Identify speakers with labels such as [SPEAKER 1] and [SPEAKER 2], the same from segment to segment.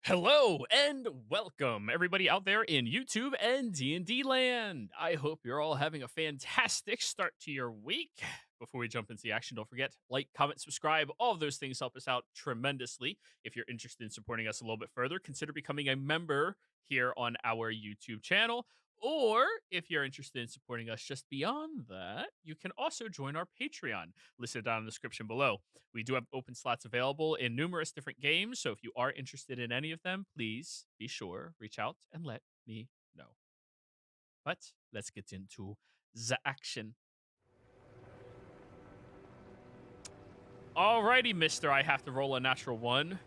[SPEAKER 1] Hello and welcome everybody out there in YouTube and D&D land. I hope you're all having a fantastic start to your week. Before we jump into the action, don't forget like, comment, subscribe. All of those things help us out tremendously. If you're interested in supporting us a little bit further, consider becoming a member here on our YouTube channel. Or if you're interested in supporting us just beyond that, you can also join our Patreon listed down in the description below. We do have open slots available in numerous different games, so if you are interested in any of them, please be sure reach out and let me know. But let's get into the action. Alrighty, mister, I have to roll a natural one.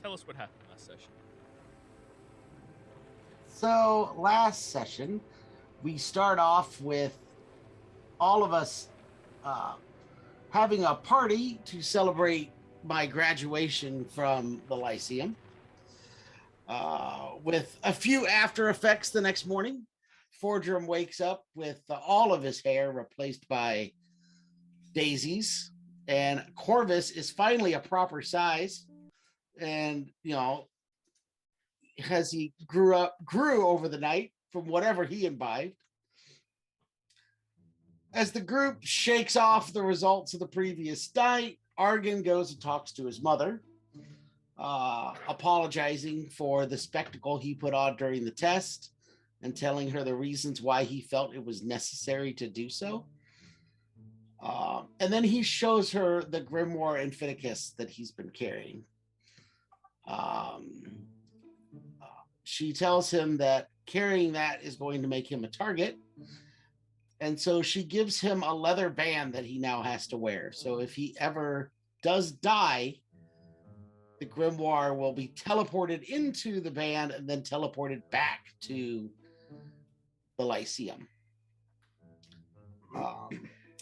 [SPEAKER 1] Tell us what happened last session.
[SPEAKER 2] So last session, we start off with all of us having a party to celebrate my graduation from the Lyceum. With a few after effects the next morning, Fordrum wakes up with all of his hair replaced by daisies, and Corvus is finally a proper size. And, as he grew over the night from whatever he imbibed. As the group shakes off the results of the previous night, Argon goes and talks to his mother, apologizing for the spectacle he put on during the test and telling her the reasons why he felt it was necessary to do so. And then he shows her the grimoire and Finicus that he's been carrying. She tells him that carrying that is going to make him a target. And so she gives him a leather band that he now has to wear. So if he ever does die, the grimoire will be teleported into the band and then teleported back to the Lyceum.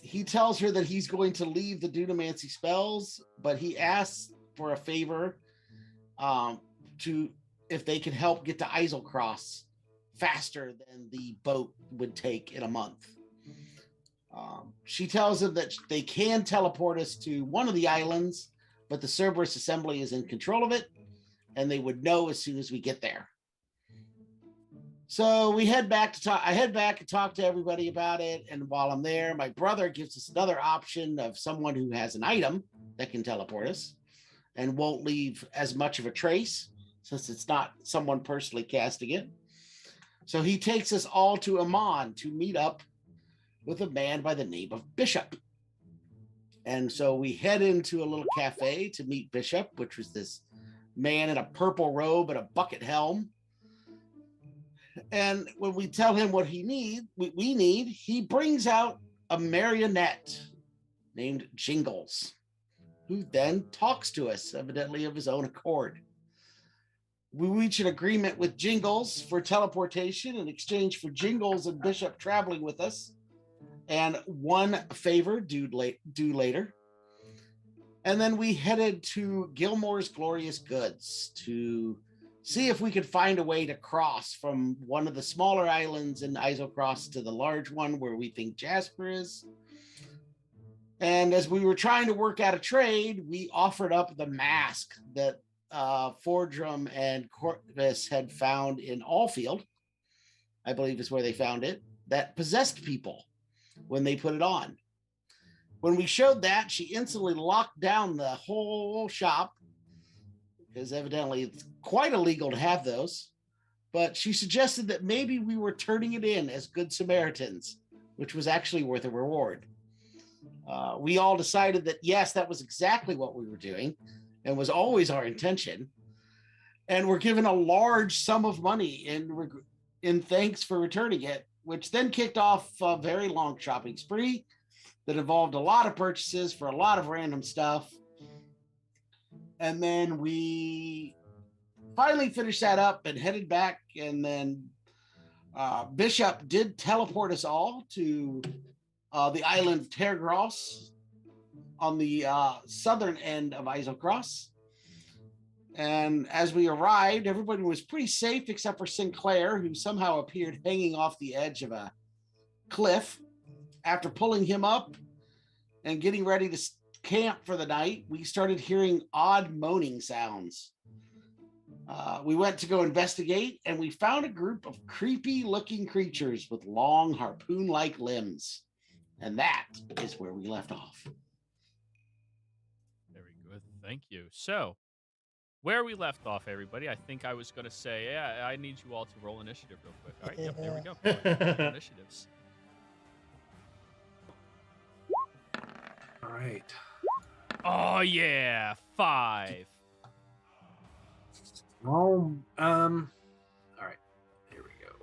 [SPEAKER 2] He tells her that he's going to leave the Dunamancy spells, but he asks for a favor if they could help get to Eiselcross faster than the boat would take in a month. She tells him that they can teleport us to one of the islands, but the Cerberus Assembly is in control of it, and they would know as soon as we get there. So we head back to talk. I head back and talk to everybody about it, and while I'm there, my brother gives us another option of someone who has an item that can teleport us and won't leave as much of a trace, since it's not someone personally casting it. So he takes us all to Amon to meet up with a man by the name of Bishop. And so we head into a little cafe to meet Bishop, which was this man in a purple robe and a bucket helm. And when we tell him what we need, he brings out a marionette named Jingles, who then talks to us, evidently of his own accord. We reach an agreement with Jingles for teleportation in exchange for Jingles and Bishop traveling with us, and one favor due later. And then we headed to Gilmore's Glorious Goods to see if we could find a way to cross from one of the smaller islands in Eiselcross to the large one where we think Jasper is. And as we were trying to work out a trade, we offered up the mask that Fordrum and Corvus had found in Allfield, I believe is where they found it, that possessed people when they put it on. When we showed that, she instantly locked down the whole shop, because evidently it's quite illegal to have those. But she suggested that maybe we were turning it in as good Samaritans, which was actually worth a reward. We all decided that, yes, that was exactly what we were doing and was always our intention. And we're given a large sum of money in thanks for returning it, which then kicked off a very long shopping spree that involved a lot of purchases for a lot of random stuff. And then we finally finished that up and headed back. And then Bishop did teleport us all to the island of Tergros on the southern end of Eiselcross. And as we arrived, everybody was pretty safe except for Sinclair, who somehow appeared hanging off the edge of a cliff. After pulling him up and getting ready to camp for the night, we started hearing odd moaning sounds. We went to go investigate, and we found a group of creepy-looking creatures with long harpoon-like limbs. And that is where we left off.
[SPEAKER 1] Very good. Thank you. So, where we left off, everybody, I think I was going to say, yeah, I need you all to roll initiative real quick. All right, yep, there we go. Roll initiatives.
[SPEAKER 3] All right.
[SPEAKER 1] Oh, yeah, 5.
[SPEAKER 3] All right. Here we go.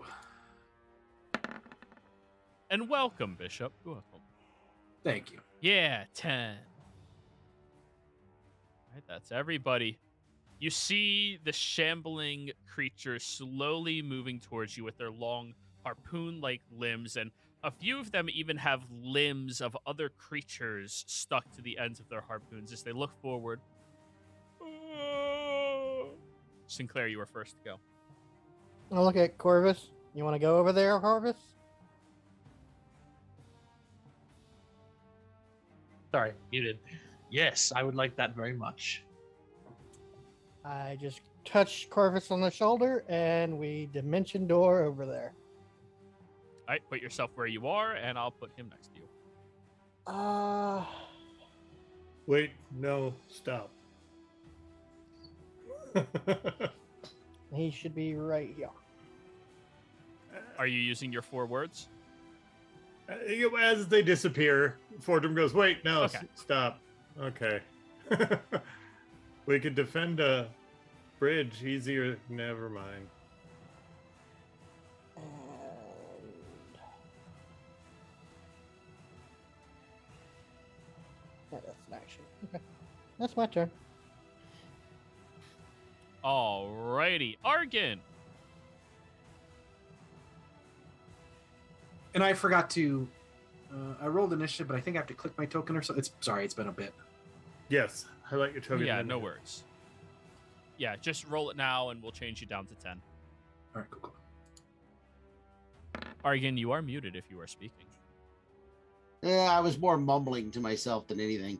[SPEAKER 1] And welcome, Bishop. Welcome.
[SPEAKER 3] Thank you.
[SPEAKER 1] Yeah, 10. All right, that's everybody. You see the shambling creature slowly moving towards you with their long harpoon-like limbs, and a few of them even have limbs of other creatures stuck to the ends of their harpoons as they look forward. Sinclair, you were first to go.
[SPEAKER 4] I'll look at Corvus. You want to go over there, Corvus?
[SPEAKER 5] Sorry, muted. Yes, I would like that very much.
[SPEAKER 4] I just touch Corvus on the shoulder, and we dimension door over there.
[SPEAKER 1] All right, put yourself where you are, and I'll put him next to you.
[SPEAKER 6] Wait, no, stop.
[SPEAKER 4] He should be right here.
[SPEAKER 1] Are you using your 4 words?
[SPEAKER 6] As they disappear, Fordham goes, wait, no,
[SPEAKER 1] Okay.
[SPEAKER 6] stop. Okay. We could defend a bridge easier. Never mind.
[SPEAKER 4] And... yeah, that's an action. Okay. That's my turn.
[SPEAKER 1] Alrighty, Argon.
[SPEAKER 3] And I forgot to. I rolled initiative, but I think I have to click my token or so. It's been a bit.
[SPEAKER 6] Yes, highlight your token.
[SPEAKER 1] Yeah, no worries. Yeah, just roll it now, and we'll change you down to 10.
[SPEAKER 3] All right, cool.
[SPEAKER 1] Argon, you are muted if you are speaking.
[SPEAKER 2] Yeah, I was more mumbling to myself than anything.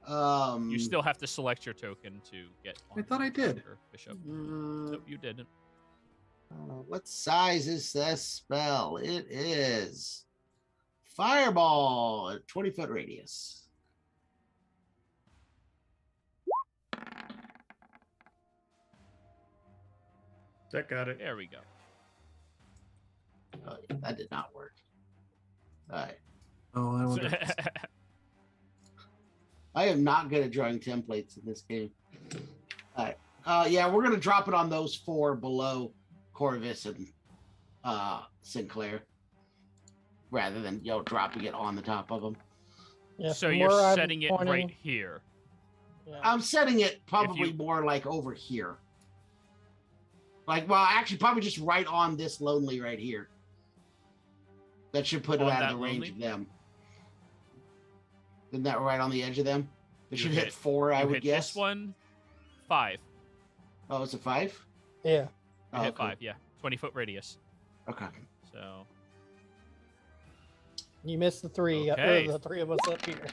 [SPEAKER 1] You still have to select your token to get on.
[SPEAKER 3] I thought I did.
[SPEAKER 1] Bishop. Nope, you didn't.
[SPEAKER 2] What size is this spell? It is Fireball at 20-foot radius.
[SPEAKER 6] That got it.
[SPEAKER 1] There we go.
[SPEAKER 2] Oh, yeah, that did not work. All right.
[SPEAKER 3] Oh, I wonder.
[SPEAKER 2] I am not good at drawing templates in this game. All right. Yeah, we're going to drop it on those 4 below Corvus and Sinclair rather than, dropping it on the top of them.
[SPEAKER 4] Yeah,
[SPEAKER 1] So
[SPEAKER 4] from
[SPEAKER 1] you're
[SPEAKER 4] where I'm
[SPEAKER 1] setting it
[SPEAKER 4] pointing-
[SPEAKER 1] right here.
[SPEAKER 4] Yeah.
[SPEAKER 2] I'm setting it probably
[SPEAKER 1] you-
[SPEAKER 2] more like over here. Actually, probably just right on this lonely right here. That should put it
[SPEAKER 1] On
[SPEAKER 2] out
[SPEAKER 1] that
[SPEAKER 2] of the range
[SPEAKER 1] lonely?
[SPEAKER 2] of them. Isn't that right on the edge of them? It
[SPEAKER 1] You
[SPEAKER 2] should
[SPEAKER 1] hit-
[SPEAKER 2] hit 4, I
[SPEAKER 1] You
[SPEAKER 2] would
[SPEAKER 1] hit
[SPEAKER 2] guess.
[SPEAKER 1] This one, 5.
[SPEAKER 2] Oh, it's a 5?
[SPEAKER 4] Yeah.
[SPEAKER 1] You
[SPEAKER 2] Oh,
[SPEAKER 1] hit
[SPEAKER 2] cool.
[SPEAKER 1] 5, yeah. 20-foot radius.
[SPEAKER 2] Okay.
[SPEAKER 1] So,
[SPEAKER 4] You missed the 3.
[SPEAKER 1] Okay.
[SPEAKER 4] The 3 of us up here.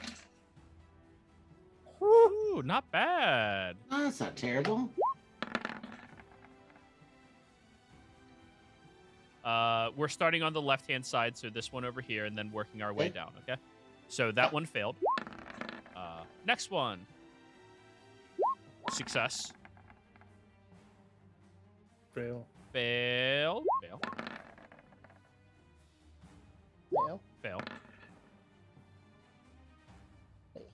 [SPEAKER 1] ooh, not bad.
[SPEAKER 2] Oh, that's not terrible.
[SPEAKER 1] We're starting on the left-hand side, so this one over here, and then working our way
[SPEAKER 2] Okay.
[SPEAKER 1] down, okay? So that one failed. Next one. Success.
[SPEAKER 6] Fail.
[SPEAKER 1] Fail. Fail.
[SPEAKER 4] Yeah.
[SPEAKER 1] Fail.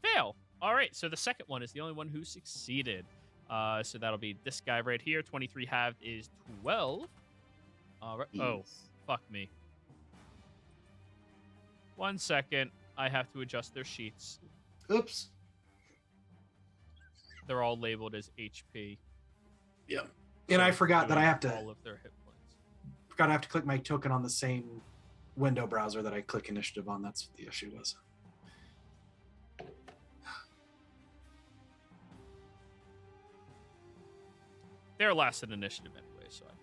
[SPEAKER 1] Fail. All right, so the second one is the only one who succeeded. So that'll be this guy right here. 23 halved is 12. All right. Oh,
[SPEAKER 2] Jeez.
[SPEAKER 1] fuck me. 1 second. I have to adjust their sheets.
[SPEAKER 2] Oops.
[SPEAKER 1] They're all labeled as HP.
[SPEAKER 3] Yeah. And I forgot that I have to.
[SPEAKER 1] all of their hit points.
[SPEAKER 3] Forgot I have to click my token on the same window browser that I click initiative on. That's what the issue was.
[SPEAKER 1] They're last in initiative anyway, so I can.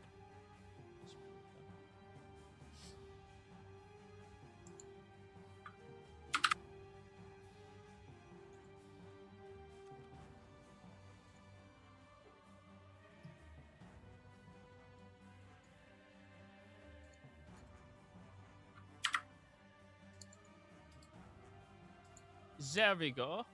[SPEAKER 1] There we go.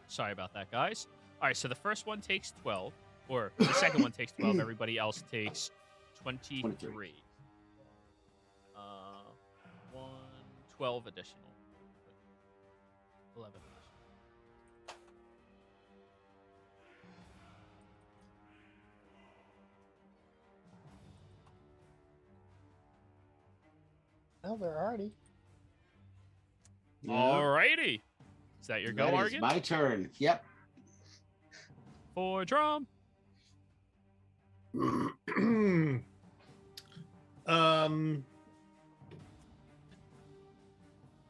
[SPEAKER 1] Sorry about that, guys. All right, so the first one takes 12, or the second one takes 12. Everybody else takes 23. 12 additional. 11 additional.
[SPEAKER 4] Well, they're already.
[SPEAKER 2] Yeah.
[SPEAKER 1] Alrighty. Is that your go,
[SPEAKER 2] That is
[SPEAKER 1] Argan?
[SPEAKER 2] my turn. Yep.
[SPEAKER 1] For drum.
[SPEAKER 6] I'm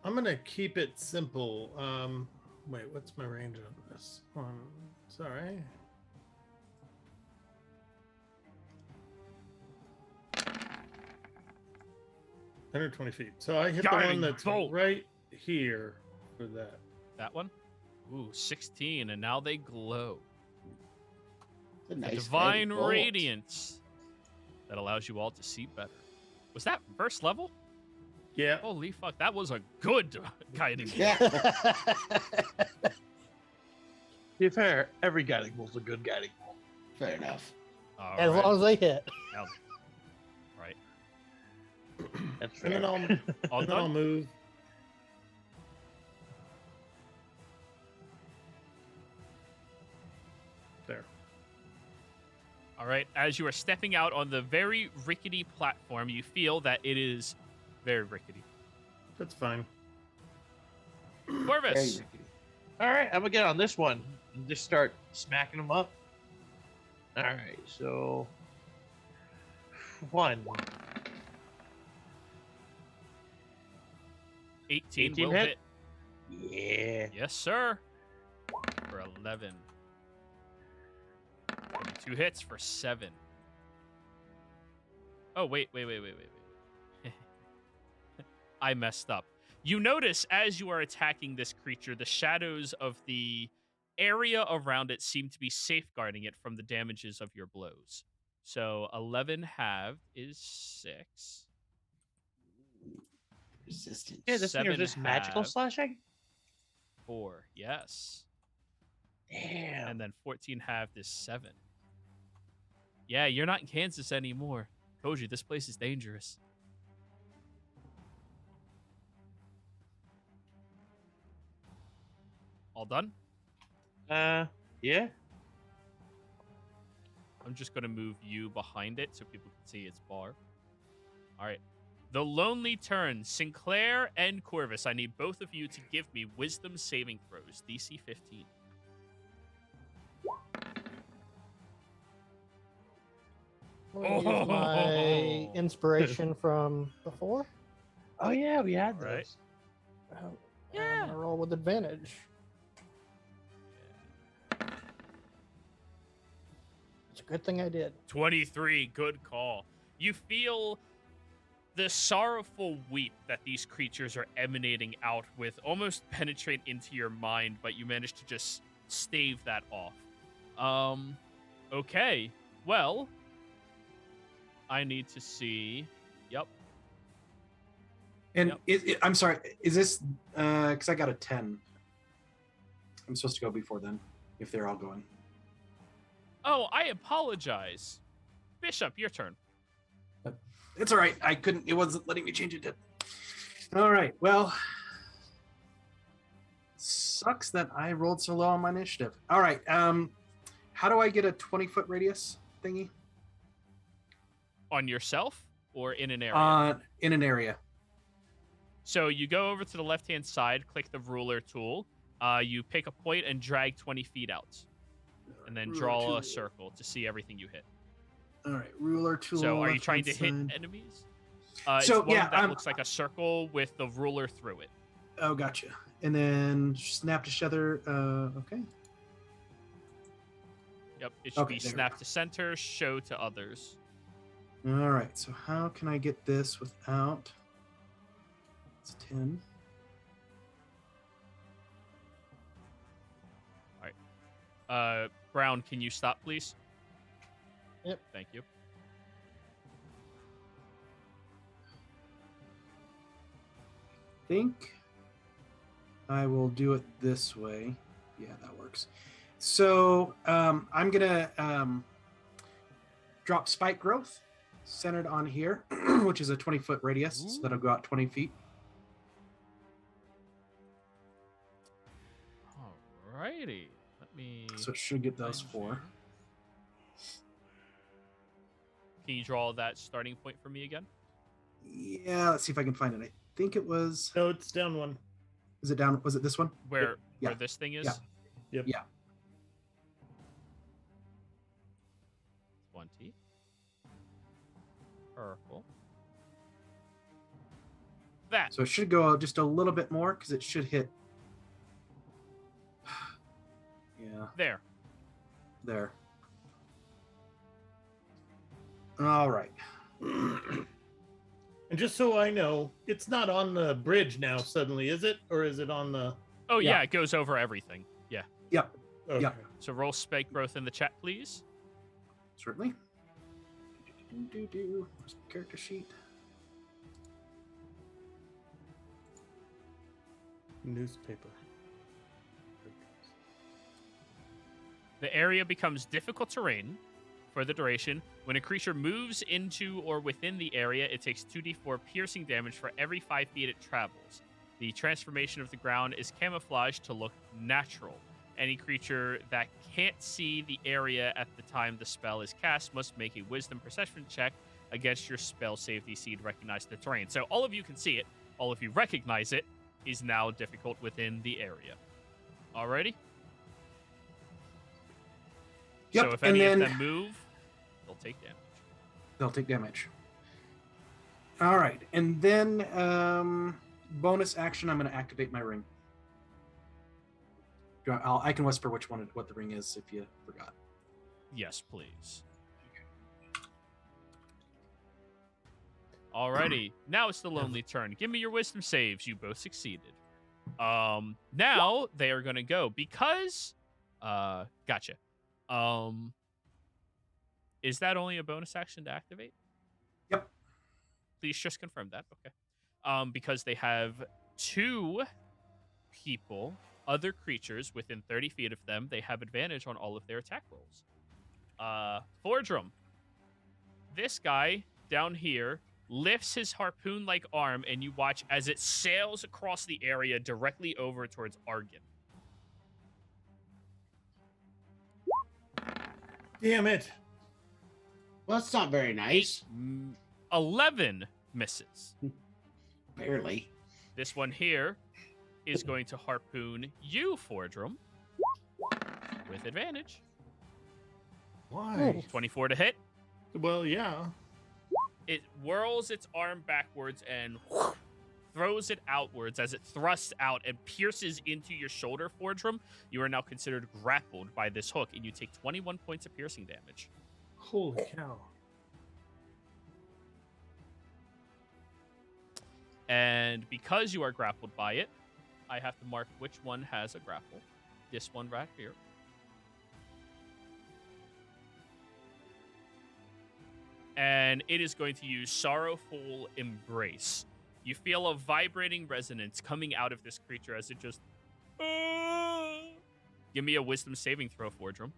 [SPEAKER 6] gonna keep it simple. Wait, what's my range on this one? Sorry. Under 20 feet. So I hit the
[SPEAKER 1] Guiding
[SPEAKER 6] one that's
[SPEAKER 1] bolt.
[SPEAKER 6] right here for that.
[SPEAKER 1] That one? Ooh, 16, and now they glow.
[SPEAKER 2] It's a
[SPEAKER 1] The
[SPEAKER 2] nice
[SPEAKER 1] divine
[SPEAKER 2] heavy bolt.
[SPEAKER 1] radiance that allows you all to see better. Was that first level?
[SPEAKER 6] Yeah.
[SPEAKER 1] Holy fuck, that was a good guiding bolt.
[SPEAKER 2] Yeah.
[SPEAKER 5] To be fair, every guiding bolt's a good guiding bolt.
[SPEAKER 2] Fair enough.
[SPEAKER 1] All
[SPEAKER 4] As
[SPEAKER 1] right.
[SPEAKER 4] long as they hit.
[SPEAKER 1] Now- right.
[SPEAKER 5] That's
[SPEAKER 6] And
[SPEAKER 5] fair.
[SPEAKER 6] then
[SPEAKER 1] All
[SPEAKER 6] I'll
[SPEAKER 1] done?
[SPEAKER 6] move. There.
[SPEAKER 1] All right. As you are stepping out on the very rickety platform, you feel that it is very rickety.
[SPEAKER 6] That's fine.
[SPEAKER 2] Very
[SPEAKER 1] Corvus.
[SPEAKER 2] rickety.
[SPEAKER 5] All right, I'm gonna get on this one and just start smacking them up. All right, so 1.
[SPEAKER 1] 18
[SPEAKER 5] 18
[SPEAKER 1] will
[SPEAKER 5] hit?
[SPEAKER 1] hit.
[SPEAKER 5] Yeah.
[SPEAKER 1] Yes, sir. For 11. 2 hits for 7. Oh, wait. I messed up. You notice as you are attacking this creature, the shadows of the area around it seem to be safeguarding it from the damages of your blows. So 11 halved is 6.
[SPEAKER 2] Resistance.
[SPEAKER 5] Yeah, this thing is
[SPEAKER 1] 7
[SPEAKER 5] just magical
[SPEAKER 1] halved.
[SPEAKER 5] slashing.
[SPEAKER 1] 4, yes.
[SPEAKER 5] Damn.
[SPEAKER 1] And then 14 halved is 7. Yeah, you're not in Kansas anymore. Told you, this place is dangerous. All done?
[SPEAKER 5] Yeah.
[SPEAKER 1] I'm just going to move you behind it so people can see its bar. All right. The Lonely Turn, Sinclair and Corvus. I need both of you to give me wisdom saving throws, DC 15.
[SPEAKER 4] I'm gonna use my inspiration from before.
[SPEAKER 5] Oh yeah, we had
[SPEAKER 1] All
[SPEAKER 5] those.
[SPEAKER 1] right.
[SPEAKER 4] I'm
[SPEAKER 1] Yeah.
[SPEAKER 4] gonna roll with advantage. It's a good thing I did.
[SPEAKER 1] 23, good call. You feel the sorrowful weep that these creatures are emanating out with almost penetrate into your mind, but you manage to just stave that off. Okay. Well, I need to see. Yep.
[SPEAKER 3] And
[SPEAKER 1] Yep.
[SPEAKER 3] I'm sorry, is this because I got a 10? I'm supposed to go before then if they're all going.
[SPEAKER 1] Oh, I apologize. Bishop, your turn.
[SPEAKER 3] It's all right. I couldn't. It wasn't letting me change it. All right. Well, sucks that I rolled so low on my initiative. All right. How do I get a 20-foot radius thingy?
[SPEAKER 1] On yourself or in an area?
[SPEAKER 3] In an area.
[SPEAKER 1] So you go over to the left-hand side, click the ruler tool. You pick a point and drag 20 feet out. And then
[SPEAKER 3] Ruler
[SPEAKER 1] draw
[SPEAKER 3] tool.
[SPEAKER 1] a circle to see everything you hit.
[SPEAKER 3] All right. Ruler tool.
[SPEAKER 1] So are you trying to
[SPEAKER 3] left-hand
[SPEAKER 1] hit
[SPEAKER 3] side.
[SPEAKER 1] enemies?
[SPEAKER 3] So,
[SPEAKER 1] it's one
[SPEAKER 3] yeah,
[SPEAKER 1] that looks like a circle with the ruler through it.
[SPEAKER 3] Oh, gotcha. And then snap to shether. Okay.
[SPEAKER 1] Yep, it should
[SPEAKER 3] Okay,
[SPEAKER 1] be
[SPEAKER 3] there we
[SPEAKER 1] snap
[SPEAKER 3] go.
[SPEAKER 1] to center, show to others.
[SPEAKER 3] All right. So how can I get this without? It's 10.
[SPEAKER 1] Brown, can you stop, please?
[SPEAKER 4] Yep.
[SPEAKER 1] Thank you.
[SPEAKER 3] Think I will do it this way. Yeah, that works. So I'm gonna drop spike growth centered on here, which is a 20-foot radius, so that'll go out 20 feet.
[SPEAKER 1] Alrighty. Let me.
[SPEAKER 3] So it should get those
[SPEAKER 1] find
[SPEAKER 3] 4.
[SPEAKER 1] you. Can you draw that starting point for me again?
[SPEAKER 3] Yeah, let's see if I can find it. I think it was.
[SPEAKER 6] No, it's down 1.
[SPEAKER 3] Is it down? Was it this one?
[SPEAKER 1] Where
[SPEAKER 3] Yeah.
[SPEAKER 1] this thing is?
[SPEAKER 3] Yeah.
[SPEAKER 6] Yep.
[SPEAKER 3] Yeah.
[SPEAKER 1] 20. Purple. That.
[SPEAKER 3] So it should go out just a little bit more because it should hit. Yeah,
[SPEAKER 1] There.
[SPEAKER 3] there. All right.
[SPEAKER 6] And just so I know, it's not on the bridge now suddenly, is it? Or is it on the...
[SPEAKER 1] Oh,
[SPEAKER 3] Yeah.
[SPEAKER 1] yeah, it goes over everything. Yeah.
[SPEAKER 3] Yep,
[SPEAKER 6] Okay.
[SPEAKER 3] Yeah.
[SPEAKER 1] So roll spike growth in the chat, please.
[SPEAKER 3] certainly. Where's my character sheet?
[SPEAKER 6] Newspaper.
[SPEAKER 1] The area becomes difficult terrain for the duration. When a creature moves into or within the area, it takes 2d4 piercing damage for every 5 feet it travels. The transformation of the ground is camouflaged to look natural. Any creature that can't see the area at the time the spell is cast must make a wisdom perception check against your spell save DC to recognize the terrain. So all of you can see it. All of you recognize it is now difficult within the area. Alrighty?
[SPEAKER 3] Yep,
[SPEAKER 1] So if
[SPEAKER 3] and
[SPEAKER 1] any of
[SPEAKER 3] then-
[SPEAKER 1] them move, they'll take damage.
[SPEAKER 3] They'll take damage. All right, and then bonus action. I'm going to activate my ring. I can whisper what the ring is if you forgot.
[SPEAKER 1] Yes, please. Alrighty, now it's the lonely turn. Give me your wisdom saves. You both succeeded. Now they are gonna go because gotcha. Is that only a bonus action to activate?
[SPEAKER 3] Yep.
[SPEAKER 1] Please just confirm that. Okay. Because they have 2 people, other creatures within 30 feet of them, they have advantage on all of their attack rolls. Fordrum. This guy down here lifts his harpoon-like arm, and you watch as it sails across the area directly over towards Argon.
[SPEAKER 6] Damn it.
[SPEAKER 2] Well, that's not very nice.
[SPEAKER 1] 11 misses.
[SPEAKER 2] Barely.
[SPEAKER 1] This one here is going to harpoon you, Fordrum, with advantage.
[SPEAKER 6] Why?
[SPEAKER 1] 24 to hit.
[SPEAKER 6] Well, yeah.
[SPEAKER 1] It whirls its arm backwards and throws it outwards as it thrusts out and pierces into your shoulder, Fordrum. You are now considered grappled by this hook, and you take 21 points of piercing damage.
[SPEAKER 6] Holy cow.
[SPEAKER 1] And because you are grappled by it, I have to mark which one has a grapple. This one right here. And it is going to use Sorrowful Embrace. You feel a vibrating resonance coming out of this creature as it just... Give me a wisdom saving throw, Fordrum.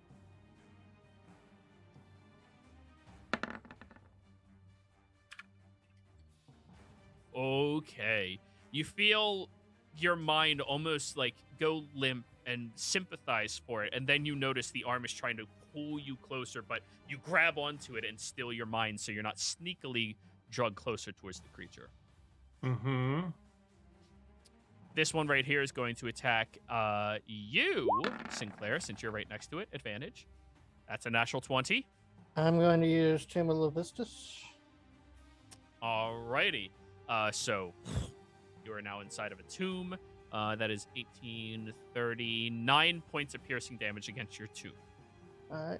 [SPEAKER 1] Okay. You feel your mind almost like go limp and sympathize for it, and then you notice the arm is trying to pull you closer, but you grab onto it and still your mind so you're not sneakily dragged closer towards the creature.
[SPEAKER 6] Mm-hmm.
[SPEAKER 1] This one right here is going to attack you, Sinclair, since you're right next to it. Advantage. That's a natural 20.
[SPEAKER 4] I'm going to use Tomb of Levistus.
[SPEAKER 1] Alrighty. So you are now inside of a tomb. That is 18, 39 points of piercing damage against your tomb.
[SPEAKER 4] All right.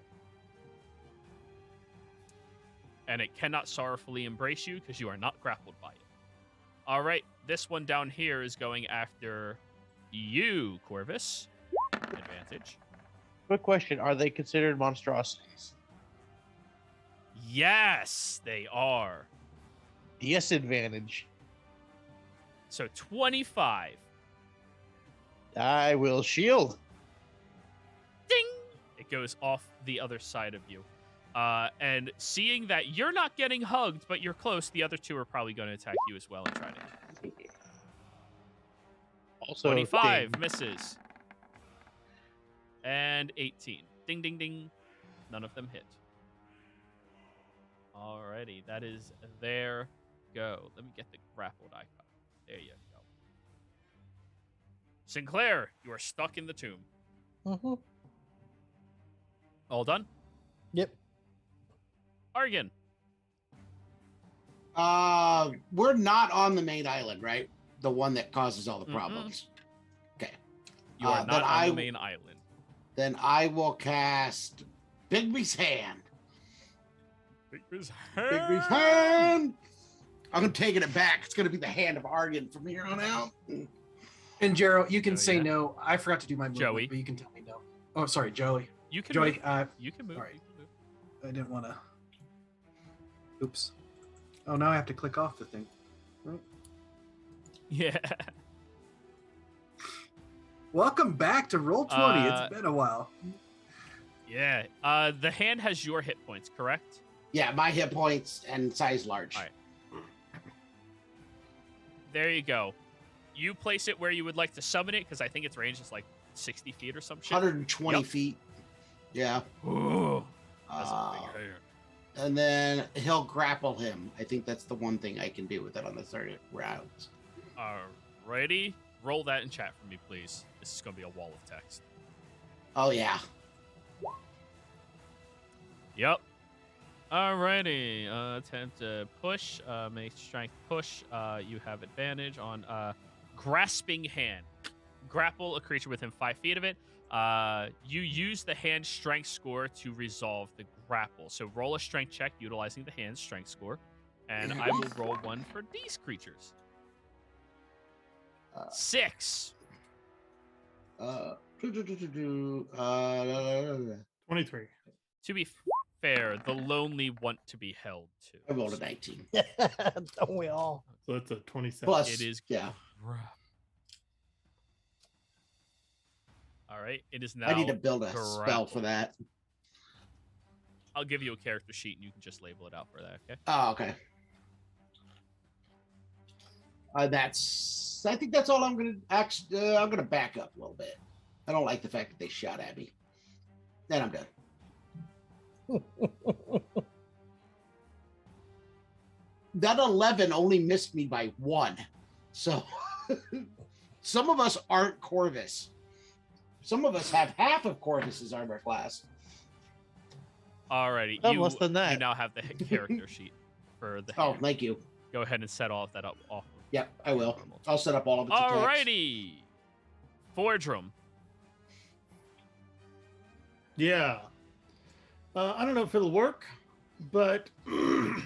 [SPEAKER 1] And it cannot sorrowfully embrace you because you are not grappled by it. All right, this one down here is going after you, Corvus. Advantage.
[SPEAKER 5] Quick question: are they considered monstrosities?
[SPEAKER 1] Yes, they are.
[SPEAKER 5] Disadvantage.
[SPEAKER 1] So 25.
[SPEAKER 5] I will shield.
[SPEAKER 1] Ding! It goes off the other side of you. And seeing that you're not getting hugged, but you're close, the other two are probably going to attack you as well and try to hit.
[SPEAKER 5] Also
[SPEAKER 1] 25
[SPEAKER 5] ding.
[SPEAKER 1] misses. And 18. Ding, ding, ding. None of them hit. Alrighty, that is their go. Let me get the grappled icon. There you go. Sinclair, you are stuck in the tomb.
[SPEAKER 4] Mm-hmm.
[SPEAKER 1] All done?
[SPEAKER 4] Yep.
[SPEAKER 1] Argan.
[SPEAKER 2] We're not on the main island, right? The one that causes all the
[SPEAKER 1] Mm-mm.
[SPEAKER 2] problems. Okay.
[SPEAKER 1] You are
[SPEAKER 2] then
[SPEAKER 1] not on
[SPEAKER 2] I-
[SPEAKER 1] the main island.
[SPEAKER 2] Then I will cast Bigby's Hand. Bigby's Hand! I'm taking it back. It's going to be the hand of Argan from here on out.
[SPEAKER 3] And Jero, you can
[SPEAKER 1] Oh,
[SPEAKER 3] say
[SPEAKER 1] yeah.
[SPEAKER 3] no. I forgot to do my movement,
[SPEAKER 1] Joey.
[SPEAKER 3] but you can tell me no. Oh, sorry, Joey.
[SPEAKER 1] You can
[SPEAKER 3] Joey,
[SPEAKER 1] move. You can move.
[SPEAKER 3] all right.
[SPEAKER 1] You can move.
[SPEAKER 3] I didn't want to. Oops. Oh, now I have to click off the thing.
[SPEAKER 1] Yeah.
[SPEAKER 3] Welcome back to Roll20. It's been a while.
[SPEAKER 1] Yeah. The hand has your hit points, correct?
[SPEAKER 2] Yeah, my hit points and size large.
[SPEAKER 1] All right. There you go. You place it where you would like to summon it, because I think its range is like 60 feet or some shit.
[SPEAKER 2] 120
[SPEAKER 1] Yep.
[SPEAKER 2] feet. Yeah.
[SPEAKER 1] Ooh, that's a
[SPEAKER 2] Uh,
[SPEAKER 1] big hand.
[SPEAKER 2] and then he'll grapple him. I think that's the one thing I can do with it on the third round.
[SPEAKER 1] Alrighty. Roll that in chat for me, please. This is going to be a wall of text.
[SPEAKER 2] Oh, yeah.
[SPEAKER 1] Yep. Alrighty. Attempt to push. Make strength push. You have advantage on grasping hand. Grapple a creature within 5 feet of it. You use the hand strength score to resolve the grapple. So roll a strength check utilizing the hand strength score. And I will roll one for these creatures. 6.
[SPEAKER 6] 23.
[SPEAKER 1] To be fair, the lonely want to be held too.
[SPEAKER 2] I rolled a 19.
[SPEAKER 4] Don't we all?
[SPEAKER 6] So that's a 27.
[SPEAKER 2] Plus,
[SPEAKER 1] It is
[SPEAKER 2] yeah.
[SPEAKER 1] All right. It is now.
[SPEAKER 2] I need to build a spell
[SPEAKER 1] grappled.
[SPEAKER 2] for that.
[SPEAKER 1] I'll give you a character sheet and you can just label it out for that. Okay.
[SPEAKER 2] Oh, okay. I think that's all I'm gonna actually. I'm gonna back up a little bit. I don't like the fact that they shot at me. Then I'm done. That 11 only missed me by 1. So some of us aren't Corvus. Some of us have half of Corvus's armor class.
[SPEAKER 1] Alrighty.
[SPEAKER 5] Oh,
[SPEAKER 1] You,
[SPEAKER 5] less than that.
[SPEAKER 1] you now have the character sheet for the
[SPEAKER 2] Oh,
[SPEAKER 1] hand.
[SPEAKER 2] thank you.
[SPEAKER 1] Go ahead and set all of that up. Off.
[SPEAKER 2] Yep, I will. I'll set up all of its attacks.
[SPEAKER 1] Alrighty. Fordrum.
[SPEAKER 6] Yeah. I don't know if it'll work, but I'm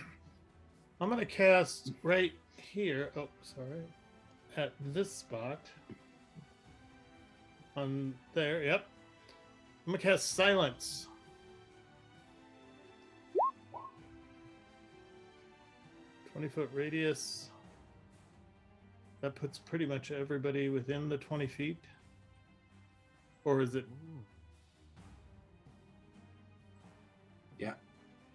[SPEAKER 6] going to cast right here. Oh, sorry. At this spot. On there. Yep. I'm going to cast Silence. "20-foot radius. That puts pretty much everybody within the 20 feet. Or is it?
[SPEAKER 3] Yeah.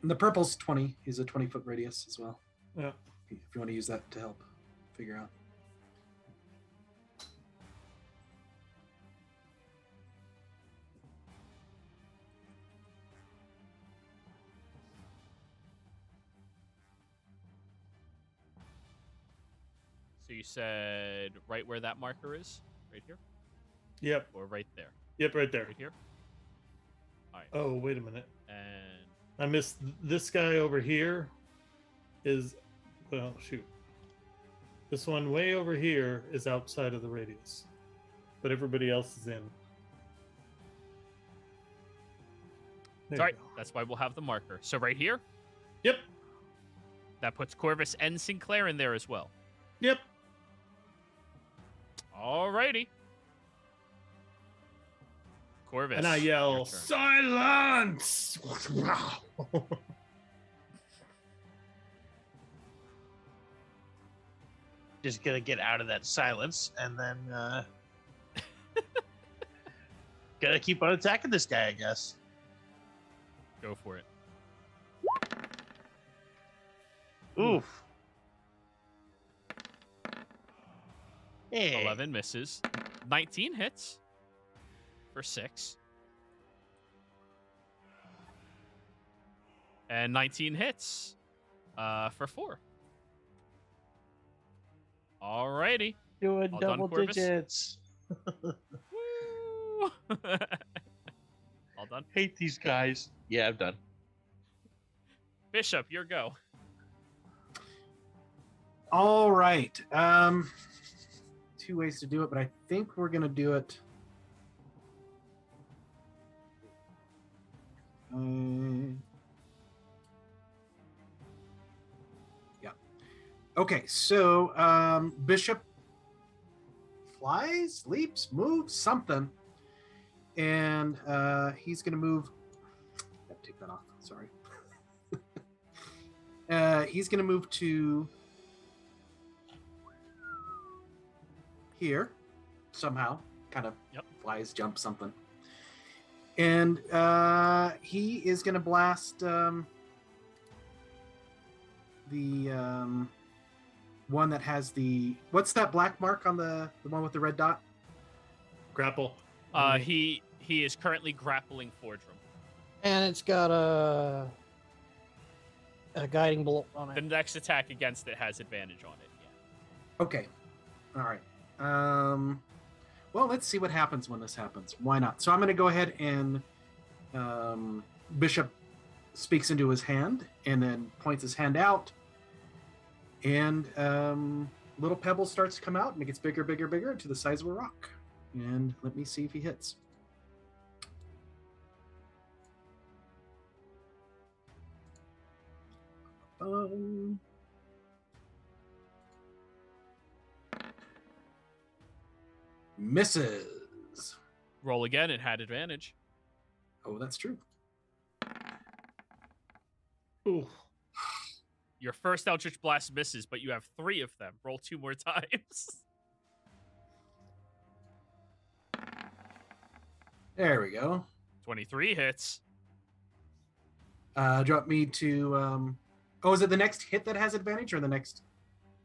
[SPEAKER 3] And the purple's 20. He's a 20-foot radius as well.
[SPEAKER 6] Yeah.
[SPEAKER 3] If you want to use that to help figure out.
[SPEAKER 1] So you said right where that marker is? Right here?
[SPEAKER 6] Yep.
[SPEAKER 1] Or right there?
[SPEAKER 6] Yep. Right there.
[SPEAKER 1] Right here? Alright.
[SPEAKER 6] Oh, wait a minute.
[SPEAKER 1] And
[SPEAKER 6] I missed this guy over here. Is, well, shoot. This one way over here is outside of the radius, but everybody else is in. There
[SPEAKER 1] sorry,
[SPEAKER 6] you go.
[SPEAKER 1] that's why we'll have the marker. So right here,
[SPEAKER 6] Yep.
[SPEAKER 1] that puts Corvus and Sinclair in there as well.
[SPEAKER 6] Yep.
[SPEAKER 1] Alrighty. Corvus.
[SPEAKER 6] And I
[SPEAKER 1] your
[SPEAKER 6] yell,
[SPEAKER 1] turn.
[SPEAKER 6] "Silence!"
[SPEAKER 5] just gonna get out of that silence and then gonna keep on attacking this guy, I guess.
[SPEAKER 1] Go for it.
[SPEAKER 5] Oof. Hey.
[SPEAKER 1] 11 misses. 19 hits for 6. And 19 hits for 4. Alrighty.
[SPEAKER 5] Doing
[SPEAKER 1] All done,
[SPEAKER 5] double
[SPEAKER 1] Corvus?
[SPEAKER 5] digits.
[SPEAKER 1] Woo! All done.
[SPEAKER 5] Hate these guys. Yeah, I'm done.
[SPEAKER 1] Bishop, your go.
[SPEAKER 3] All right. 2 ways to do it, but I think we're gonna do it. Yeah. Okay, so Bishop flies, leaps, moves, something, and he's gonna move. Gotta take that off. Sorry. He's gonna move to here somehow, kind of flies, jump, something. And he is going to blast the one that has what's that black mark on the one with the red dot?
[SPEAKER 6] Grapple.
[SPEAKER 1] He is currently grappling Fordrum.
[SPEAKER 4] And it's got a guiding bolt on
[SPEAKER 1] The
[SPEAKER 4] it.
[SPEAKER 1] next attack against it has advantage on it. Yeah.
[SPEAKER 3] Okay. All right. Well, let's see what happens when this happens. Why not? So I'm going to go ahead and Bishop speaks into his hand and then points his hand out, and little pebble starts to come out, and it gets bigger, bigger, bigger to the size of a rock. And let me see if he hits. Misses.
[SPEAKER 1] Roll again. It had advantage.
[SPEAKER 3] Oh, that's true.
[SPEAKER 6] Ooh.
[SPEAKER 1] Your first Eldritch Blast misses, but you have 3 of them. Roll 2 more times.
[SPEAKER 3] There we go.
[SPEAKER 1] 23 hits.
[SPEAKER 3] Do you want me to? Oh, is it the next hit that has advantage, or the next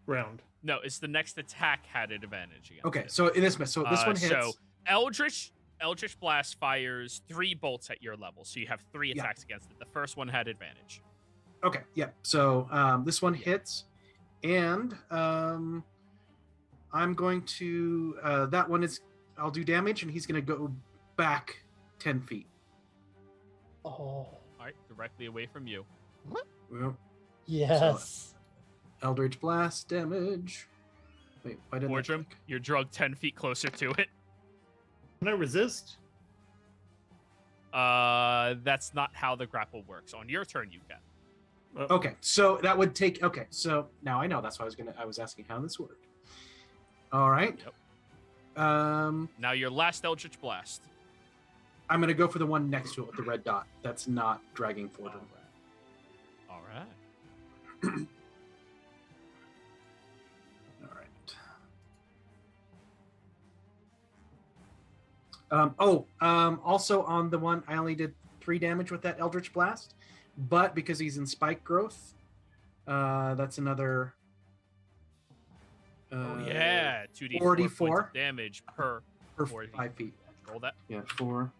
[SPEAKER 6] Round.
[SPEAKER 1] No, it's the next attack had an advantage against
[SPEAKER 3] Okay,
[SPEAKER 1] it.
[SPEAKER 3] so in this miss. So this one hits.
[SPEAKER 1] So Eldritch Blast fires 3 bolts at your level, so you have 3
[SPEAKER 3] Yeah.
[SPEAKER 1] attacks against it. The first one had advantage.
[SPEAKER 3] Okay, yeah. So this one hits, and I'm going to. That one is. I'll do damage, and he's going to go back 10 feet.
[SPEAKER 4] Oh,
[SPEAKER 1] All right, directly away from you.
[SPEAKER 3] Well,
[SPEAKER 4] yes.
[SPEAKER 3] Eldritch Blast damage. Wait, why didn't that
[SPEAKER 1] Fordrum,
[SPEAKER 3] click?
[SPEAKER 1] you're drugged 10 feet closer to it.
[SPEAKER 6] Can I resist?
[SPEAKER 1] That's not how the grapple works. On your turn, you can.
[SPEAKER 3] Okay, so that would take. Okay, so now I know. That's why I was asking how this worked. All right.
[SPEAKER 1] Yep.
[SPEAKER 3] Now
[SPEAKER 1] your last Eldritch Blast.
[SPEAKER 3] I'm gonna go for the one next to it with the red dot. That's not dragging Fordrum.
[SPEAKER 1] All right.
[SPEAKER 3] All right. Also on the one, I only did 3 damage with that Eldritch Blast, but because he's in spike growth, that's another.
[SPEAKER 1] Yeah, 2d4
[SPEAKER 3] 44.
[SPEAKER 1] points of damage per
[SPEAKER 3] Per
[SPEAKER 1] 40.
[SPEAKER 3] 5 feet.
[SPEAKER 1] Roll that.
[SPEAKER 3] Yeah, 4.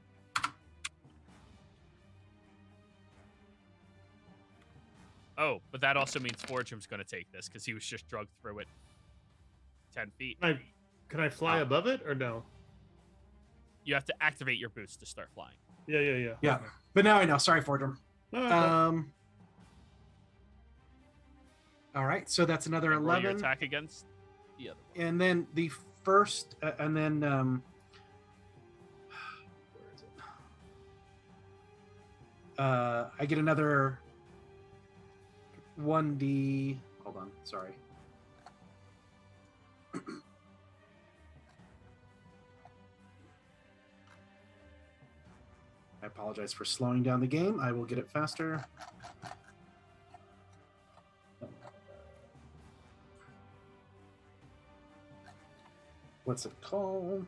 [SPEAKER 1] Oh, but that also means Fordrum's going to take this because he was just drugged through it 10 feet.
[SPEAKER 6] Can I fly above it or no?
[SPEAKER 1] You have to activate your boost to start flying.
[SPEAKER 6] Yeah.
[SPEAKER 3] Yeah, but now I know. Sorry, Fordrum.
[SPEAKER 6] Okay.
[SPEAKER 3] All right, so that's another
[SPEAKER 1] And roll your
[SPEAKER 3] 11.
[SPEAKER 1] attack against the other one.
[SPEAKER 3] And then the first, and then where is it? I get another 1d. Hold on, sorry. I apologize for slowing down the game. I will get it faster. what's it called?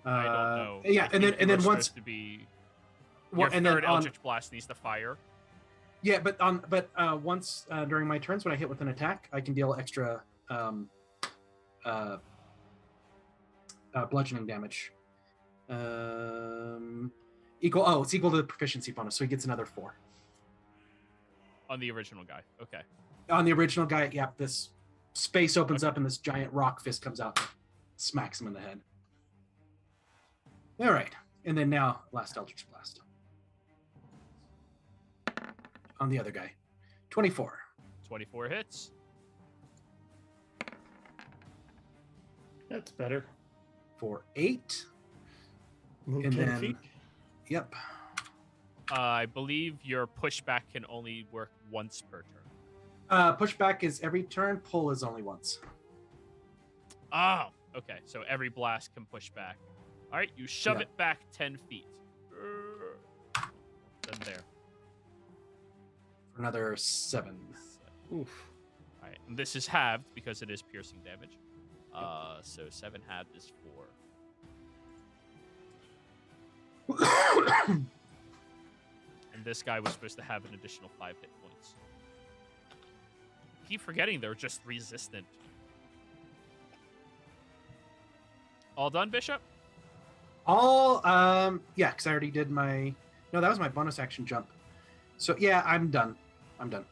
[SPEAKER 1] I don't know.
[SPEAKER 3] Yeah,
[SPEAKER 1] I
[SPEAKER 3] and
[SPEAKER 1] think
[SPEAKER 3] then
[SPEAKER 1] you were
[SPEAKER 3] once
[SPEAKER 1] supposed to be
[SPEAKER 3] well,
[SPEAKER 1] your
[SPEAKER 3] and then
[SPEAKER 1] third
[SPEAKER 3] on,
[SPEAKER 1] Eldritch Blast needs to fire.
[SPEAKER 3] yeah, but once during my turns when I hit with an attack, I can deal extra bludgeoning damage. It's equal to the proficiency bonus, so he gets another 4.
[SPEAKER 1] On the original guy. Okay.
[SPEAKER 3] On the original guy, yeah, this space opens up and this giant rock fist comes out, smacks him in the head. All right, and then now last Eldritch Blast on the other guy, 24
[SPEAKER 1] 24 hits.
[SPEAKER 6] That's better.
[SPEAKER 3] for 8.
[SPEAKER 6] Move
[SPEAKER 3] And
[SPEAKER 6] 10
[SPEAKER 3] then-
[SPEAKER 6] feet.
[SPEAKER 3] Yep.
[SPEAKER 1] I believe your pushback can only work once per turn.
[SPEAKER 3] Pushback is every turn. Pull is only once.
[SPEAKER 1] Oh, okay. So every blast can push back. All right, you shove
[SPEAKER 3] Yeah.
[SPEAKER 1] it back 10 feet. Then there.
[SPEAKER 3] For another 7.
[SPEAKER 6] Oof.
[SPEAKER 1] All right, and this is halved because it is piercing damage. So 7 halved is 4. And this guy was supposed to have an additional 5 hit points. Keep forgetting they're just resistant. All done, Bishop?
[SPEAKER 3] All yeah, because I already did my. No, that was my bonus action jump. So yeah, I'm done. I'm done.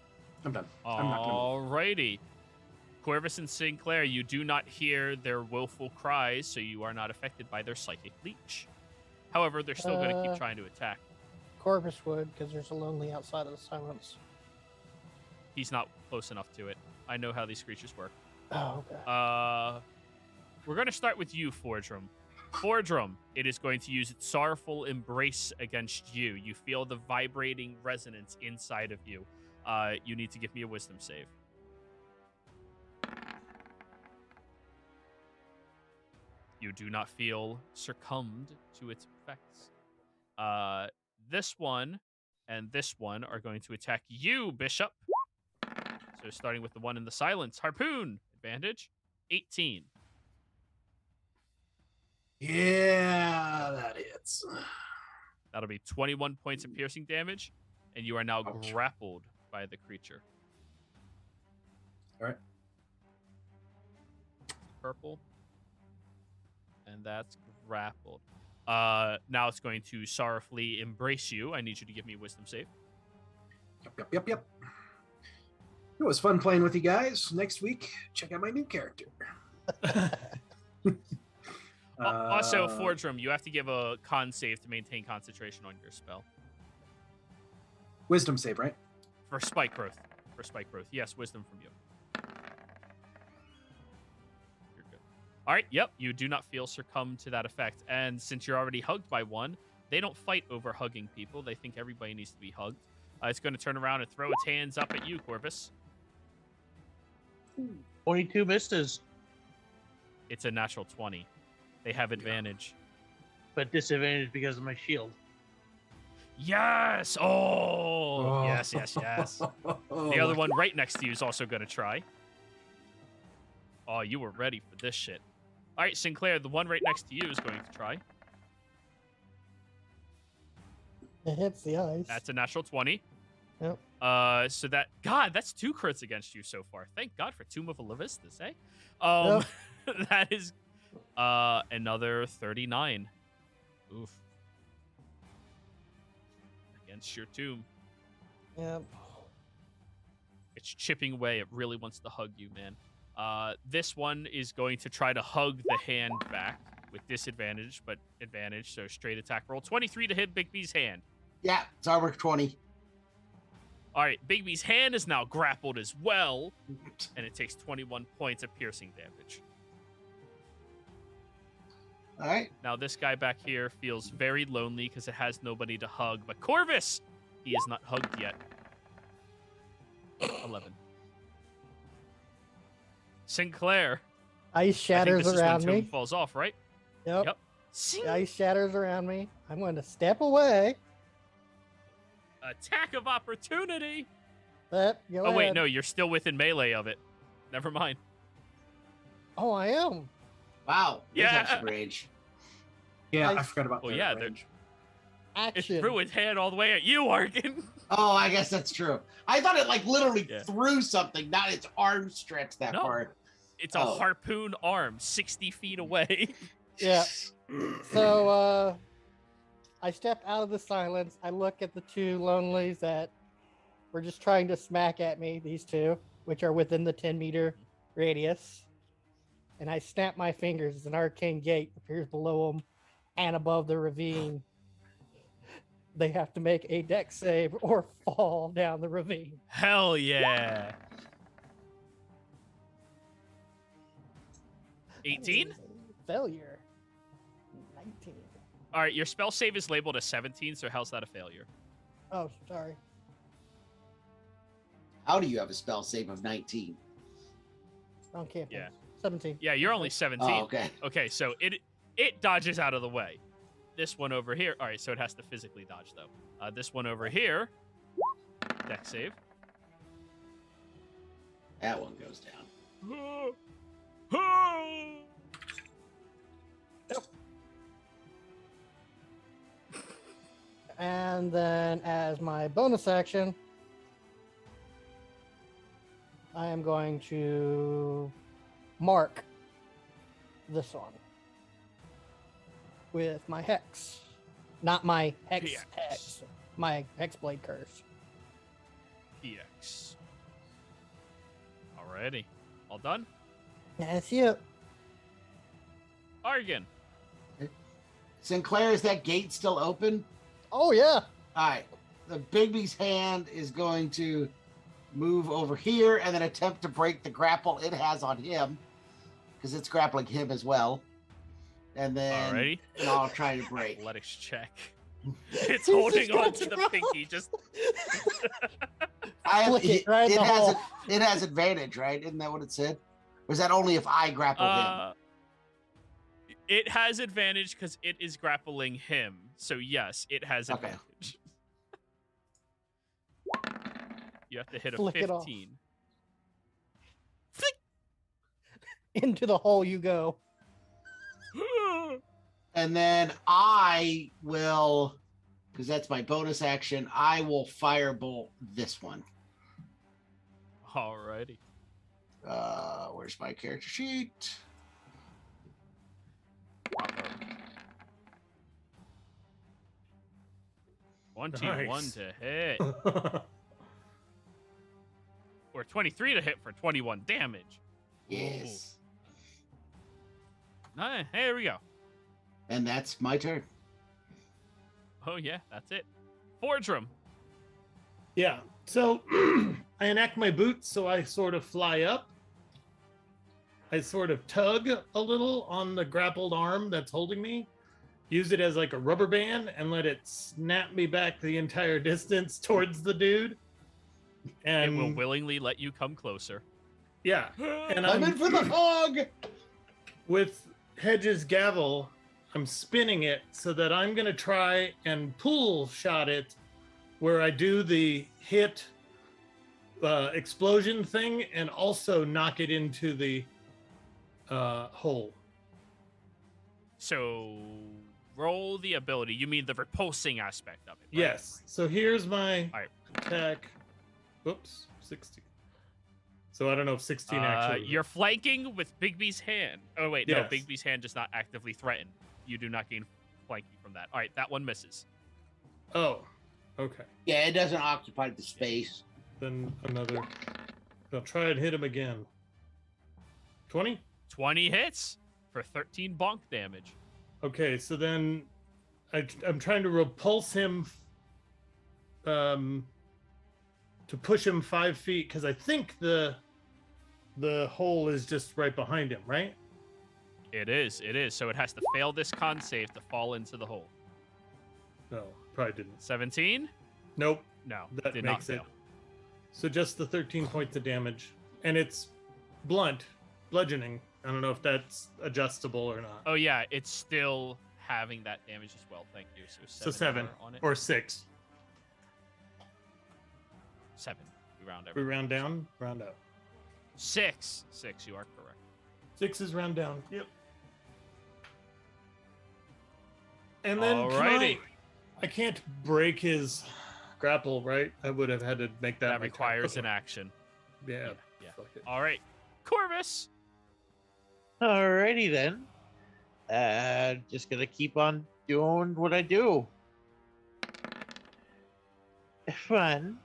[SPEAKER 3] I'm not gonna move.
[SPEAKER 1] Alrighty. Corvus and Sinclair, you do not hear their woeful cries, so you are not affected by their psychic leech. However, they're still going to keep trying to attack.
[SPEAKER 4] Corvus would, because there's a lonely outside of the silence.
[SPEAKER 1] He's not close enough to it. I know how these creatures work.
[SPEAKER 4] Oh, okay.
[SPEAKER 1] We're going to start with you, Fordrum. Fordrum, it is going to use its sorrowful embrace against you. You feel the vibrating resonance inside of you. You need to give me a wisdom save. You do not feel succumbed to its effects. This one and this one are going to attack you, Bishop. So starting with the one in the silence. Harpoon, advantage, 18.
[SPEAKER 3] Yeah, that hits.
[SPEAKER 1] That'll be 21 points of piercing damage, and you are now
[SPEAKER 3] Ouch.
[SPEAKER 1] grappled by the creature.
[SPEAKER 3] All right.
[SPEAKER 1] Purple. And that's grappled. Now it's going to sorrowfully embrace you. I need you to give me a wisdom save.
[SPEAKER 3] Yep. It was fun playing with you guys. Next week, check out my new character.
[SPEAKER 1] Also, Fordrum, you have to give a con save to maintain concentration on your spell.
[SPEAKER 3] Wisdom save, right?
[SPEAKER 1] For spike growth. Yes, wisdom from you. You're good. All right, yep, you do not feel succumb to that effect. And since you're already hugged by one, they don't fight over hugging people. They think everybody needs to be hugged. It's going to turn around and throw its hands up at you, Corvus.
[SPEAKER 5] 22 misses,
[SPEAKER 1] It's a natural 20. They have advantage.
[SPEAKER 5] but disadvantage because of my shield.
[SPEAKER 1] Yes! Oh! Yes. The other one right next to you is also going to try. Oh, you were ready for this shit. All right, Sinclair, the one right next to you is going to try.
[SPEAKER 4] It hits the ice.
[SPEAKER 1] That's a natural 20.
[SPEAKER 4] Yep.
[SPEAKER 1] So that... God, that's 2 crits against you so far. Thank God for Tomb of Alevistus, eh? That is another 39. Oof. Against your tomb.
[SPEAKER 4] Yep.
[SPEAKER 1] It's chipping away. It really wants to hug you, man. This one is going to try to hug the hand back with disadvantage, but advantage, so straight attack roll. 23 to hit Bigby's hand.
[SPEAKER 2] Yeah, it's armor 20.
[SPEAKER 1] All right, Bigby's hand is now grappled as well, and it takes 21 points of piercing damage.
[SPEAKER 2] All right.
[SPEAKER 1] Now, this guy back here feels very lonely because it has nobody to hug, but Corvus, he is not hugged yet. 11. Sinclair.
[SPEAKER 4] Ice
[SPEAKER 1] I think
[SPEAKER 4] shatters
[SPEAKER 1] this is when
[SPEAKER 4] around
[SPEAKER 1] Tomb
[SPEAKER 4] me.
[SPEAKER 1] falls off, right?
[SPEAKER 4] Yep.
[SPEAKER 1] Yep.
[SPEAKER 4] The ice shatters around me. I'm going to step away.
[SPEAKER 1] Attack of opportunity.
[SPEAKER 4] Go
[SPEAKER 1] Oh, wait,
[SPEAKER 4] ahead.
[SPEAKER 1] no, you're still within melee of it. Never mind.
[SPEAKER 4] Oh, I am.
[SPEAKER 2] Wow. There's
[SPEAKER 1] Yeah.
[SPEAKER 2] extra range.
[SPEAKER 3] Yeah,
[SPEAKER 4] I-
[SPEAKER 3] I forgot about
[SPEAKER 1] Well,
[SPEAKER 3] that
[SPEAKER 1] yeah,
[SPEAKER 3] range.
[SPEAKER 1] It
[SPEAKER 4] Action.
[SPEAKER 1] threw its hand all the way at you, Arkin.
[SPEAKER 2] Oh, I guess that's true. I thought it like literally
[SPEAKER 1] Yeah.
[SPEAKER 2] threw something, not its arm stretched that
[SPEAKER 1] No.
[SPEAKER 2] far.
[SPEAKER 1] It's a
[SPEAKER 2] Oh.
[SPEAKER 1] harpoon arm 60 feet away.
[SPEAKER 4] Yeah. So I step out of the silence. I look at the two lonelies that were just trying to smack at me, these two, which are within the 10-meter radius. And I snap my fingers as an arcane gate appears below them and above the ravine. They have to make a dex save or fall down the ravine.
[SPEAKER 1] Hell yeah. 18?
[SPEAKER 4] Failure. 19.
[SPEAKER 1] All right, your spell save is labeled as 17, so how's that a failure?
[SPEAKER 4] Oh, sorry.
[SPEAKER 2] How do you have a spell save of 19?
[SPEAKER 4] On campus.
[SPEAKER 1] Yeah.
[SPEAKER 4] 17.
[SPEAKER 1] Yeah, you're only 17.
[SPEAKER 2] Oh, okay.
[SPEAKER 1] Okay, so it dodges out of the way. This one over here. All right, so it has to physically dodge, though. This one over here. Dex save.
[SPEAKER 2] That one goes down.
[SPEAKER 4] And then as my bonus action, I am going to mark this one with my hex. Not my hex
[SPEAKER 1] PX.
[SPEAKER 4] hex. My hexblade curse.
[SPEAKER 1] EX. Alrighty. All done?
[SPEAKER 4] That's it.
[SPEAKER 1] Argon.
[SPEAKER 2] Sinclair, is that gate still open?
[SPEAKER 4] Oh yeah.
[SPEAKER 2] All right. The Bigby's hand is going to move over here and then attempt to break the grapple it has on him because it's grappling him as well. And then
[SPEAKER 1] Alrighty.
[SPEAKER 2] I'll try to break.
[SPEAKER 1] Athletics check. It's
[SPEAKER 4] He's
[SPEAKER 1] holding
[SPEAKER 4] just
[SPEAKER 1] on
[SPEAKER 4] gonna
[SPEAKER 1] to the
[SPEAKER 4] try.
[SPEAKER 1] pinky. Just
[SPEAKER 2] I have,
[SPEAKER 4] Flick it right in the hole.
[SPEAKER 2] it has advantage, right? Isn't that what it said? Or is that only if I grapple him?
[SPEAKER 1] It has advantage because it is grappling him. So yes, it has
[SPEAKER 2] Okay.
[SPEAKER 1] advantage. You have to hit a
[SPEAKER 4] Flick it off.
[SPEAKER 1] 15.
[SPEAKER 4] Into the hole you go.
[SPEAKER 2] And then I will, because that's my bonus action, I will firebolt this one.
[SPEAKER 1] Alrighty.
[SPEAKER 2] Where's my character sheet?
[SPEAKER 1] 21
[SPEAKER 6] Nice.
[SPEAKER 1] to hit. Or 23 to hit for 21 damage.
[SPEAKER 2] Yes.
[SPEAKER 1] Nice. Hey, here we go.
[SPEAKER 2] And that's my turn.
[SPEAKER 1] Oh, yeah, that's it. Fordrum.
[SPEAKER 6] Yeah. So I enact my boots, so I sort of fly up. I sort of tug a little on the grappled arm that's holding me, use it as like a rubber band, and let it snap me back the entire distance towards the dude. And
[SPEAKER 1] It will willingly let you come closer.
[SPEAKER 6] yeah, and
[SPEAKER 2] I'm in for the hog.
[SPEAKER 6] with Hedge's gavel, I'm spinning it so that I'm going to try and pull shot it where I do the hit explosion thing and also knock it into the hole.
[SPEAKER 1] So roll the ability. You mean the repulsing aspect of it, right?
[SPEAKER 6] Yes. So here's my
[SPEAKER 1] Alright.
[SPEAKER 6] attack. Oops, 16. So I don't know if 16 actually.
[SPEAKER 1] You're flanking with Bigby's hand. Oh, wait, no.
[SPEAKER 6] Yes.
[SPEAKER 1] Bigby's hand does not actively threaten. You do not gain flanking from that. All right, that one misses.
[SPEAKER 6] Oh, okay.
[SPEAKER 2] Yeah, it doesn't occupy the space.
[SPEAKER 6] Then another. I'll try and hit him again. 20?
[SPEAKER 1] 20 hits for 13 bonk damage.
[SPEAKER 6] Okay, so then I'm trying to repulse him to push him 5 feet because I think the hole is just right behind him, right?
[SPEAKER 1] It is. So it has to fail this con save to fall into the hole.
[SPEAKER 6] No, probably didn't.
[SPEAKER 1] 17?
[SPEAKER 6] Nope.
[SPEAKER 1] No,
[SPEAKER 6] That
[SPEAKER 1] did not
[SPEAKER 6] makes it.
[SPEAKER 1] fail.
[SPEAKER 6] So just the 13 points of damage. And it's blunt, bludgeoning. I don't know if that's adjustable or not.
[SPEAKER 1] Oh, yeah, it's still having that damage as well. Thank you.
[SPEAKER 6] So 7
[SPEAKER 1] more on it.
[SPEAKER 6] or 6.
[SPEAKER 1] 7. We round
[SPEAKER 6] We
[SPEAKER 1] every.
[SPEAKER 6] round down, round up.
[SPEAKER 1] 6. 6, you are correct.
[SPEAKER 6] 6 is round down. Yep. And then
[SPEAKER 1] Alrighty.
[SPEAKER 6] I can't break his grapple, right? I would have had to make that.
[SPEAKER 1] That
[SPEAKER 6] my
[SPEAKER 1] requires
[SPEAKER 6] turn.
[SPEAKER 1] an action.
[SPEAKER 6] Yeah.
[SPEAKER 1] Yeah.
[SPEAKER 6] Fuck it.
[SPEAKER 1] All right, Corvus.
[SPEAKER 5] Alrighty then. Just gonna keep on doing what I do. Fun.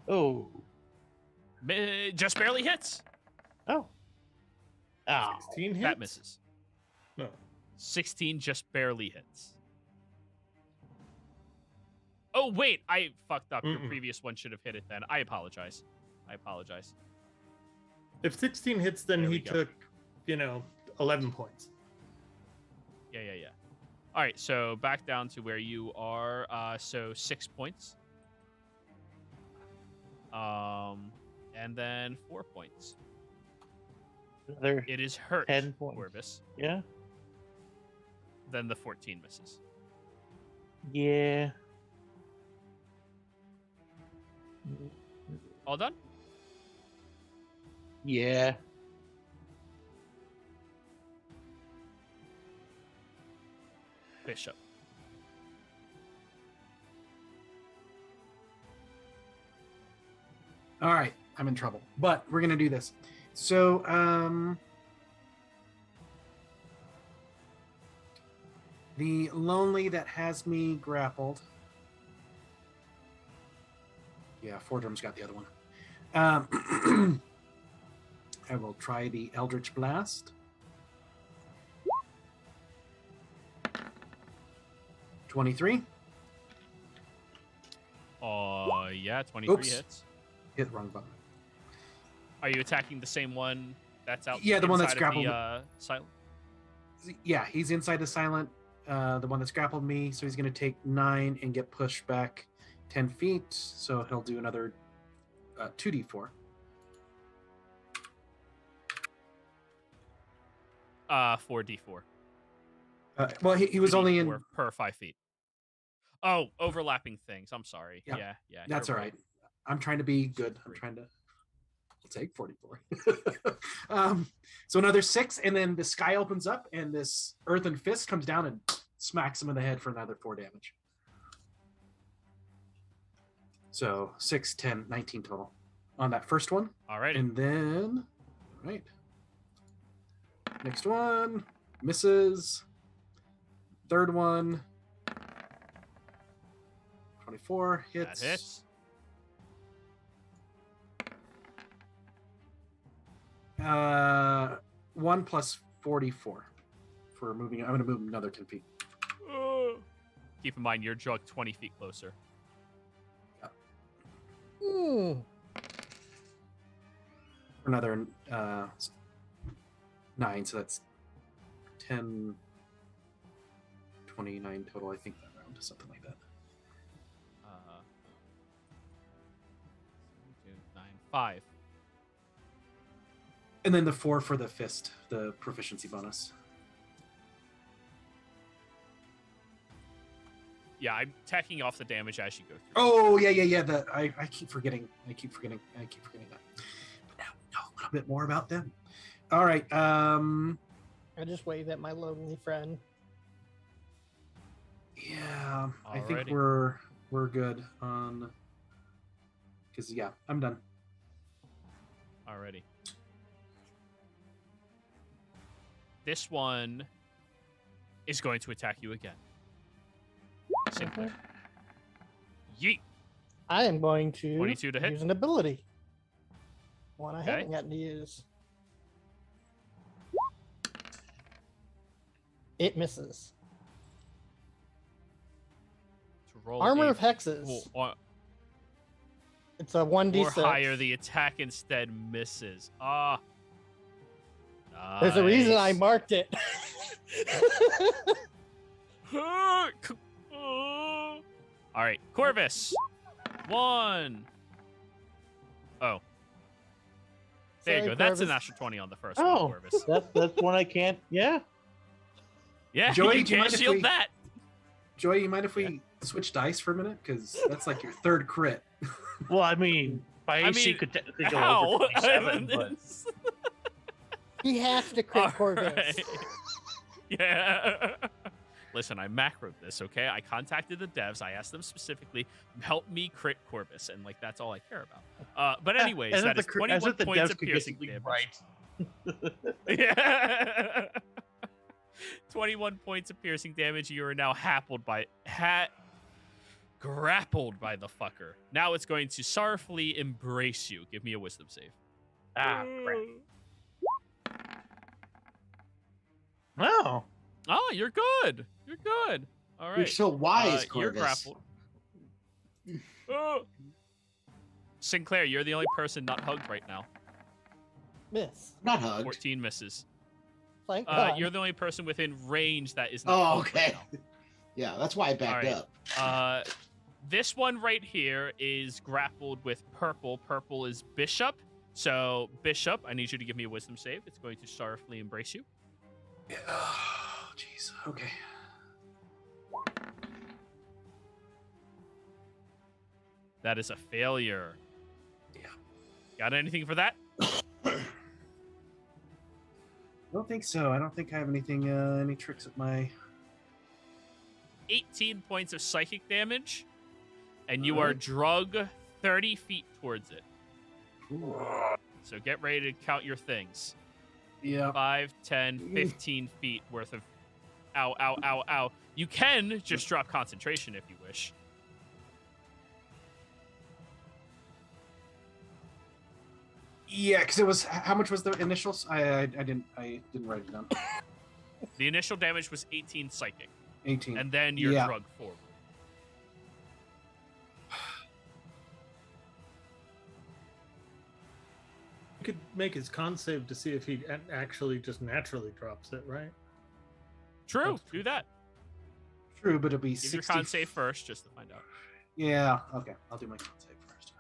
[SPEAKER 5] Oh.
[SPEAKER 1] Just barely hits.
[SPEAKER 5] Oh. Oh.
[SPEAKER 6] 16 hits?
[SPEAKER 1] That misses.
[SPEAKER 6] No.
[SPEAKER 1] 16 just barely hits. Oh, wait. I fucked up. Your
[SPEAKER 6] Mm-mm.
[SPEAKER 1] previous one should have hit it then. I apologize.
[SPEAKER 6] If 16 hits, then
[SPEAKER 1] There
[SPEAKER 6] he
[SPEAKER 1] we go.
[SPEAKER 6] took, 11 points.
[SPEAKER 1] Yeah. All right, so back down to where you are. So 6 points. And then 4 points.
[SPEAKER 5] Another
[SPEAKER 1] It is hurt,
[SPEAKER 5] 10 points.
[SPEAKER 1] Corvus.
[SPEAKER 5] Yeah.
[SPEAKER 1] Then the 14 misses.
[SPEAKER 5] Yeah.
[SPEAKER 1] All done?
[SPEAKER 5] Yeah.
[SPEAKER 1] Bishop.
[SPEAKER 3] All right, I'm in trouble, but we're gonna do this. So, the lonely that has me grappled. Yeah, Fordrum's got the other one. I will try the Eldritch Blast. 23.
[SPEAKER 1] Yeah, 23
[SPEAKER 3] Oops.
[SPEAKER 1] hits.
[SPEAKER 3] Hit the wrong button.
[SPEAKER 1] Are you attacking the same one that's out?
[SPEAKER 3] Yeah, the one that's
[SPEAKER 1] inside of
[SPEAKER 3] grappled.
[SPEAKER 1] the silent.
[SPEAKER 3] Yeah, he's inside the silent, the one that's grappled me, so he's going to take 9 and get pushed back 10 feet, so he'll do another 2d4.
[SPEAKER 1] 4d4.
[SPEAKER 3] Well, he was only in...
[SPEAKER 1] 2d4 per 5 feet. Oh, overlapping things. I'm sorry.
[SPEAKER 3] Yeah,
[SPEAKER 1] Yeah.
[SPEAKER 3] That's all
[SPEAKER 1] you're
[SPEAKER 3] right. I'm trying to be good. I'm trying to... I'll take 44. So another 6, and then the sky opens up, and this earthen fist comes down and smacks him in the head for another 4 damage. So 6, 10, 19 total on that first one.
[SPEAKER 1] All right.
[SPEAKER 3] And then, all right. Next one misses. Third one, 24 hits.
[SPEAKER 1] That hits.
[SPEAKER 3] 1 plus 44 for moving. I'm going to move him another 10 feet.
[SPEAKER 1] Keep in mind, you're drugged 20 feet closer.
[SPEAKER 4] Hmm.
[SPEAKER 3] For another 9, so that's 10, 29 total. I think that round, something like that.
[SPEAKER 1] 2, 9, 5.
[SPEAKER 3] And then the 4 for the fist, the proficiency bonus.
[SPEAKER 1] Yeah, I'm tacking off the damage as you go through.
[SPEAKER 3] Oh yeah. I keep forgetting. I keep forgetting that. But now we know a little bit more about them. All right.
[SPEAKER 4] I just wave at my lonely friend.
[SPEAKER 3] Yeah, I think
[SPEAKER 1] Alrighty.
[SPEAKER 3] we're good on. Because yeah, I'm done.
[SPEAKER 1] Alrighty. This one is going to attack you again. Sinclair. Yeet.
[SPEAKER 4] I am going to
[SPEAKER 1] 22 to hit.
[SPEAKER 4] use an ability. One I
[SPEAKER 1] Okay.
[SPEAKER 4] haven't gotten to use. It misses.
[SPEAKER 1] To roll
[SPEAKER 4] Armor
[SPEAKER 1] a
[SPEAKER 4] of Hexes. It's a 1d6.
[SPEAKER 1] or higher, the attack instead misses. Ah.
[SPEAKER 4] There's a reason I
[SPEAKER 1] Nice.
[SPEAKER 4] marked it.
[SPEAKER 1] All right, Corvus. 1. Oh. There you
[SPEAKER 4] Sorry,
[SPEAKER 1] go. That's a
[SPEAKER 4] Corvus.
[SPEAKER 1] natural 20 on the first
[SPEAKER 5] Oh,
[SPEAKER 1] one, Corvus.
[SPEAKER 5] that's one I can't. Yeah.
[SPEAKER 1] Yeah,
[SPEAKER 3] Joey,
[SPEAKER 1] you
[SPEAKER 3] do you
[SPEAKER 1] can't
[SPEAKER 3] mind if
[SPEAKER 1] shield
[SPEAKER 3] we-
[SPEAKER 1] that.
[SPEAKER 3] Joy, you mind if we switch dice for a minute? Because that's like your third crit.
[SPEAKER 5] Well, I mean, by
[SPEAKER 1] I
[SPEAKER 5] AC
[SPEAKER 1] mean,
[SPEAKER 5] could technically go
[SPEAKER 1] How?
[SPEAKER 5] over 27, but
[SPEAKER 4] He has to crit
[SPEAKER 1] All
[SPEAKER 4] Corvus.
[SPEAKER 1] right. Yeah. Listen, I macroed this, okay? I contacted the devs. I asked them specifically, help me crit Corvus, and like that's all I care about. But anyways, that is 21 points of piercing damage.
[SPEAKER 5] Right.
[SPEAKER 1] Yeah. 21 points of piercing damage. You are now grappled by the fucker. Now it's going to sorrowfully embrace you. Give me a wisdom save.
[SPEAKER 5] Ah, crap. Oh.
[SPEAKER 1] Oh, you're good. You're good. All right.
[SPEAKER 2] You're so wise,
[SPEAKER 1] You're
[SPEAKER 2] Corvus.
[SPEAKER 1] grappled. Oh. Sinclair, you're the only person not hugged right now.
[SPEAKER 4] Miss.
[SPEAKER 2] Not hugged.
[SPEAKER 1] 14 misses.
[SPEAKER 4] Thank God.
[SPEAKER 1] You're the only person within range that is not
[SPEAKER 2] Oh,
[SPEAKER 1] hugged right
[SPEAKER 2] okay. Yeah, that's why I backed
[SPEAKER 1] All right.
[SPEAKER 2] up.
[SPEAKER 1] This one right here is grappled with purple. Purple is Bishop. So, Bishop, I need you to give me a wisdom save. It's going to sorrowfully embrace you.
[SPEAKER 3] Oh, jeez. Okay.
[SPEAKER 1] That is a failure.
[SPEAKER 3] Yeah.
[SPEAKER 1] Got anything for that?
[SPEAKER 3] I don't think so. I don't think I have anything, any tricks up my.
[SPEAKER 1] 18 points of psychic damage, and you are drug 30 feet towards it.
[SPEAKER 3] Ooh.
[SPEAKER 1] So get ready to count your things.
[SPEAKER 3] Yeah.
[SPEAKER 1] 5, 10, 15 feet worth of ow, ow, ow, ow. You can just drop concentration if you wish.
[SPEAKER 3] Yeah, because it was how much was the initials? I didn't write it down.
[SPEAKER 1] The initial damage was 18 psychic,
[SPEAKER 3] 18.
[SPEAKER 1] and then you're
[SPEAKER 3] Yeah.
[SPEAKER 1] drugged forward.
[SPEAKER 6] You could make his con save to see if he actually just naturally drops it, right?
[SPEAKER 1] True,
[SPEAKER 6] That's
[SPEAKER 1] do that.
[SPEAKER 3] True, but it'll be
[SPEAKER 1] Give
[SPEAKER 3] 60.
[SPEAKER 1] your con save first, just to find out.
[SPEAKER 3] Yeah. Okay, I'll do my con save first.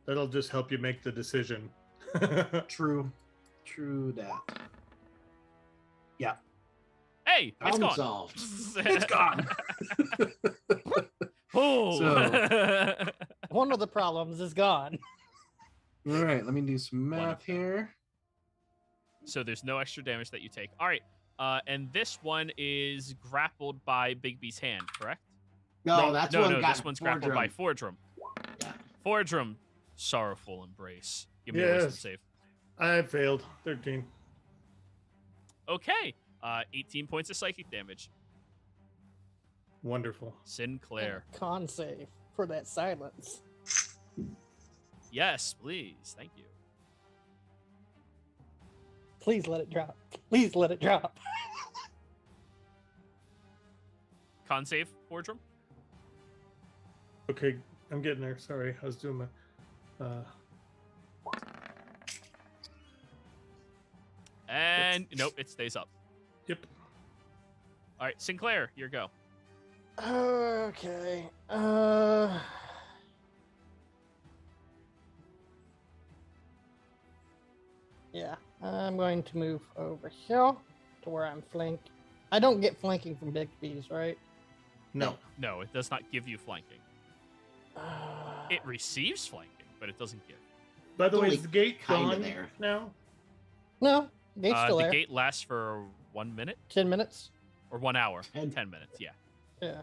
[SPEAKER 6] That'll just help you make the decision.
[SPEAKER 3] True. True that. Yeah.
[SPEAKER 1] Hey, it's
[SPEAKER 2] Problem
[SPEAKER 1] gone.
[SPEAKER 2] solved.
[SPEAKER 3] It's gone.
[SPEAKER 1] Oh.
[SPEAKER 3] So-
[SPEAKER 4] One of the problems is gone.
[SPEAKER 3] All right, let me do some
[SPEAKER 1] One of
[SPEAKER 3] math
[SPEAKER 1] them.
[SPEAKER 3] here.
[SPEAKER 1] So there's no extra damage that you take. All right. And this one is grappled by Bigby's hand, correct?
[SPEAKER 2] No, that's one got
[SPEAKER 1] this one's grappled by Fordrum.
[SPEAKER 2] Yeah.
[SPEAKER 1] Fordrum, sorrowful embrace. Give me a wisdom
[SPEAKER 6] Yes.
[SPEAKER 1] save.
[SPEAKER 6] I failed. 13.
[SPEAKER 1] Okay. 18 points of psychic damage.
[SPEAKER 6] Wonderful.
[SPEAKER 1] Sinclair.
[SPEAKER 4] Con save for that silence.
[SPEAKER 1] Yes, please. Thank you.
[SPEAKER 4] Please let it drop. Please let it drop.
[SPEAKER 1] Con save, Fordrum.
[SPEAKER 6] Okay, I'm getting there. Sorry, I was doing my.
[SPEAKER 1] And nope, it stays up.
[SPEAKER 6] Yep.
[SPEAKER 1] All right, Sinclair, your go.
[SPEAKER 4] Okay. Yeah, I'm going to move over here to where I'm flanked. I don't get flanking from big bees, right?
[SPEAKER 6] No.
[SPEAKER 1] No, it does not give you flanking. It receives flanking, but it doesn't give.
[SPEAKER 6] By the way,
[SPEAKER 2] Only
[SPEAKER 6] is the gate
[SPEAKER 2] kinda
[SPEAKER 6] gone
[SPEAKER 2] there.
[SPEAKER 6] now?
[SPEAKER 4] No, gate's still
[SPEAKER 1] The
[SPEAKER 4] there.
[SPEAKER 1] gate lasts for 1 minute
[SPEAKER 4] 10 minutes.
[SPEAKER 1] or 1 hour.
[SPEAKER 2] 10.
[SPEAKER 1] 10 minutes, yeah.
[SPEAKER 4] Yeah.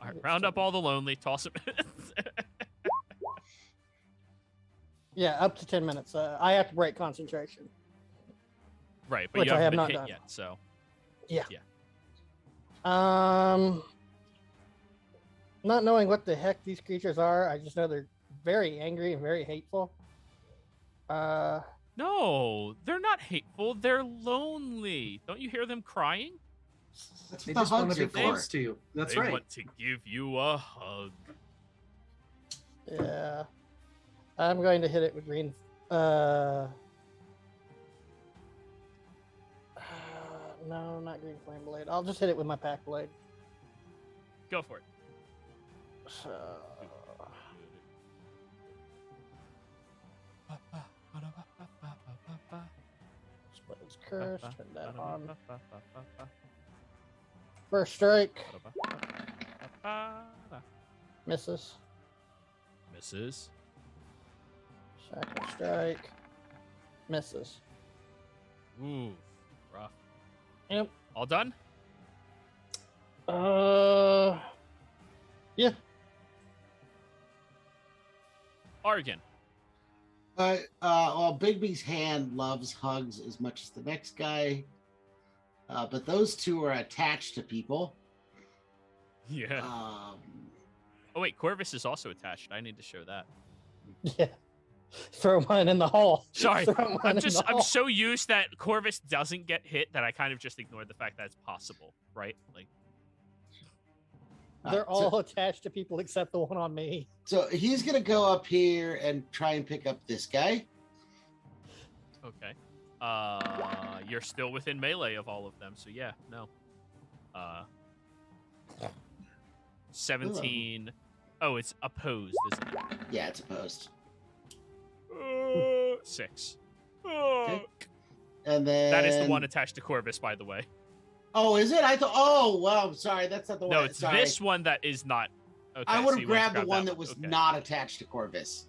[SPEAKER 1] All right,
[SPEAKER 4] It's
[SPEAKER 1] round up
[SPEAKER 4] 10
[SPEAKER 1] all the lonely, toss it.
[SPEAKER 4] Yeah, up to 10 minutes. I have to break concentration.
[SPEAKER 1] Right, but
[SPEAKER 4] Which
[SPEAKER 1] you
[SPEAKER 4] I
[SPEAKER 1] haven't
[SPEAKER 4] have
[SPEAKER 1] been
[SPEAKER 4] not
[SPEAKER 1] hit
[SPEAKER 4] done.
[SPEAKER 1] yet, so.
[SPEAKER 4] Not knowing what the heck these creatures are, I just know they're very angry and very hateful.
[SPEAKER 1] No, they're not hateful. They're lonely. Don't you hear them crying?
[SPEAKER 2] That's
[SPEAKER 3] They
[SPEAKER 2] what the
[SPEAKER 3] just want
[SPEAKER 2] hugs
[SPEAKER 3] to
[SPEAKER 2] are
[SPEAKER 3] be
[SPEAKER 2] for.
[SPEAKER 3] close to you. That's
[SPEAKER 1] they
[SPEAKER 3] right.
[SPEAKER 1] want to give you a hug.
[SPEAKER 4] Yeah. I'm going to hit it with green. No, not green flame blade. I'll just hit it with my pack blade.
[SPEAKER 1] Go for it.
[SPEAKER 4] So, Split's curse. Turn that on. First strike. Misses.
[SPEAKER 1] Misses.
[SPEAKER 4] Second strike. Misses.
[SPEAKER 1] Ooh, rough.
[SPEAKER 4] Yep.
[SPEAKER 1] All done?
[SPEAKER 4] Yeah.
[SPEAKER 1] Argan.
[SPEAKER 2] Well, Bigby's hand loves hugs as much as the next guy. But those two are attached to people.
[SPEAKER 1] Yeah.
[SPEAKER 2] Um,
[SPEAKER 1] Oh wait, Corvus is also attached. I need to show that.
[SPEAKER 4] Yeah. Throw one in the hole.
[SPEAKER 1] Sorry,
[SPEAKER 4] Throw one
[SPEAKER 1] I'm
[SPEAKER 4] in the hole.
[SPEAKER 1] so used that Corvus doesn't get hit that I kind of just ignored the fact that it's possible, right? Like,
[SPEAKER 4] They're all attached to people except the one on me.
[SPEAKER 2] So he's gonna go up here and try and pick up this guy.
[SPEAKER 1] okay. You're still within melee of all of them, so yeah, no. 17. Oh, it's opposed, isn't it?
[SPEAKER 2] Yeah, it's opposed.
[SPEAKER 1] 6.
[SPEAKER 2] Okay. And then
[SPEAKER 1] That is the one attached to Corvus, by the way.
[SPEAKER 2] Oh, is it? I thought. Oh, well, I'm sorry. That's not the one.
[SPEAKER 1] No, it's
[SPEAKER 2] sorry.
[SPEAKER 1] this one that is not. Okay,
[SPEAKER 2] I
[SPEAKER 1] so
[SPEAKER 2] would have
[SPEAKER 1] you wanna
[SPEAKER 2] grabbed the
[SPEAKER 1] grab
[SPEAKER 2] one that was
[SPEAKER 1] Okay.
[SPEAKER 2] not attached to Corvus.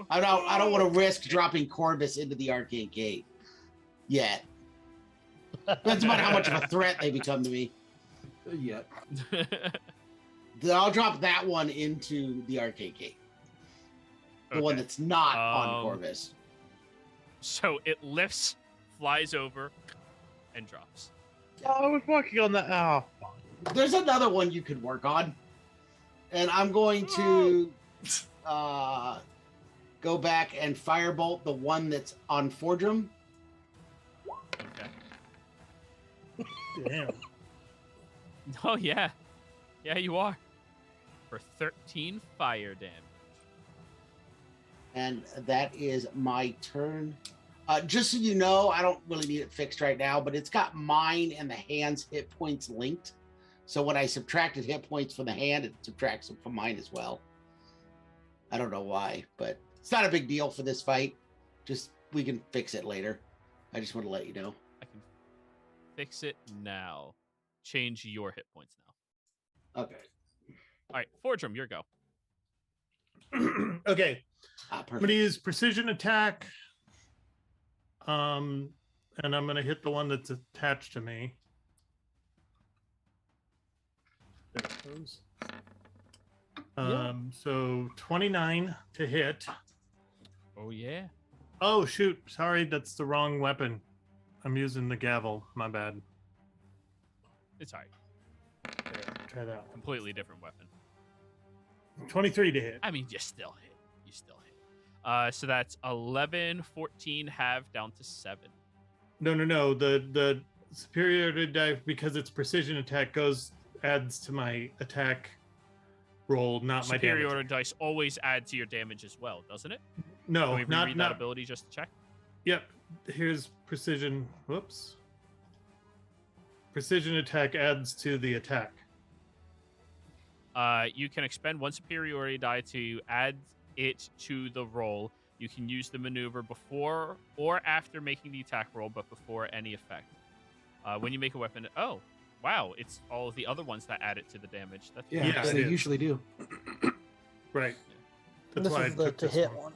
[SPEAKER 2] I don't want to risk dropping Corvus into the arcade gate yet. Depends on how much of a threat they become to me.
[SPEAKER 3] Yeah.
[SPEAKER 2] Then I'll drop that one into the arcade gate. The one
[SPEAKER 1] Okay.
[SPEAKER 2] that's not on
[SPEAKER 1] Um,
[SPEAKER 2] Corvus.
[SPEAKER 1] So it lifts, flies over, and drops.
[SPEAKER 5] Oh, I was working on that. Oh,
[SPEAKER 2] There's another one you could work on. And I'm going to go back and firebolt the one that's on Fordrum.
[SPEAKER 1] Okay.
[SPEAKER 6] Damn.
[SPEAKER 1] Oh yeah, yeah, you are. For 13 fire damage.
[SPEAKER 2] And that is my turn. Just so you know, I don't really need it fixed right now, but it's got mine and the hand's hit points linked. So when I subtracted hit points from the hand, it subtracts them from mine as well. I don't know why, but it's not a big deal for this fight. Just we can fix it later. I just want to let you know.
[SPEAKER 1] I can fix it now. Change your hit points now.
[SPEAKER 2] Okay.
[SPEAKER 1] All right, Fordrum, your go.
[SPEAKER 6] Okay. I'm
[SPEAKER 2] Perfect.
[SPEAKER 6] gonna use precision attack. And I'm gonna hit the one that's attached to me. There it goes. So 29 to hit.
[SPEAKER 1] Oh yeah.
[SPEAKER 6] Oh shoot! Sorry, that's the wrong weapon. I'm using the gavel. My bad.
[SPEAKER 1] It's all right.
[SPEAKER 6] There, try that one.
[SPEAKER 1] Completely different weapon.
[SPEAKER 6] 23 to hit.
[SPEAKER 1] I mean, you still hit. You still hit. So that's 11, 14, half down to 7.
[SPEAKER 6] No. The superiority die, because it's precision attack, adds to my attack roll, not my damage.
[SPEAKER 1] Superior dice always add to your damage as well, doesn't it? Can
[SPEAKER 6] No,
[SPEAKER 1] we reread that
[SPEAKER 6] not.
[SPEAKER 1] ability just to check?
[SPEAKER 6] Yep. Here's precision. Whoops. Precision attack adds to the attack.
[SPEAKER 1] You can expend one superiority die to add it to the roll. You can use the maneuver before or after making the attack roll, but before any effect. When you make a weapon, oh, wow, it's all of the other ones that add it to the damage. That's
[SPEAKER 3] Yeah,
[SPEAKER 6] Yeah,
[SPEAKER 3] they
[SPEAKER 6] it is.
[SPEAKER 3] usually do.
[SPEAKER 6] Right. That's
[SPEAKER 4] This
[SPEAKER 6] why
[SPEAKER 4] is
[SPEAKER 6] I
[SPEAKER 4] the
[SPEAKER 6] took
[SPEAKER 4] to
[SPEAKER 6] this
[SPEAKER 4] hit
[SPEAKER 6] one.
[SPEAKER 4] one.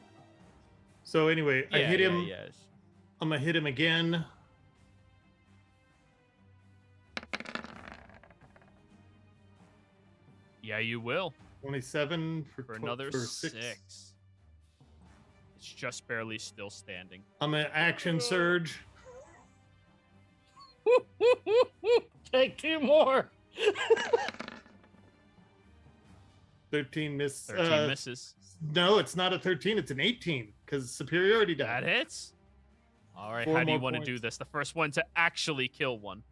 [SPEAKER 6] So anyway, I hit him.
[SPEAKER 1] Yes.
[SPEAKER 6] I'm gonna hit him again.
[SPEAKER 1] Yeah, you will.
[SPEAKER 6] 27
[SPEAKER 1] For another
[SPEAKER 6] for
[SPEAKER 1] 6. It's just barely still standing.
[SPEAKER 6] I'm an action surge.
[SPEAKER 4] Take 2 more.
[SPEAKER 6] 13 miss.
[SPEAKER 1] 13 misses.
[SPEAKER 6] No, it's not a 13. It's an 18 because superiority die.
[SPEAKER 1] That hits. All right,
[SPEAKER 6] 4
[SPEAKER 1] how do you
[SPEAKER 6] more
[SPEAKER 1] want to do
[SPEAKER 6] points.
[SPEAKER 1] this? The first one to actually kill one.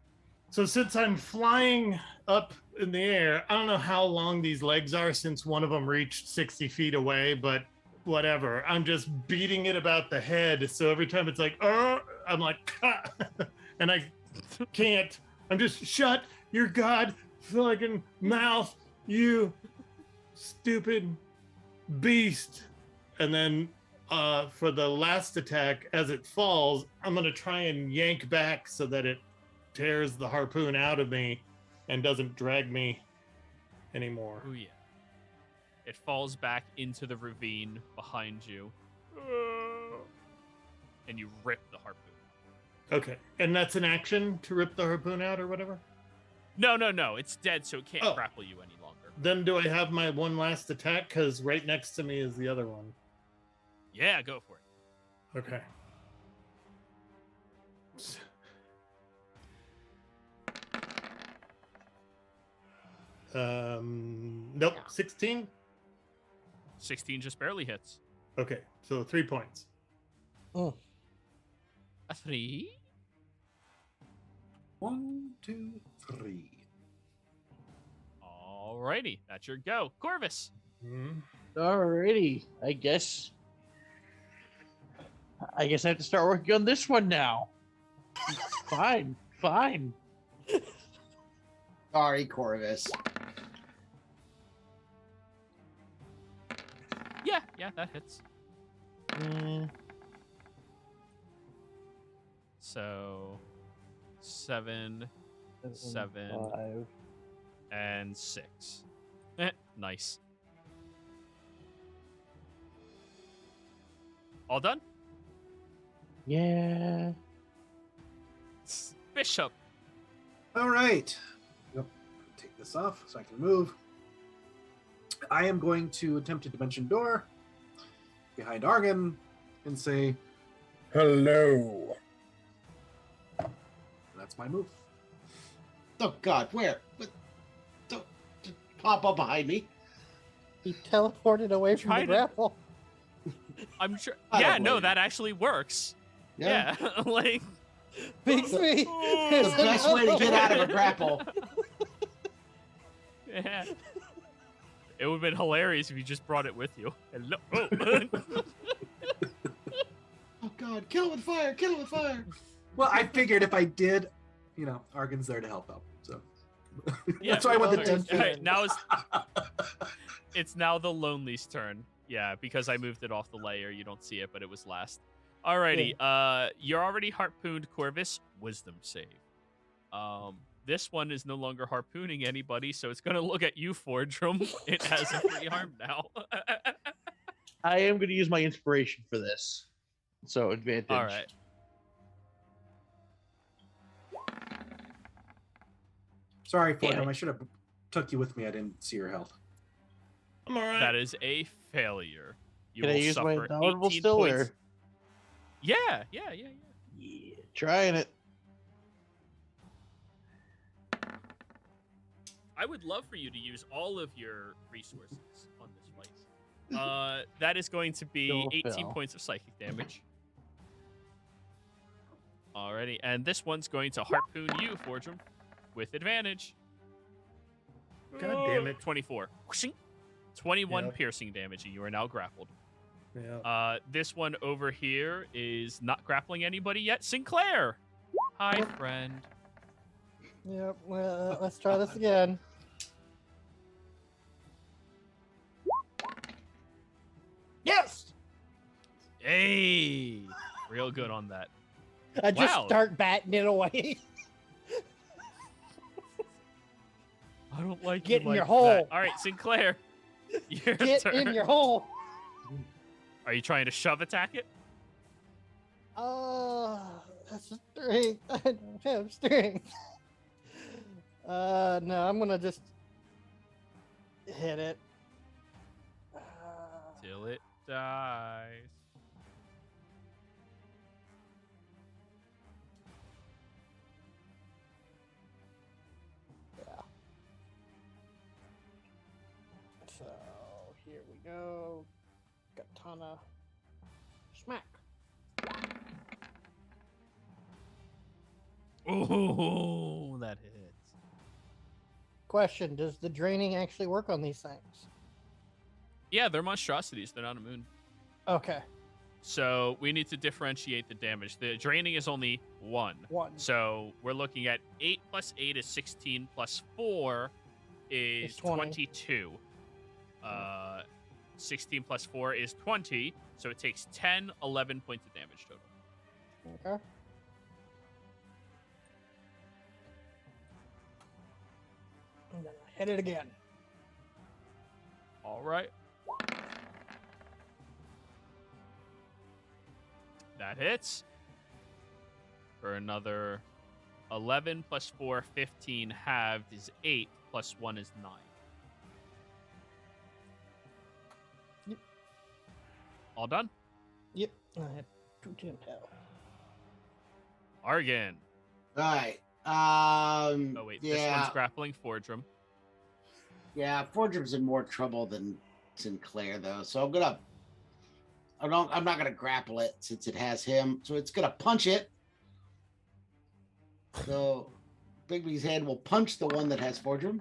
[SPEAKER 6] So since I'm flying up in the air, I don't know how long these legs are since one of them reached 60 feet away, but whatever. I'm just beating it about the head. So every time it's like, oh, I'm like, and I can't. I'm just shut your god fucking mouth, you stupid beast. And then for the last attack, as it falls, I'm going to try and yank back so that it tears the harpoon out of me and doesn't drag me anymore.
[SPEAKER 1] Oh yeah. It falls back into the ravine behind you. And you rip the harpoon.
[SPEAKER 6] Okay. And that's an action to rip the harpoon out or whatever?
[SPEAKER 1] No. It's dead, so it can't
[SPEAKER 6] Oh.
[SPEAKER 1] grapple you any longer.
[SPEAKER 6] Then do I have my one last attack? Because right next to me is the other one.
[SPEAKER 1] Yeah, go for it.
[SPEAKER 6] Okay. Nope. 16?
[SPEAKER 1] 16 just barely hits.
[SPEAKER 6] Okay. So 3 points.
[SPEAKER 4] Mm.
[SPEAKER 1] A 3.
[SPEAKER 3] 1, 2, 3.
[SPEAKER 1] Alrighty, that's your go. Corvus.
[SPEAKER 5] Alrighty. I guess I have to start working on this one now. Fine.
[SPEAKER 2] Sorry, Corvus.
[SPEAKER 1] Yeah, that hits. So 7, 7,
[SPEAKER 5] 5.
[SPEAKER 1] and 6. Nice. All done?
[SPEAKER 5] Yeah.
[SPEAKER 1] Bishop.
[SPEAKER 3] All right. Yep. Take this off so I can move. I am going to attempt a dimension door behind Argon and say, hello. That's my move.
[SPEAKER 2] Oh God, where? Don't pop up behind me.
[SPEAKER 4] He teleported away from the
[SPEAKER 1] Try to-
[SPEAKER 4] grapple.
[SPEAKER 1] I'm sure.
[SPEAKER 2] I
[SPEAKER 1] Yeah,
[SPEAKER 2] don't
[SPEAKER 1] no,
[SPEAKER 2] believe
[SPEAKER 1] that actually works. Yeah, like
[SPEAKER 4] Bixby.
[SPEAKER 2] The best way to get out of a grapple.
[SPEAKER 1] yeah. It would have been hilarious if you just brought it with you. Hello. Oh.
[SPEAKER 2] Oh God, kill it with fire! Kill it with fire!
[SPEAKER 3] Well, I figured if I did, Argon's there to help out. So
[SPEAKER 1] Yeah,
[SPEAKER 3] that's why I went the
[SPEAKER 4] okay.
[SPEAKER 3] 10 feet.
[SPEAKER 1] Alright, now it's now the Lonely's turn. Yeah, because I moved it off the layer, you don't see it, but it was last. Alrighty, you're already harpooned, Corvus. Wisdom save. This one is no longer harpooning anybody, so it's gonna look at you, Fordrum. It has a free arm now.
[SPEAKER 5] I am going to use my inspiration for this. So advantage.
[SPEAKER 1] All right.
[SPEAKER 3] Sorry, Fordham.
[SPEAKER 5] Yeah.
[SPEAKER 3] I should have took you with me. I didn't see your health.
[SPEAKER 6] I'm all right.
[SPEAKER 1] That is a failure. You
[SPEAKER 5] Can I
[SPEAKER 1] will
[SPEAKER 5] use my
[SPEAKER 1] suffer
[SPEAKER 5] indomitable
[SPEAKER 1] 18
[SPEAKER 5] still,
[SPEAKER 1] points.
[SPEAKER 5] or?
[SPEAKER 1] Yeah.
[SPEAKER 5] Yeah, trying it.
[SPEAKER 1] I would love for you to use all of your resources on this fight. That is going to be
[SPEAKER 5] Still
[SPEAKER 1] 18
[SPEAKER 5] fail.
[SPEAKER 1] points of psychic damage. Alrighty, and this one's going to harpoon you, Fordrum, with advantage.
[SPEAKER 6] God damn it.
[SPEAKER 1] 24. Whooshing. 21
[SPEAKER 6] Yep.
[SPEAKER 1] piercing damage, and you are now grappled.
[SPEAKER 6] Yeah.
[SPEAKER 1] This one over here is not grappling anybody yet. Sinclair! Hi, friend.
[SPEAKER 4] Yep. Well, let's try this again. Yes.
[SPEAKER 1] Hey! Real good on that.
[SPEAKER 4] I just
[SPEAKER 1] Wow.
[SPEAKER 4] start batting it away.
[SPEAKER 1] I don't like
[SPEAKER 4] Get
[SPEAKER 1] you
[SPEAKER 4] in your
[SPEAKER 1] like
[SPEAKER 4] hole.
[SPEAKER 1] that. All right, Sinclair. Your
[SPEAKER 4] Get
[SPEAKER 1] turn.
[SPEAKER 4] in your hole.
[SPEAKER 1] Are you trying to shove attack it?
[SPEAKER 4] That's strength. I don't have strength. No, I'm gonna just hit it.
[SPEAKER 1] Till it dies.
[SPEAKER 4] So here we go. Katana. Smack.
[SPEAKER 1] Oh, that hits.
[SPEAKER 4] Question: does the draining actually work on these things?
[SPEAKER 1] Yeah, they're monstrosities. They're not a moon.
[SPEAKER 4] Okay,
[SPEAKER 1] So we need to differentiate the damage. The draining is only 1.
[SPEAKER 4] one.
[SPEAKER 1] So we're looking at 8 plus 8 is 16 plus 4 is
[SPEAKER 4] It's 20.
[SPEAKER 1] 22. 16 plus 4 is 20. So it takes 10, 11 points of damage total.
[SPEAKER 4] Okay. And then I hit it again.
[SPEAKER 1] All right. That hits. for another 11 plus 4, 15 halved is 8 plus 1 is 9.
[SPEAKER 4] Yep.
[SPEAKER 1] All done?
[SPEAKER 4] Yep. I have 2 temp health.
[SPEAKER 1] Argan.
[SPEAKER 2] All right.
[SPEAKER 1] Oh, wait. This
[SPEAKER 2] Yeah.
[SPEAKER 1] one's grappling Fordrum.
[SPEAKER 2] Yeah, Fordrum's in more trouble than Sinclair, though. So I'm not gonna grapple it since it has him. So it's gonna punch it. So Bigby's hand will punch the one that has Fordrum.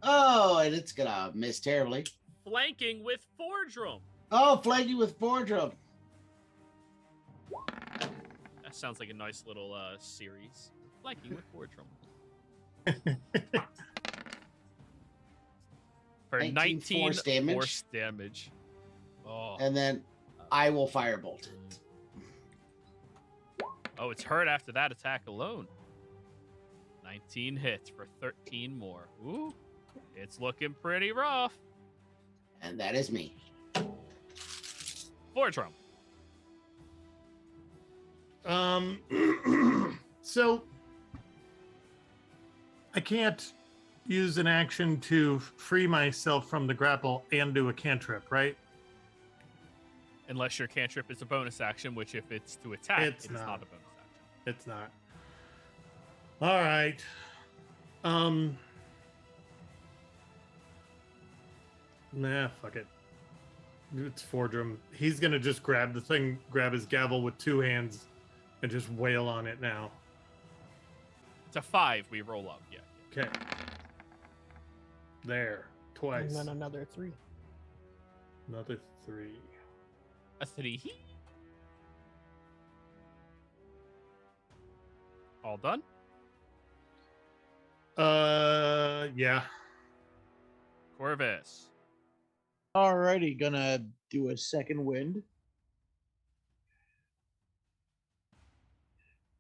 [SPEAKER 2] Oh, and it's gonna miss terribly.
[SPEAKER 1] Flanking with Fordrum.
[SPEAKER 2] Oh, flanking with Fordrum.
[SPEAKER 1] That sounds like a nice little series. Flanking with Fordrum. For 19
[SPEAKER 2] force damage.
[SPEAKER 1] Force damage. Oh.
[SPEAKER 2] And then I will firebolt it.
[SPEAKER 1] Oh, it's hurt after that attack alone. 19 hits for 13 more. Ooh, it's looking pretty rough.
[SPEAKER 2] And that is me.
[SPEAKER 1] Fordrum.
[SPEAKER 6] So I can't use an action to free myself from the grapple and do a cantrip, right?
[SPEAKER 1] Unless your cantrip is a bonus action, which if it's to attack,
[SPEAKER 6] It's
[SPEAKER 1] it is not
[SPEAKER 6] not.
[SPEAKER 1] a bonus action.
[SPEAKER 6] It's not. All right. Nah, fuck it. It's Fordrum. He's gonna just grab the thing, grab his gavel with 2 hands, and just wail on it now.
[SPEAKER 1] It's a 5. We roll up. Yeah.
[SPEAKER 6] Okay. There. Twice.
[SPEAKER 4] And then another 3.
[SPEAKER 6] Another 3.
[SPEAKER 1] A 3. All done?
[SPEAKER 6] Yeah.
[SPEAKER 1] Corvus.
[SPEAKER 5] Alrighty, gonna do a second wind.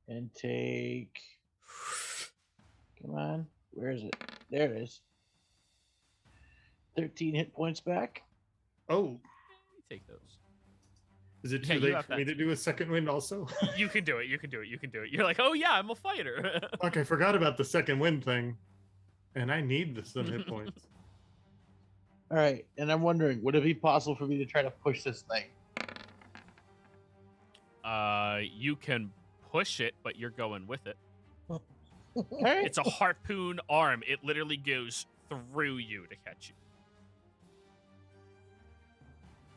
[SPEAKER 5] And take. Come on. Where is it? There it is. 13 hit points back.
[SPEAKER 6] Oh,
[SPEAKER 1] Take those.
[SPEAKER 6] is it
[SPEAKER 1] Yeah,
[SPEAKER 6] too
[SPEAKER 1] you
[SPEAKER 6] late
[SPEAKER 1] have
[SPEAKER 6] for me
[SPEAKER 1] that
[SPEAKER 6] to do a second wind also?
[SPEAKER 1] You can do it. You can do it. You can do it. You're like, oh yeah, I'm a fighter.
[SPEAKER 6] Fuck, I forgot about the second wind thing. And I need the some hit points.
[SPEAKER 5] All right, and I'm wondering, would it be possible for me to try to push this thing?
[SPEAKER 1] You can push it, but you're going with it.
[SPEAKER 5] All right.
[SPEAKER 1] It's a harpoon arm. It literally goes through you to catch you.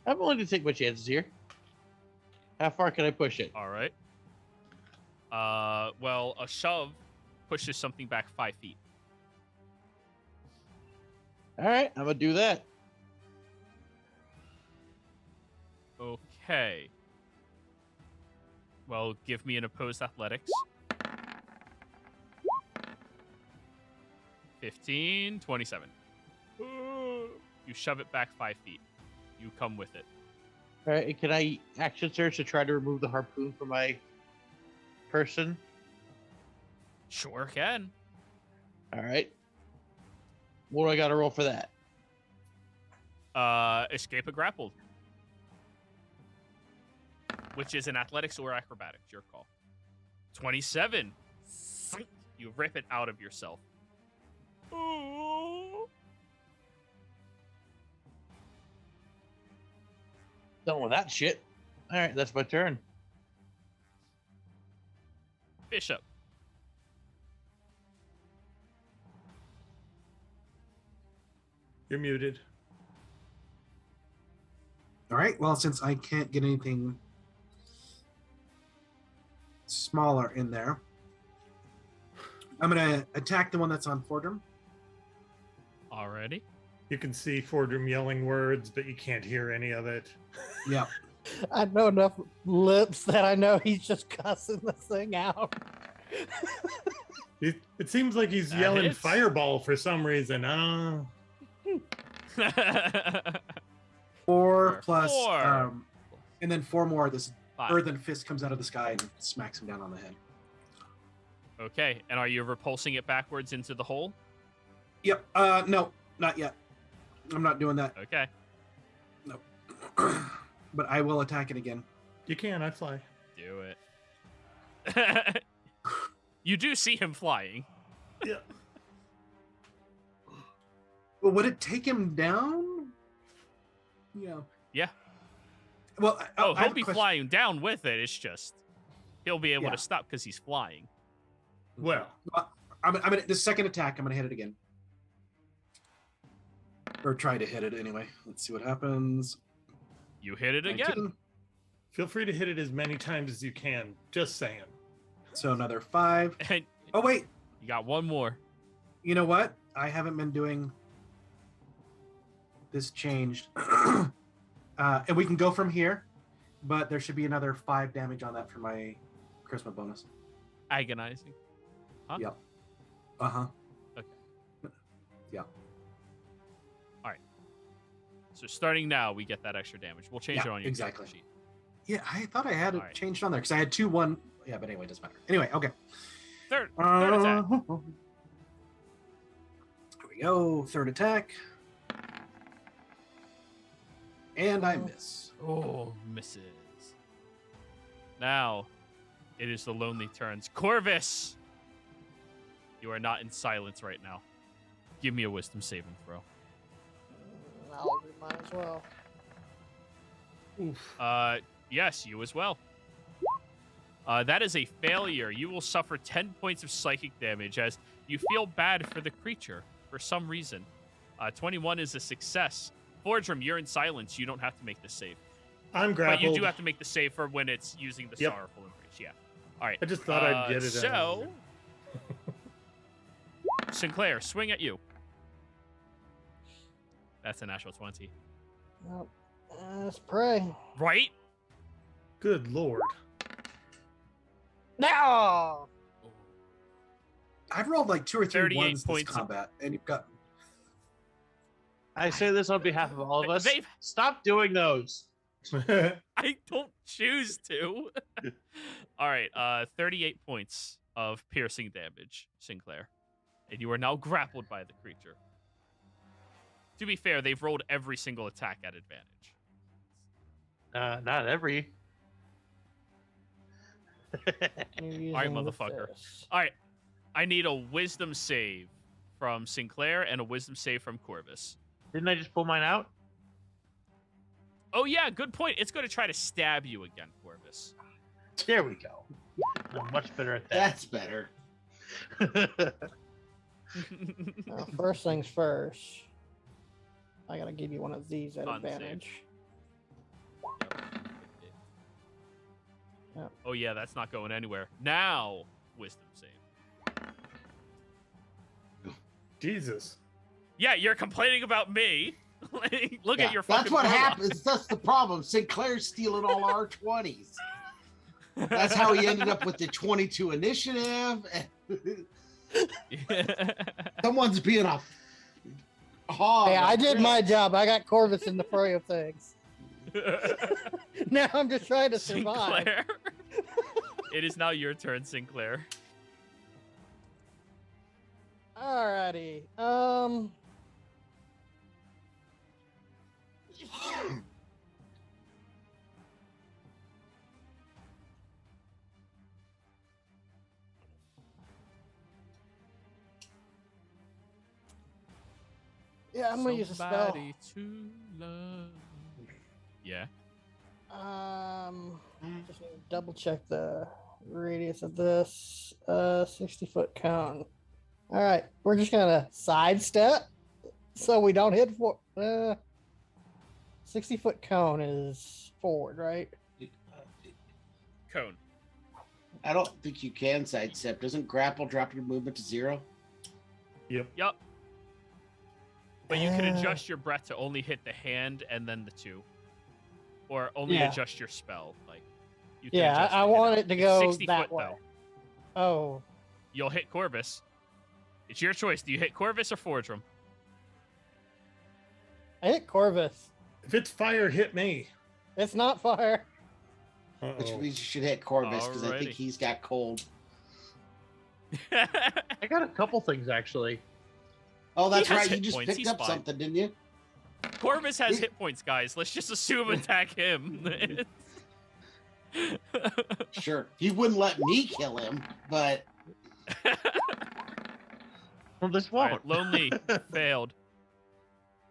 [SPEAKER 5] I'm willing to take my chances here. How far can I push it?
[SPEAKER 1] All right. Well, a shove pushes something back 5 feet.
[SPEAKER 5] All right, I'm gonna do that.
[SPEAKER 1] Okay. Well, give me an opposed athletics. 15, 27. You shove it back 5 feet. You come with it.
[SPEAKER 5] All right, and can I action search to try to remove the harpoon from my person?
[SPEAKER 1] Sure can.
[SPEAKER 5] All right. What do I got to roll for that?
[SPEAKER 1] Escape a grappled. Which is an athletics or acrobatics, your call. 27. You rip it out of yourself.
[SPEAKER 5] Done with that shit. All right, that's my turn.
[SPEAKER 1] Bishop.
[SPEAKER 6] You're muted.
[SPEAKER 3] All right. Well, since I can't get anything smaller in there, I'm going to attack the one that's on Fordrum.
[SPEAKER 1] Already.
[SPEAKER 6] You can see Fordrum yelling words, but you can't hear any of it.
[SPEAKER 3] Yeah.
[SPEAKER 4] I know enough lips that I know he's just cussing this thing out.
[SPEAKER 6] It seems like he's
[SPEAKER 1] That
[SPEAKER 6] yelling
[SPEAKER 1] hits.
[SPEAKER 6] fireball for some reason.
[SPEAKER 3] 4 plus,
[SPEAKER 1] 4.
[SPEAKER 3] and then 4 more. This
[SPEAKER 1] 5.
[SPEAKER 3] earthen fist comes out of the sky and smacks him down on the head.
[SPEAKER 1] Okay, and are you repulsing it backwards into the hole?
[SPEAKER 3] Yep. No, not yet. I'm not doing that.
[SPEAKER 1] Okay.
[SPEAKER 3] But I will attack it again.
[SPEAKER 6] You can, I fly.
[SPEAKER 1] Do it. You do see him flying.
[SPEAKER 6] Yeah.
[SPEAKER 3] Well, would it take him down? Yeah.
[SPEAKER 1] Yeah.
[SPEAKER 3] Well,
[SPEAKER 1] Oh,
[SPEAKER 3] I
[SPEAKER 1] he'll
[SPEAKER 3] have a
[SPEAKER 1] be
[SPEAKER 3] question.
[SPEAKER 1] flying down with it. It's just he'll be able
[SPEAKER 3] Yeah.
[SPEAKER 1] to stop because he's flying.
[SPEAKER 6] Well,
[SPEAKER 3] I'm gonna the second attack. I'm gonna hit it again, or try to hit it anyway. Let's see what happens.
[SPEAKER 1] You hit it again.
[SPEAKER 3] 19.
[SPEAKER 6] feel free to hit it as many times as you can. Just saying.
[SPEAKER 3] So another 5.
[SPEAKER 1] And
[SPEAKER 3] Oh wait,
[SPEAKER 1] you got one more.
[SPEAKER 3] you know what? I haven't been doing this changed, and we can go from here, but there should be another 5 damage on that for my charisma bonus.
[SPEAKER 1] Agonizing. Huh?
[SPEAKER 3] Yep. Uh huh.
[SPEAKER 1] Okay.
[SPEAKER 3] Yeah.
[SPEAKER 1] So starting now, we get that extra damage. We'll change
[SPEAKER 3] Yeah,
[SPEAKER 1] it on your character
[SPEAKER 3] exactly.
[SPEAKER 1] sheet.
[SPEAKER 3] Yeah, I thought I had it
[SPEAKER 1] Alright.
[SPEAKER 3] changed on there because I had 2, 1. Yeah, but anyway, it doesn't matter. Anyway, okay.
[SPEAKER 1] Third attack.
[SPEAKER 3] Here we go. Third attack. And I miss.
[SPEAKER 1] Oh, misses. Now, it is the lonely turns. Corvus! You are not in silence right now. Give me a wisdom saving throw.
[SPEAKER 4] Might as well.
[SPEAKER 6] Oof.
[SPEAKER 1] Yes, you as well. That is a failure. You will suffer 10 points of psychic damage as you feel bad for the creature for some reason. 21 is a success. Fordrum, you're in silence. You don't have to make this save.
[SPEAKER 6] I'm grappled.
[SPEAKER 1] But you do have to make the save for when it's using the
[SPEAKER 6] Yep.
[SPEAKER 1] sorrowful embrace. Yeah. All right.
[SPEAKER 6] I just thought I'd get it.
[SPEAKER 1] So, Sinclair, swing at you. That's a natural 20.
[SPEAKER 4] Well, let's pray.
[SPEAKER 1] Right?
[SPEAKER 6] Good lord.
[SPEAKER 4] No!
[SPEAKER 3] I've rolled like 2 or 3
[SPEAKER 1] 38
[SPEAKER 3] ones this
[SPEAKER 1] points of-
[SPEAKER 3] combat, and you've got.
[SPEAKER 5] I say this on behalf of all of us.
[SPEAKER 1] They've-
[SPEAKER 5] Stop doing those.
[SPEAKER 1] I don't choose to. All right, 38 points of piercing damage, Sinclair. And you are now grappled by the creature. To be fair, they've rolled every single attack at advantage.
[SPEAKER 5] Not every.
[SPEAKER 4] You're
[SPEAKER 1] All right,
[SPEAKER 4] using the
[SPEAKER 1] motherfucker.
[SPEAKER 4] fist.
[SPEAKER 1] All right, I need a wisdom save from Sinclair and a wisdom save from Corvus.
[SPEAKER 5] Didn't I just pull mine out?
[SPEAKER 1] Oh, yeah, good point. It's going to try to stab you again, Corvus.
[SPEAKER 5] There we go. I'm much better at that.
[SPEAKER 2] That's better.
[SPEAKER 4] Now, first things first. I gotta give you one of these at
[SPEAKER 1] Con save.
[SPEAKER 4] advantage. Yep.
[SPEAKER 1] Oh, yeah, that's not going anywhere. Now, wisdom save.
[SPEAKER 6] Jesus.
[SPEAKER 1] Yeah, you're complaining about me. Like, look
[SPEAKER 2] Yeah,
[SPEAKER 1] at your fucking
[SPEAKER 2] that's what
[SPEAKER 1] promo.
[SPEAKER 2] happens. That's the problem. Sinclair's stealing all our 20s. That's how he ended up with the 22 initiative. Someone's being a hog.
[SPEAKER 4] Hey, I did my job. I got Corvus in the fray of things. Now I'm just trying to survive.
[SPEAKER 1] Sinclair. It is now your turn, Sinclair.
[SPEAKER 4] Alrighty. Yeah, I'm gonna use a spell.
[SPEAKER 1] Somebody to love. Yeah.
[SPEAKER 4] Just need to double check the radius of this 60-foot cone. All right, we're just gonna sidestep so we don't hit 60-foot cone is forward, right?
[SPEAKER 1] Cone.
[SPEAKER 2] I don't think you can sidestep. Doesn't grapple drop your movement to 0?
[SPEAKER 6] Yep.
[SPEAKER 1] Yup. But you can
[SPEAKER 4] Uh.
[SPEAKER 1] adjust your breath to only hit the hand and then the 2. Or only
[SPEAKER 4] Yeah.
[SPEAKER 1] adjust your spell. Like, you can
[SPEAKER 4] Yeah,
[SPEAKER 1] adjust
[SPEAKER 4] I
[SPEAKER 1] hit
[SPEAKER 4] want it to
[SPEAKER 1] It's
[SPEAKER 4] go
[SPEAKER 1] 60
[SPEAKER 4] that
[SPEAKER 1] foot,
[SPEAKER 4] way.
[SPEAKER 1] though.
[SPEAKER 4] Oh,
[SPEAKER 1] You'll hit Corvus. It's your choice. Do you hit Corvus or Fordrum?
[SPEAKER 4] I hit Corvus.
[SPEAKER 6] If it's fire, hit me.
[SPEAKER 4] It's not fire.
[SPEAKER 2] Which
[SPEAKER 6] Uh-oh.
[SPEAKER 2] means you should hit Corvus because I
[SPEAKER 1] Alrighty.
[SPEAKER 2] think he's got cold.
[SPEAKER 5] I got a couple things actually.
[SPEAKER 2] Oh, that's
[SPEAKER 1] has
[SPEAKER 2] right. You
[SPEAKER 1] hit
[SPEAKER 2] just
[SPEAKER 1] points.
[SPEAKER 2] picked
[SPEAKER 1] He's
[SPEAKER 2] up
[SPEAKER 1] fine.
[SPEAKER 2] something, didn't you?
[SPEAKER 1] Corvus has hit points, guys. Let's just assume attack him.
[SPEAKER 2] Sure. He wouldn't let me kill him, but
[SPEAKER 5] Well, this
[SPEAKER 1] All
[SPEAKER 5] won't.
[SPEAKER 1] right, Lonely failed.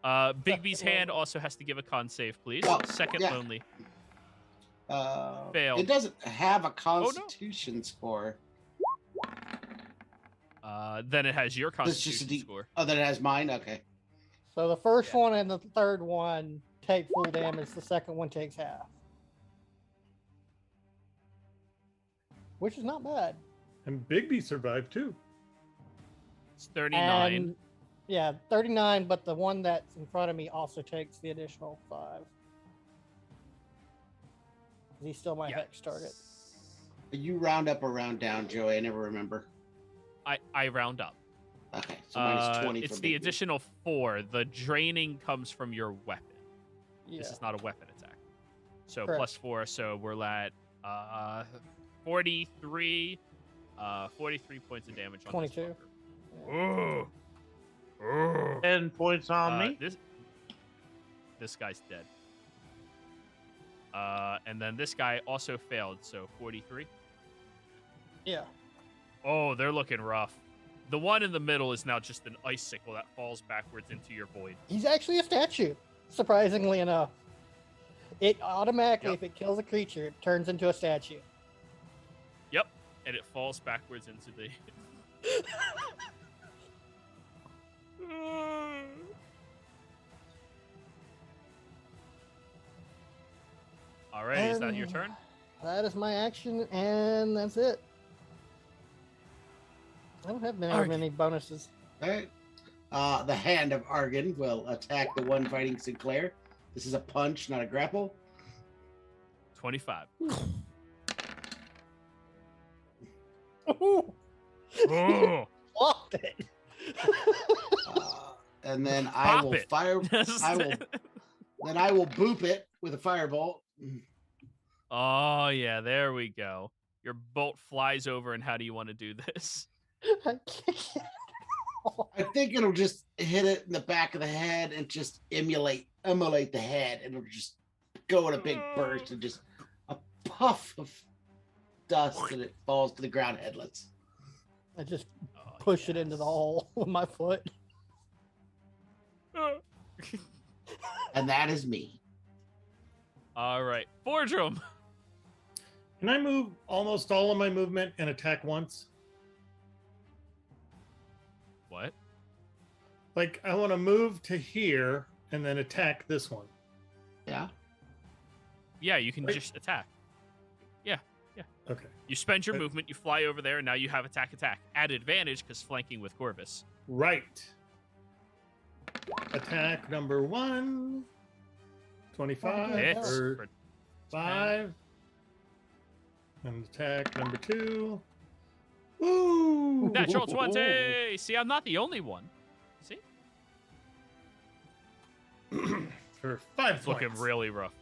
[SPEAKER 1] Bigby's hand also has to give a con save, please.
[SPEAKER 2] Oh,
[SPEAKER 1] Second
[SPEAKER 2] yeah.
[SPEAKER 1] Lonely.
[SPEAKER 2] Failed.
[SPEAKER 1] Failed.
[SPEAKER 2] It doesn't have a
[SPEAKER 1] no.
[SPEAKER 2] Constitution score.
[SPEAKER 1] Then it has your
[SPEAKER 2] This is just a
[SPEAKER 1] Constitution
[SPEAKER 2] D.
[SPEAKER 1] score.
[SPEAKER 2] Oh, then it has mine. Okay.
[SPEAKER 4] So the first
[SPEAKER 1] Yeah.
[SPEAKER 4] one and the third one take full damage. The second one takes half, which is not bad.
[SPEAKER 6] And Bigby survived too.
[SPEAKER 1] It's 39.
[SPEAKER 4] And, yeah, 39. But the one that's in front of me also takes the additional 5. He's still my
[SPEAKER 1] Yeah.
[SPEAKER 4] hex target.
[SPEAKER 2] You round up or round down, Joey? I never remember.
[SPEAKER 1] I round up.
[SPEAKER 2] Okay, so minus 20
[SPEAKER 1] It's
[SPEAKER 2] for
[SPEAKER 1] the
[SPEAKER 2] Bigby.
[SPEAKER 1] additional 4. The draining comes from your weapon.
[SPEAKER 4] Yeah.
[SPEAKER 1] This is not a weapon attack. So
[SPEAKER 4] Correct.
[SPEAKER 1] plus 4, so we're at 43 43 points of damage on
[SPEAKER 4] 22.
[SPEAKER 1] this fucker. Oh.
[SPEAKER 5] 10 points on me.
[SPEAKER 1] This guy's dead. And then this guy also failed, so 43.
[SPEAKER 4] Yeah.
[SPEAKER 1] Oh, they're looking rough. The one in the middle is now just an icicle that falls backwards into your void.
[SPEAKER 4] He's actually a statue, surprisingly enough. It automatically,
[SPEAKER 1] Yep.
[SPEAKER 4] if it kills a creature, it turns into a statue.
[SPEAKER 1] Yep, and it falls backwards into the. All right, is that your
[SPEAKER 4] And
[SPEAKER 1] turn?
[SPEAKER 4] That is my action, and that's it. I don't have
[SPEAKER 1] Alright.
[SPEAKER 4] many bonuses.
[SPEAKER 2] All right. The hand of Argon will attack the one fighting Sinclair. This is a punch, not a grapple.
[SPEAKER 1] 25.
[SPEAKER 4] Ooh,
[SPEAKER 1] Oh,
[SPEAKER 4] blocked it.
[SPEAKER 2] And then I
[SPEAKER 1] Bop
[SPEAKER 2] will
[SPEAKER 1] it.
[SPEAKER 2] fire. I will. Then I will boop it with a firebolt.
[SPEAKER 1] Oh yeah, there we go. Your bolt flies over, and how do you want to do this?
[SPEAKER 4] I can't.
[SPEAKER 2] I think it'll just hit it in the back of the head and just emulate the head. It'll just go in a big burst and just a puff of dust, and it falls to the ground headless.
[SPEAKER 4] I just
[SPEAKER 1] Oh,
[SPEAKER 4] push it into the hole with my foot.
[SPEAKER 2] And that is me.
[SPEAKER 1] All right, Fordrum.
[SPEAKER 6] Can I move almost all of my movement and attack once?
[SPEAKER 1] What?
[SPEAKER 6] Like, I want to move to here and then attack this one.
[SPEAKER 2] Yeah.
[SPEAKER 1] Yeah, you can
[SPEAKER 6] Wait.
[SPEAKER 1] just attack.
[SPEAKER 6] Okay.
[SPEAKER 1] You spend your
[SPEAKER 6] Uh,
[SPEAKER 1] movement, you fly over there, and now you have attack. At advantage because flanking with Corvus.
[SPEAKER 6] Right. Attack number 1. 25
[SPEAKER 1] Hits
[SPEAKER 6] or
[SPEAKER 1] for
[SPEAKER 6] 5. And attack number 2. Woo!
[SPEAKER 1] natural 20. See, I'm not the only one. See,
[SPEAKER 6] For 5
[SPEAKER 1] it's looking
[SPEAKER 6] points.
[SPEAKER 1] really rough.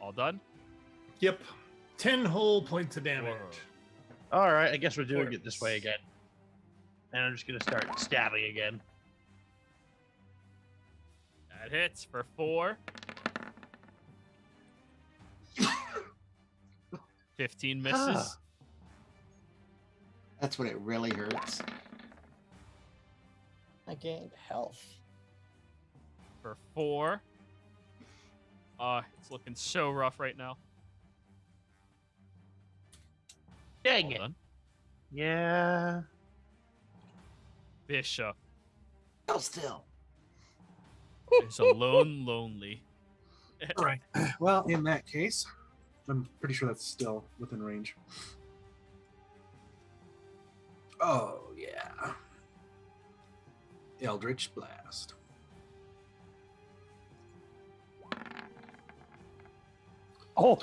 [SPEAKER 1] All done.
[SPEAKER 6] Yep. 10 whole points of damage.
[SPEAKER 1] Whoa.
[SPEAKER 5] All right, I guess we're doing it this way again. And I'm just gonna start stabbing again.
[SPEAKER 1] That hits for 4. 15 misses.
[SPEAKER 5] Ah.
[SPEAKER 2] That's when it really hurts.
[SPEAKER 4] I gained health.
[SPEAKER 1] For 4. It's looking so rough right now.
[SPEAKER 5] Dang
[SPEAKER 1] All
[SPEAKER 5] it.
[SPEAKER 1] done.
[SPEAKER 5] Yeah.
[SPEAKER 1] Bishop
[SPEAKER 2] Oh, still.
[SPEAKER 1] is alone, lonely.
[SPEAKER 3] All right. Well, in that case, I'm pretty sure that's still within range. Oh, yeah. Eldritch Blast.
[SPEAKER 4] Oh,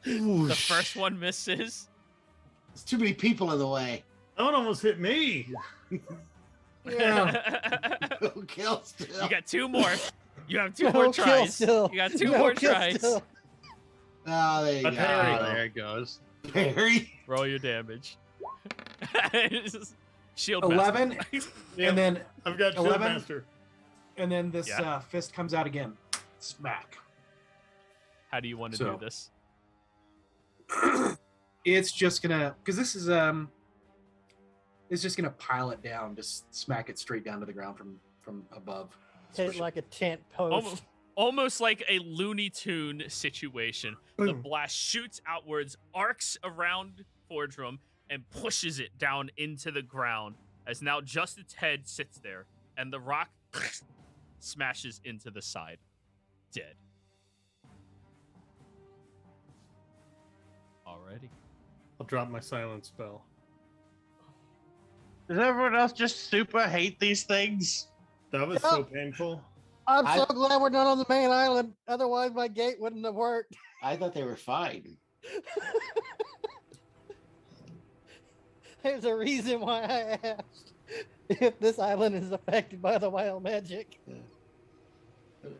[SPEAKER 1] The first one misses.
[SPEAKER 2] There's too many people in the way.
[SPEAKER 6] That one almost hit me.
[SPEAKER 3] Yeah.
[SPEAKER 2] Who kills still?
[SPEAKER 1] You got 2 more. You have 2
[SPEAKER 4] No
[SPEAKER 1] more
[SPEAKER 4] kill
[SPEAKER 1] tries.
[SPEAKER 4] still.
[SPEAKER 1] You got 2
[SPEAKER 4] No
[SPEAKER 1] more
[SPEAKER 4] kill
[SPEAKER 1] tries.
[SPEAKER 4] still.
[SPEAKER 2] Oh, there you
[SPEAKER 6] A
[SPEAKER 2] go.
[SPEAKER 6] parry.
[SPEAKER 5] Ah, there it goes.
[SPEAKER 2] Parry.
[SPEAKER 1] Roll your damage. Shield
[SPEAKER 3] 11,
[SPEAKER 1] master.
[SPEAKER 6] Yep,
[SPEAKER 3] and then
[SPEAKER 6] I've got Shield
[SPEAKER 3] 11.
[SPEAKER 6] Master.
[SPEAKER 3] this
[SPEAKER 1] Yeah.
[SPEAKER 3] fist comes out again. Smack.
[SPEAKER 1] How do you want to
[SPEAKER 3] So-
[SPEAKER 1] do this?
[SPEAKER 3] it's just gonna, because this is it's just gonna pile it down, just smack it straight down to the ground from above.
[SPEAKER 4] Hit it like a tent post.
[SPEAKER 1] Almost like a Looney Tune situation. The
[SPEAKER 6] Boom.
[SPEAKER 1] blast shoots outwards, arcs around Fordrum, and pushes it down into the ground as now just its head sits there, and the rock smashes into the side, dead. Alrighty.
[SPEAKER 6] I'll drop my silence spell.
[SPEAKER 5] Does everyone else just super hate these things?
[SPEAKER 6] That was so painful.
[SPEAKER 4] I'm so glad we're not on the main island. Otherwise, my gate wouldn't have worked.
[SPEAKER 2] I thought they were fine.
[SPEAKER 4] There's a reason why I asked if this island is affected by the wild magic.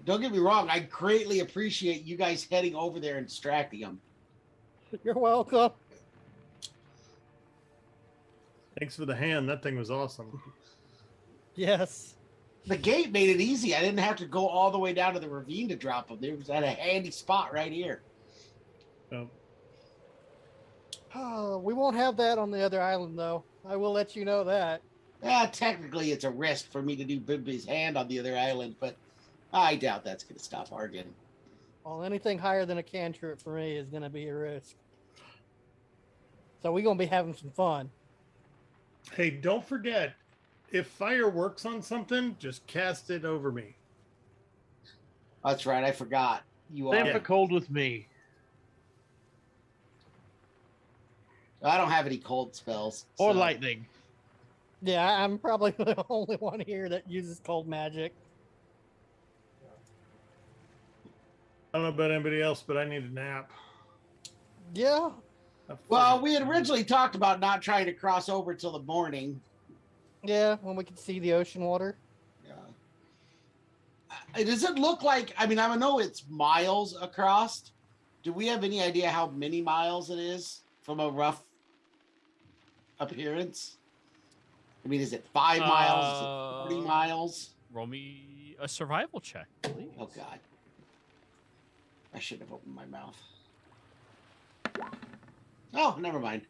[SPEAKER 2] Don't get me wrong. I greatly appreciate you guys heading over there and distracting them.
[SPEAKER 4] You're welcome.
[SPEAKER 6] Thanks for the hand. That thing was awesome.
[SPEAKER 4] Yes.
[SPEAKER 2] The gate made it easy. I didn't have to go all the way down to the ravine to drop them. There was at a handy spot right here.
[SPEAKER 6] Oh,
[SPEAKER 4] Oh, we won't have that on the other island, though. I will let you know that.
[SPEAKER 2] Yeah, technically it's a risk for me to do Bibby's hand on the other island, but I doubt that's going to stop Argon.
[SPEAKER 4] Well, anything higher than a cantrip for me is going to be a risk. So we're going to be having some fun.
[SPEAKER 6] hey, don't forget, if fire works on something, just cast it over me.
[SPEAKER 2] That's right. I forgot. You
[SPEAKER 5] Same
[SPEAKER 2] are.
[SPEAKER 5] for cold with me.
[SPEAKER 2] I don't have any cold spells.
[SPEAKER 5] Or
[SPEAKER 2] so-
[SPEAKER 5] lightning.
[SPEAKER 4] Yeah, I'm probably the only one here that uses cold magic.
[SPEAKER 6] I don't know about anybody else, but I need a nap.
[SPEAKER 4] Yeah.
[SPEAKER 2] Well, we had originally talked about not trying to cross over till the morning.
[SPEAKER 4] Yeah, when we can see the ocean water.
[SPEAKER 2] Does it look like? I mean, I know it's miles across. Do we have any idea how many miles it is from a rough appearance? I mean, is it 5 miles? Is it 40 miles?
[SPEAKER 1] Roll me a survival check, please.
[SPEAKER 2] Oh God! I should have opened my mouth. Oh, never mind.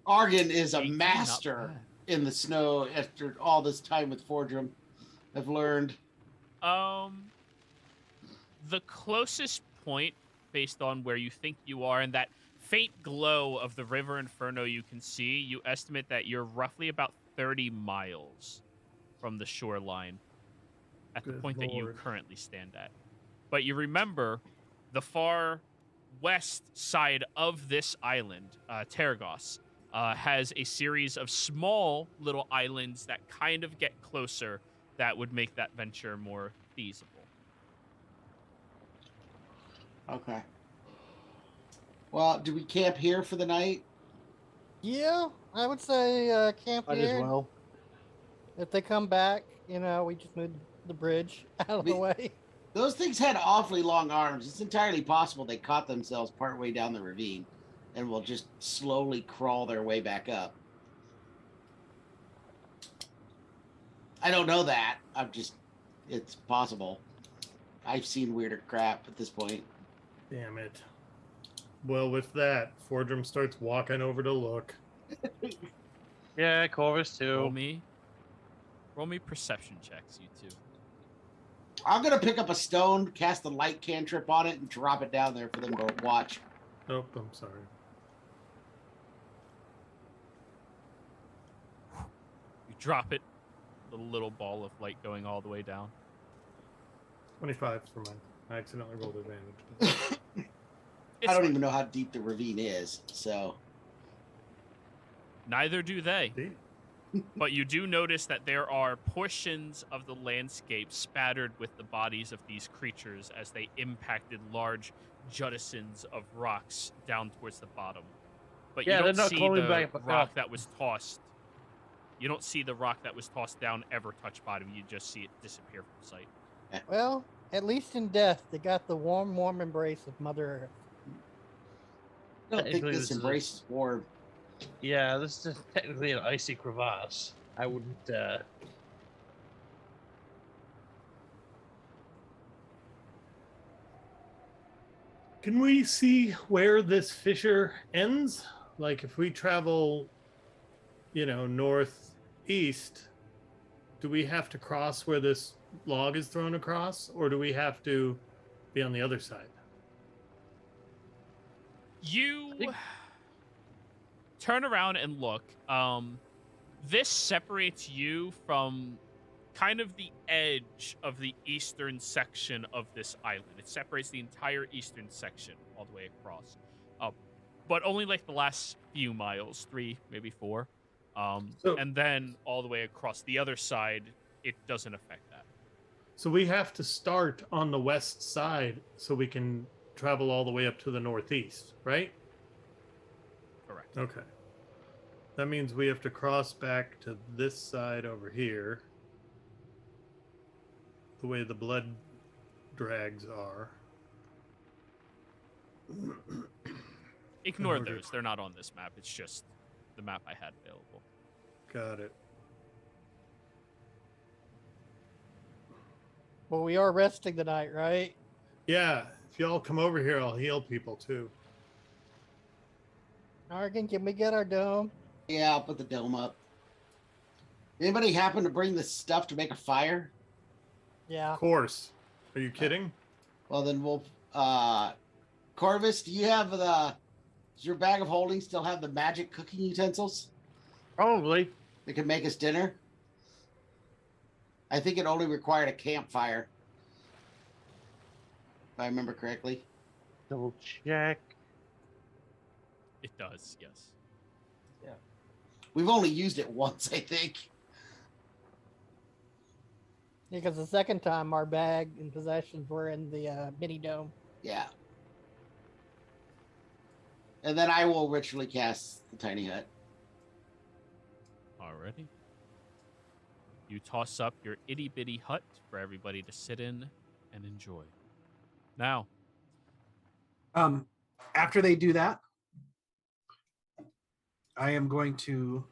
[SPEAKER 2] Argon is a
[SPEAKER 1] 18, not
[SPEAKER 2] master
[SPEAKER 1] bad.
[SPEAKER 2] in the snow after all this time with Fordrum. I've learned.
[SPEAKER 1] The closest point, based on where you think you are, and that faint glow of the River Inferno you can see, you estimate that you're roughly about 30 miles from the shoreline at the
[SPEAKER 6] Good
[SPEAKER 1] point that you
[SPEAKER 6] Lord.
[SPEAKER 1] currently stand at. But you remember the far west side of this island, Tergos, has a series of small little islands that kind of get closer that would make that venture more feasible.
[SPEAKER 2] Okay. Well, do we camp here for the night?
[SPEAKER 4] Yeah, I would say camp
[SPEAKER 5] Might
[SPEAKER 4] here.
[SPEAKER 5] as well.
[SPEAKER 4] If they come back, we just move the bridge out of the way.
[SPEAKER 2] Those things had awfully long arms. It's entirely possible they caught themselves partway down the ravine and will just slowly crawl their way back up. I don't know that. It's possible. I've seen weirder crap at this point.
[SPEAKER 6] Damn it. Well, with that, Fordrum starts walking over to look.
[SPEAKER 5] Yeah, Corvus
[SPEAKER 1] Roll
[SPEAKER 5] too.
[SPEAKER 1] me perception checks, you two.
[SPEAKER 2] I'm going to pick up a stone, cast a light cantrip on it, and drop it down there for them to watch.
[SPEAKER 6] Oh, I'm sorry.
[SPEAKER 1] You drop it, the little ball of light going all the way down.
[SPEAKER 6] 25 for mine. I accidentally rolled advantage.
[SPEAKER 1] It's
[SPEAKER 2] I don't
[SPEAKER 1] fine.
[SPEAKER 2] even know how deep the ravine is, so...
[SPEAKER 1] Neither do they.
[SPEAKER 6] See?
[SPEAKER 1] But you do notice that there are portions of the landscape spattered with the bodies of these creatures as they impacted large juttisons of rocks down towards the bottom. But
[SPEAKER 5] Yeah,
[SPEAKER 1] you
[SPEAKER 5] they're
[SPEAKER 1] don't
[SPEAKER 5] not
[SPEAKER 1] see
[SPEAKER 5] calling
[SPEAKER 1] the
[SPEAKER 5] back
[SPEAKER 1] rock
[SPEAKER 5] up.
[SPEAKER 1] that was tossed. You don't see the rock that was tossed down ever touch bottom. You just see it disappear from sight.
[SPEAKER 4] Well, at least in death, they got the warm, warm embrace of Mother Earth.
[SPEAKER 2] I don't think
[SPEAKER 5] Technically,
[SPEAKER 2] this
[SPEAKER 5] this is a-
[SPEAKER 2] embraces warm.
[SPEAKER 5] Yeah, this is technically an icy crevasse. I wouldn't.
[SPEAKER 6] Can we see where this fissure ends? Like if we travel, northeast, do we have to cross where this log is thrown across, or do we have to be on the other side?
[SPEAKER 1] You turn around and look. This separates you from kind of the edge of the eastern section of this island. It separates the entire eastern section all the way across. But only like the last few miles, 3, maybe 4. And then all the way across the other side, it doesn't affect that.
[SPEAKER 6] So we have to start on the west side so we can travel all the way up to the northeast, right?
[SPEAKER 1] Correct.
[SPEAKER 6] Okay. That means we have to cross back to this side over here. The way the blood drags are.
[SPEAKER 1] Ignore those. They're not on this map. It's just the map I had available.
[SPEAKER 6] Got it.
[SPEAKER 4] Well, we are resting tonight, right?
[SPEAKER 6] Yeah. If y'all come over here, I'll heal people too.
[SPEAKER 4] Argan, can we get our dome?
[SPEAKER 2] Yeah, I'll put the dome up. Anybody happen to bring this stuff to make a fire?
[SPEAKER 4] Yeah.
[SPEAKER 6] Of course. Are you kidding?
[SPEAKER 2] Well, then we'll. Corvus, do you have does your bag of holding still have the magic cooking utensils
[SPEAKER 5] Probably.
[SPEAKER 2] that can make us dinner? I think it only required a campfire, if I remember correctly.
[SPEAKER 5] Double check.
[SPEAKER 1] It does, yes.
[SPEAKER 2] We've only used it once, I think.
[SPEAKER 4] Because the second time our bag and possessions were in the mini dome.
[SPEAKER 2] Yeah. And then I will ritually cast the tiny hut.
[SPEAKER 1] Alrighty. You toss up your itty bitty hut for everybody to sit in and enjoy. Now,
[SPEAKER 3] After they do that, I am going to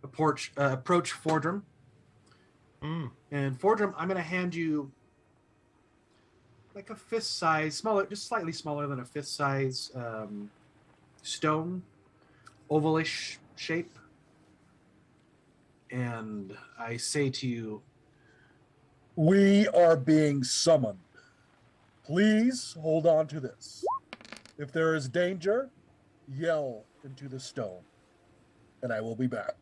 [SPEAKER 3] approach Fordrum. And Fordrum, I'm going to hand you like a fist size, smaller, just slightly smaller than a fist size stone, ovalish shape. And I say to you,
[SPEAKER 7] we are being summoned. Please hold on to this. If there is danger, yell into the stone, and I will be back.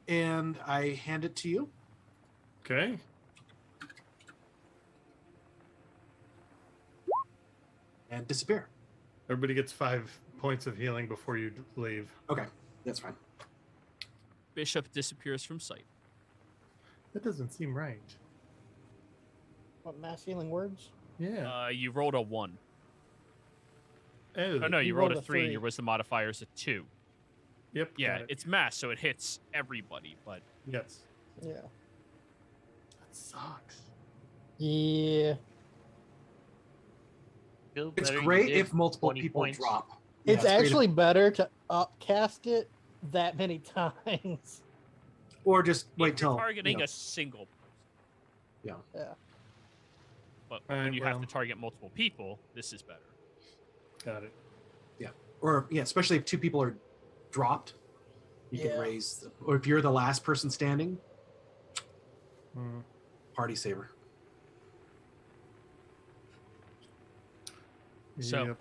[SPEAKER 3] and I hand it to you.
[SPEAKER 6] Okay.
[SPEAKER 3] And disappear.
[SPEAKER 6] Everybody gets 5 points of healing before you leave.
[SPEAKER 3] Okay, that's fine.
[SPEAKER 1] Bishop disappears from sight.
[SPEAKER 6] That doesn't seem right.
[SPEAKER 4] What, mass healing words?
[SPEAKER 6] Yeah.
[SPEAKER 1] You rolled a 1.
[SPEAKER 6] Oh,
[SPEAKER 1] Oh, no, you rolled a 3 and your wisdom modifier is a 2.
[SPEAKER 6] Yep.
[SPEAKER 1] Yeah,
[SPEAKER 6] got it.
[SPEAKER 1] it's mass, so it hits everybody, but
[SPEAKER 6] Yes.
[SPEAKER 4] Yeah.
[SPEAKER 6] That sucks.
[SPEAKER 4] Yeah.
[SPEAKER 5] Feel
[SPEAKER 3] It's
[SPEAKER 5] better you
[SPEAKER 3] great
[SPEAKER 5] did
[SPEAKER 3] if multiple
[SPEAKER 5] 20
[SPEAKER 3] people
[SPEAKER 5] points.
[SPEAKER 3] drop.
[SPEAKER 4] It's
[SPEAKER 3] Yeah, great
[SPEAKER 4] actually better to upcast it that many times.
[SPEAKER 3] or just wait
[SPEAKER 1] if
[SPEAKER 3] till
[SPEAKER 1] you're targeting
[SPEAKER 3] you know,
[SPEAKER 1] a single person.
[SPEAKER 3] yeah.
[SPEAKER 4] Yeah.
[SPEAKER 1] But
[SPEAKER 6] Alright,
[SPEAKER 1] when you have
[SPEAKER 6] well.
[SPEAKER 1] to target multiple people, this is better.
[SPEAKER 6] Got it.
[SPEAKER 3] Or yeah, especially if 2 people are dropped, you
[SPEAKER 4] Yeah.
[SPEAKER 3] can raise. Or if you're the last person standing,
[SPEAKER 6] Hmm.
[SPEAKER 3] party saver.
[SPEAKER 1] So-
[SPEAKER 6] Yep.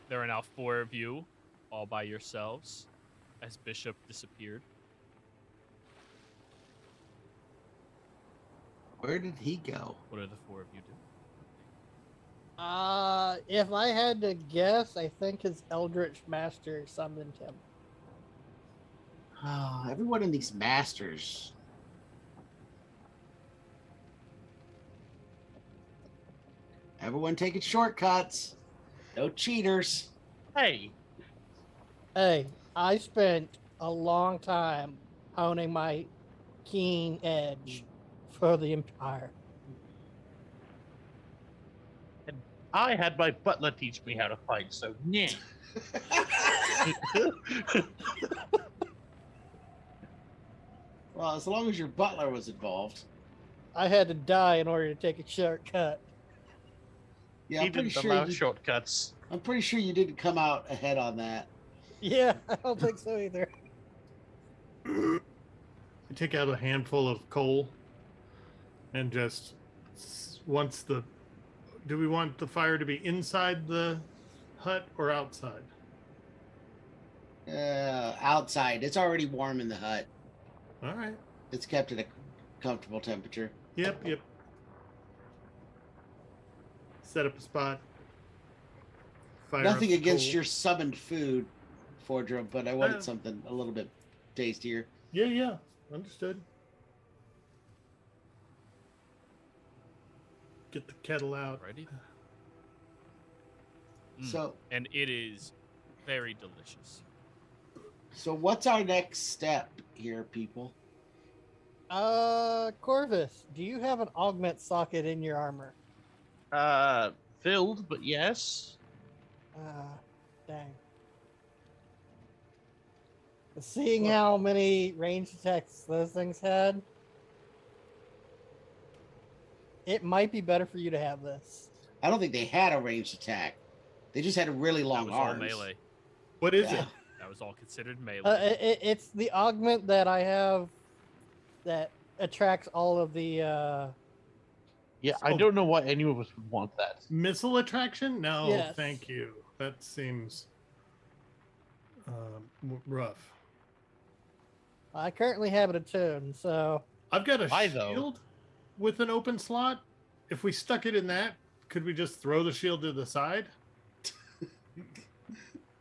[SPEAKER 1] There are now 4 of you, all by yourselves, as Bishop disappeared.
[SPEAKER 2] Where did he go?
[SPEAKER 1] What do the 4 of you do?
[SPEAKER 4] If I had to guess, I think his Eldritch Master summoned him.
[SPEAKER 2] Oh, everyone in these masters. Everyone taking shortcuts. No cheaters.
[SPEAKER 5] Hey,
[SPEAKER 4] Hey, I spent a long time honing my keen edge for the Empire.
[SPEAKER 5] I had my butler teach me how to fight, so yeah.
[SPEAKER 2] Well, as long as your butler was involved.
[SPEAKER 4] I had to die in order to take a shortcut.
[SPEAKER 2] Yeah,
[SPEAKER 5] he
[SPEAKER 2] I'm pretty
[SPEAKER 5] didn't
[SPEAKER 2] sure.
[SPEAKER 5] allow shortcuts.
[SPEAKER 2] I'm pretty sure you didn't come out ahead on that.
[SPEAKER 4] Yeah, I don't think so either.
[SPEAKER 6] I take out a handful of coal and just once the. Do we want the fire to be inside the hut or outside?
[SPEAKER 2] Outside. It's already warm in the hut.
[SPEAKER 6] All right.
[SPEAKER 2] It's kept at a comfortable temperature.
[SPEAKER 6] Yep. Set up a spot. Fire
[SPEAKER 2] Nothing
[SPEAKER 6] up
[SPEAKER 2] against
[SPEAKER 6] coal.
[SPEAKER 2] your summoned food, Fordra, but I wanted something a little bit tastier.
[SPEAKER 6] Yeah. Understood. Get the kettle out.
[SPEAKER 1] Ready?
[SPEAKER 2] So,
[SPEAKER 1] And it is very delicious.
[SPEAKER 2] so what's our next step here, people?
[SPEAKER 4] Corvus, do you have an augment socket in your armor?
[SPEAKER 5] Filled, but yes.
[SPEAKER 4] Dang. Seeing how many ranged attacks those things had, it might be better for you to have this.
[SPEAKER 2] I don't think they had a ranged attack. They just had a really
[SPEAKER 1] That
[SPEAKER 2] long
[SPEAKER 1] was all
[SPEAKER 2] arms.
[SPEAKER 1] melee.
[SPEAKER 6] What is
[SPEAKER 2] Yeah.
[SPEAKER 6] it?
[SPEAKER 1] That was all considered melee.
[SPEAKER 4] It's the augment that I have that attracts all of the.
[SPEAKER 5] Yeah, I
[SPEAKER 6] Oh.
[SPEAKER 5] don't know why any of us would want that.
[SPEAKER 6] Missile attraction? No,
[SPEAKER 4] Yes.
[SPEAKER 6] thank you. That seems rough.
[SPEAKER 4] I currently have it attuned, so
[SPEAKER 6] I've got a
[SPEAKER 5] Why, though?
[SPEAKER 6] shield with an open slot. If we stuck it in that, could we just throw the shield to the side?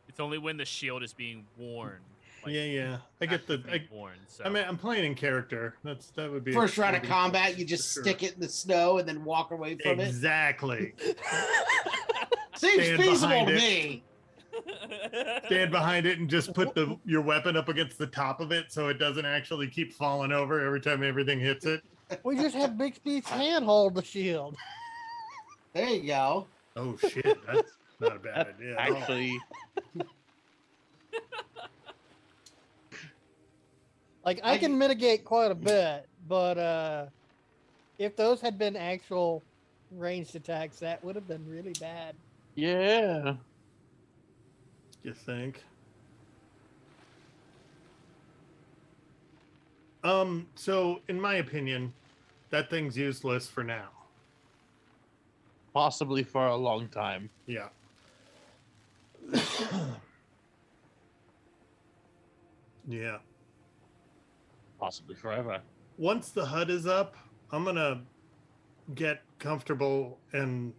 [SPEAKER 1] It's only when the shield is being worn.
[SPEAKER 6] Yeah. I get the.
[SPEAKER 1] actively worn. So.
[SPEAKER 6] I mean, I'm playing in character. That would be
[SPEAKER 2] First round of
[SPEAKER 6] that'd be
[SPEAKER 2] combat, you
[SPEAKER 6] for
[SPEAKER 2] just
[SPEAKER 6] sure.
[SPEAKER 2] stick it in the snow and then walk away from
[SPEAKER 6] Exactly.
[SPEAKER 2] it. Seems
[SPEAKER 6] Stand
[SPEAKER 2] feasible
[SPEAKER 6] behind
[SPEAKER 2] to
[SPEAKER 6] it.
[SPEAKER 2] me.
[SPEAKER 6] Stand behind it and just put your weapon up against the top of it so it doesn't actually keep falling over every time everything hits it.
[SPEAKER 4] we just have Big Speed's hand hold the shield.
[SPEAKER 2] There you go.
[SPEAKER 6] Oh shit, that's not a bad
[SPEAKER 5] That
[SPEAKER 6] idea. at all.
[SPEAKER 5] actually,
[SPEAKER 4] Like I can mitigate quite a bit, but if those had been actual ranged attacks, that would have been really bad.
[SPEAKER 5] yeah.
[SPEAKER 6] You think? So in my opinion, that thing's useless for now.
[SPEAKER 5] Possibly for a long time.
[SPEAKER 6] Yeah. Yeah.
[SPEAKER 5] Possibly forever.
[SPEAKER 6] Once the HUD is up, I'm gonna get comfortable and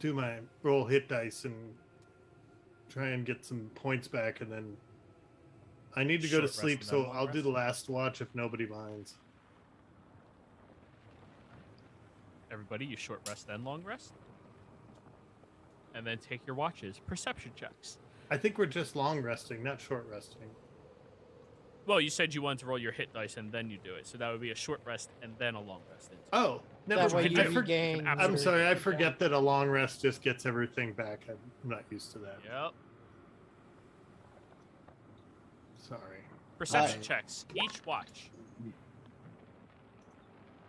[SPEAKER 6] do my roll hit dice and try and get some points back, and then I need to go
[SPEAKER 1] Short
[SPEAKER 6] to
[SPEAKER 1] rest
[SPEAKER 6] sleep,
[SPEAKER 1] and
[SPEAKER 6] so
[SPEAKER 1] then long
[SPEAKER 6] I'll do
[SPEAKER 1] rest?
[SPEAKER 6] the last watch if nobody minds.
[SPEAKER 1] Everybody, you short rest then long rest. And then take your watches. Perception checks.
[SPEAKER 6] I think we're just long resting, not short resting.
[SPEAKER 1] Well, you said you wanted to roll your hit dice and then you do it. So that would be a short rest and then a long rest.
[SPEAKER 6] Oh, never
[SPEAKER 4] That way
[SPEAKER 6] mind.
[SPEAKER 4] you
[SPEAKER 6] I
[SPEAKER 4] regain.
[SPEAKER 1] I'm
[SPEAKER 6] I'm
[SPEAKER 4] your-
[SPEAKER 6] sorry, I forget that a long rest just gets everything back. I'm not used to that.
[SPEAKER 1] Yep.
[SPEAKER 6] Sorry.
[SPEAKER 1] Perception
[SPEAKER 2] Hi.
[SPEAKER 1] checks. Each watch.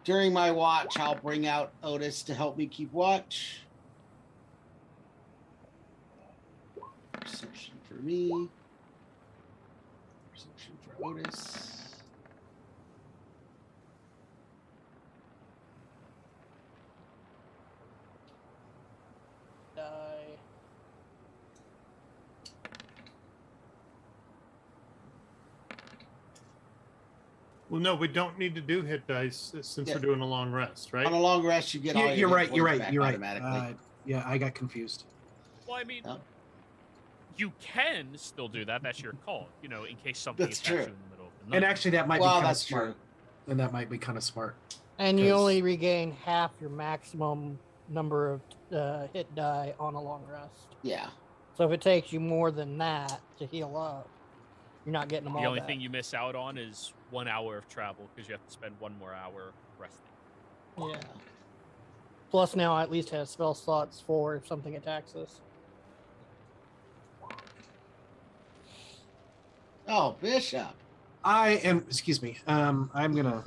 [SPEAKER 2] During my watch, I'll bring out Otis to help me keep watch. Perception for me. Perception for Otis.
[SPEAKER 4] Die.
[SPEAKER 6] Well, no, we don't need to do hit dice since
[SPEAKER 2] Yeah.
[SPEAKER 6] we're doing a long rest, right?
[SPEAKER 2] On a long rest, you get all your
[SPEAKER 3] You're
[SPEAKER 2] hit
[SPEAKER 3] right. You're
[SPEAKER 2] points
[SPEAKER 3] right.
[SPEAKER 2] back
[SPEAKER 3] You're right.
[SPEAKER 2] automatically.
[SPEAKER 3] Yeah, I got confused.
[SPEAKER 1] Well, I mean,
[SPEAKER 2] Oh.
[SPEAKER 1] you can still do that. That's your call. You know, in case something
[SPEAKER 2] That's
[SPEAKER 1] attacks
[SPEAKER 2] true.
[SPEAKER 1] you in the middle of the night.
[SPEAKER 3] And actually, that might be
[SPEAKER 2] Well,
[SPEAKER 3] kind of
[SPEAKER 2] that's
[SPEAKER 3] smart.
[SPEAKER 2] true.
[SPEAKER 3] And that might be kind of smart.
[SPEAKER 4] And you
[SPEAKER 3] 'Cause-
[SPEAKER 4] only regain half your maximum number of hit die on a long rest.
[SPEAKER 2] Yeah.
[SPEAKER 4] So if it takes you more than that to heal up, you're not getting them
[SPEAKER 1] The
[SPEAKER 4] all
[SPEAKER 1] only
[SPEAKER 4] back.
[SPEAKER 1] thing you miss out on is 1 hour of travel because you have to spend 1 more hour resting.
[SPEAKER 4] Yeah. Plus now I at least have spell slots for if something attacks us.
[SPEAKER 2] Oh, Bishop.
[SPEAKER 3] I am. Excuse me. I'm gonna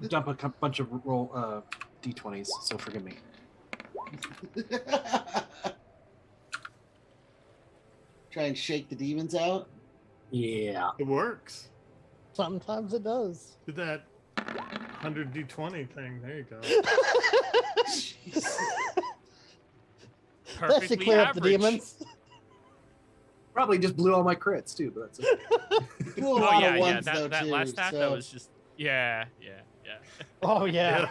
[SPEAKER 3] dump a bunch of roll d20s, so forgive me.
[SPEAKER 2] Try and shake the demons out.
[SPEAKER 3] Yeah.
[SPEAKER 6] It works.
[SPEAKER 4] Sometimes it does.
[SPEAKER 6] Did that 100 d20 thing. There you go.
[SPEAKER 4] That should
[SPEAKER 1] Perfectly
[SPEAKER 4] clear up the
[SPEAKER 1] average.
[SPEAKER 4] demons.
[SPEAKER 3] Probably just blew all my crits too, but that's okay.
[SPEAKER 2] Blew a
[SPEAKER 1] Oh
[SPEAKER 2] lot
[SPEAKER 1] yeah,
[SPEAKER 2] of
[SPEAKER 1] yeah.
[SPEAKER 2] ones,
[SPEAKER 1] That
[SPEAKER 2] though,
[SPEAKER 1] last
[SPEAKER 2] too,
[SPEAKER 1] stat that
[SPEAKER 2] so-
[SPEAKER 1] was just yeah.
[SPEAKER 4] Oh yeah.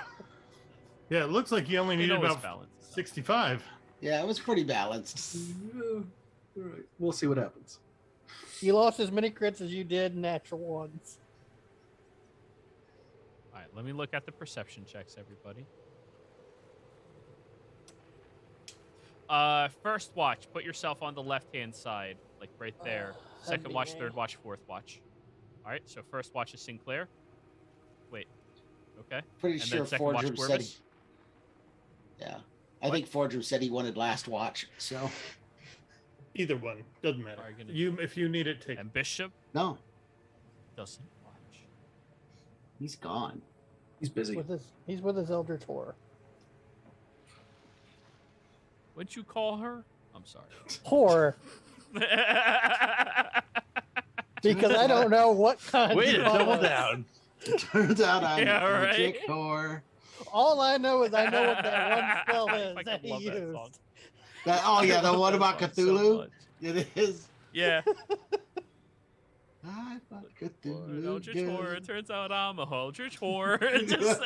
[SPEAKER 6] Yeah, it looks like you only
[SPEAKER 1] It
[SPEAKER 6] needed
[SPEAKER 1] always
[SPEAKER 6] about
[SPEAKER 1] balances out.
[SPEAKER 6] 65.
[SPEAKER 2] Yeah, it was pretty balanced.
[SPEAKER 3] All right. We'll see what happens.
[SPEAKER 4] You lost as many crits as you did natural ones.
[SPEAKER 1] All right, let me look at the perception checks, everybody. First watch, put yourself on the left-hand side, like right there.
[SPEAKER 4] that'd
[SPEAKER 1] Second
[SPEAKER 4] be
[SPEAKER 1] watch,
[SPEAKER 4] me.
[SPEAKER 1] third watch, fourth watch. All right, so first watch is Sinclair. Wait, okay.
[SPEAKER 2] Pretty
[SPEAKER 1] And
[SPEAKER 2] sure
[SPEAKER 1] then second watch,
[SPEAKER 2] Fordrum said.
[SPEAKER 1] Corvus.
[SPEAKER 2] Yeah, I
[SPEAKER 1] What?
[SPEAKER 2] think Fordrum said he wanted last watch. So
[SPEAKER 6] Either one. Doesn't matter.
[SPEAKER 1] Are you gonna-
[SPEAKER 6] You, if you need it, take it.
[SPEAKER 1] And Bishop
[SPEAKER 2] no,
[SPEAKER 1] doesn't watch.
[SPEAKER 2] he's gone.
[SPEAKER 3] He's busy.
[SPEAKER 4] He's with his Eldritch Horror.
[SPEAKER 1] What'd you call her? I'm sorry.
[SPEAKER 4] Horror, because I don't know what kind.
[SPEAKER 5] Way to
[SPEAKER 4] of
[SPEAKER 5] double
[SPEAKER 4] horror.
[SPEAKER 5] down.
[SPEAKER 2] Turns out I'm
[SPEAKER 1] Yeah,
[SPEAKER 2] a
[SPEAKER 1] right.
[SPEAKER 2] chick whore.
[SPEAKER 4] All I know is I know what that one spell
[SPEAKER 1] I
[SPEAKER 4] is
[SPEAKER 1] fucking
[SPEAKER 4] that he
[SPEAKER 1] love that
[SPEAKER 4] used.
[SPEAKER 1] song.
[SPEAKER 2] Oh yeah, the
[SPEAKER 1] Love
[SPEAKER 2] one
[SPEAKER 1] that
[SPEAKER 2] about
[SPEAKER 1] song so
[SPEAKER 2] Cthulhu.
[SPEAKER 1] much.
[SPEAKER 2] It is.
[SPEAKER 1] Yeah.
[SPEAKER 2] I thought
[SPEAKER 1] An
[SPEAKER 2] Cthulhu.
[SPEAKER 1] Eldritch Horror.
[SPEAKER 2] good.
[SPEAKER 1] It turns out I'm a Eldritch Horror. Just-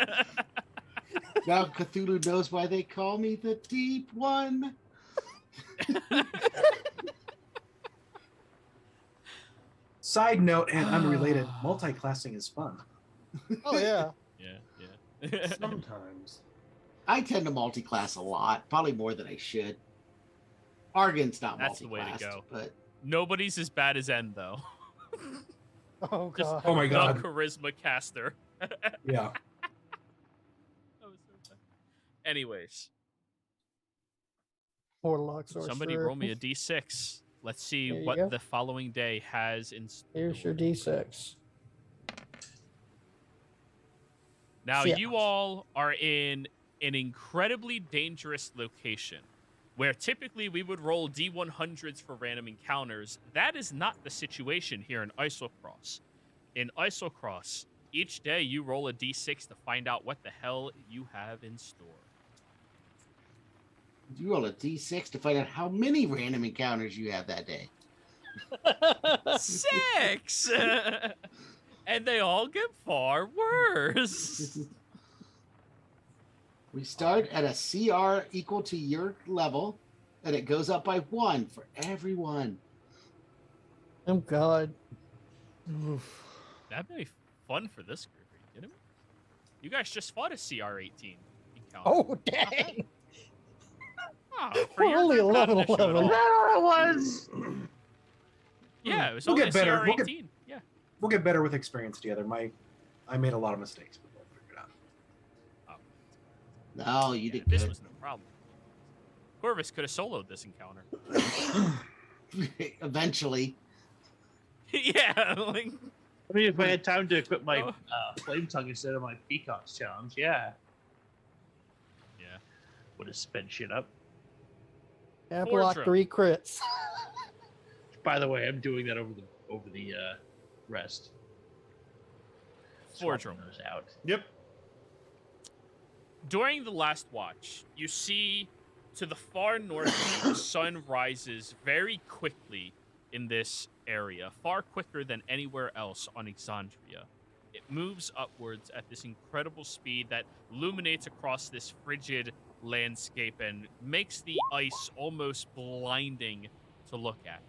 [SPEAKER 2] Now Cthulhu knows why they call me the Deep One.
[SPEAKER 3] Side note and unrelated, multi-classing is fun.
[SPEAKER 4] Oh yeah.
[SPEAKER 1] yeah.
[SPEAKER 6] Sometimes.
[SPEAKER 2] I tend to multi-class a lot, probably more than I should. Argon's not
[SPEAKER 1] That's the way to
[SPEAKER 2] multi-classed,
[SPEAKER 1] go.
[SPEAKER 2] but
[SPEAKER 1] Nobody's as bad as N though.
[SPEAKER 4] Oh
[SPEAKER 1] Just
[SPEAKER 4] god.
[SPEAKER 3] Oh my
[SPEAKER 1] the
[SPEAKER 3] God.
[SPEAKER 1] charisma caster.
[SPEAKER 3] Yeah.
[SPEAKER 1] That was so bad. Anyways,
[SPEAKER 4] Warlock sorcerer.
[SPEAKER 1] somebody roll me a d6. Let's see
[SPEAKER 4] There you
[SPEAKER 1] what
[SPEAKER 4] go.
[SPEAKER 1] the following day has in store.
[SPEAKER 4] Here's your D6.
[SPEAKER 1] Now,
[SPEAKER 4] Yeah.
[SPEAKER 1] you all are in an incredibly dangerous location where typically we would roll D100s for random encounters. That is not the situation here in Isocross. In Isocross, each day you roll a D6 to find out what the hell you have in store.
[SPEAKER 2] you roll a D6 to find out how many random encounters you have that day.
[SPEAKER 1] 6! And they all get far worse.
[SPEAKER 2] We start at a CR equal to your level, and it goes up by 1 for everyone.
[SPEAKER 4] Oh god.
[SPEAKER 1] That'd be fun for this group. Are you kidding me? You guys just fought a CR18 encounter.
[SPEAKER 4] Oh dang.
[SPEAKER 1] Ah,
[SPEAKER 4] We're
[SPEAKER 1] your
[SPEAKER 4] only
[SPEAKER 1] group, not an
[SPEAKER 4] 11,
[SPEAKER 1] issue at
[SPEAKER 4] 11.
[SPEAKER 1] all.
[SPEAKER 5] That it was.
[SPEAKER 1] Yeah, it was
[SPEAKER 3] We'll
[SPEAKER 1] only
[SPEAKER 3] get
[SPEAKER 1] a
[SPEAKER 3] better. We'll
[SPEAKER 1] CR18. Yeah.
[SPEAKER 3] We'll get better with experience together. I made a lot of mistakes, but we'll figure it out.
[SPEAKER 2] No, you did
[SPEAKER 1] This
[SPEAKER 2] good.
[SPEAKER 1] was no problem. Corvus could have soloed this encounter.
[SPEAKER 2] Eventually.
[SPEAKER 1] Yeah, like
[SPEAKER 5] I mean, if I had time to equip my
[SPEAKER 1] Oh.
[SPEAKER 5] flame tongue instead of my peacock's challenge, yeah,
[SPEAKER 1] yeah.
[SPEAKER 5] would have sped shit up.
[SPEAKER 4] I blocked 3 crits.
[SPEAKER 5] By the way, I'm doing that over the rest.
[SPEAKER 1] Fordrum.
[SPEAKER 5] Swapping those out.
[SPEAKER 6] Yep.
[SPEAKER 1] During the last watch, you see to the far north the sun rises very quickly in this area, far quicker than anywhere else on Exandria. It moves upwards at this incredible speed that illuminates across this frigid landscape and makes the ice almost blinding to look at.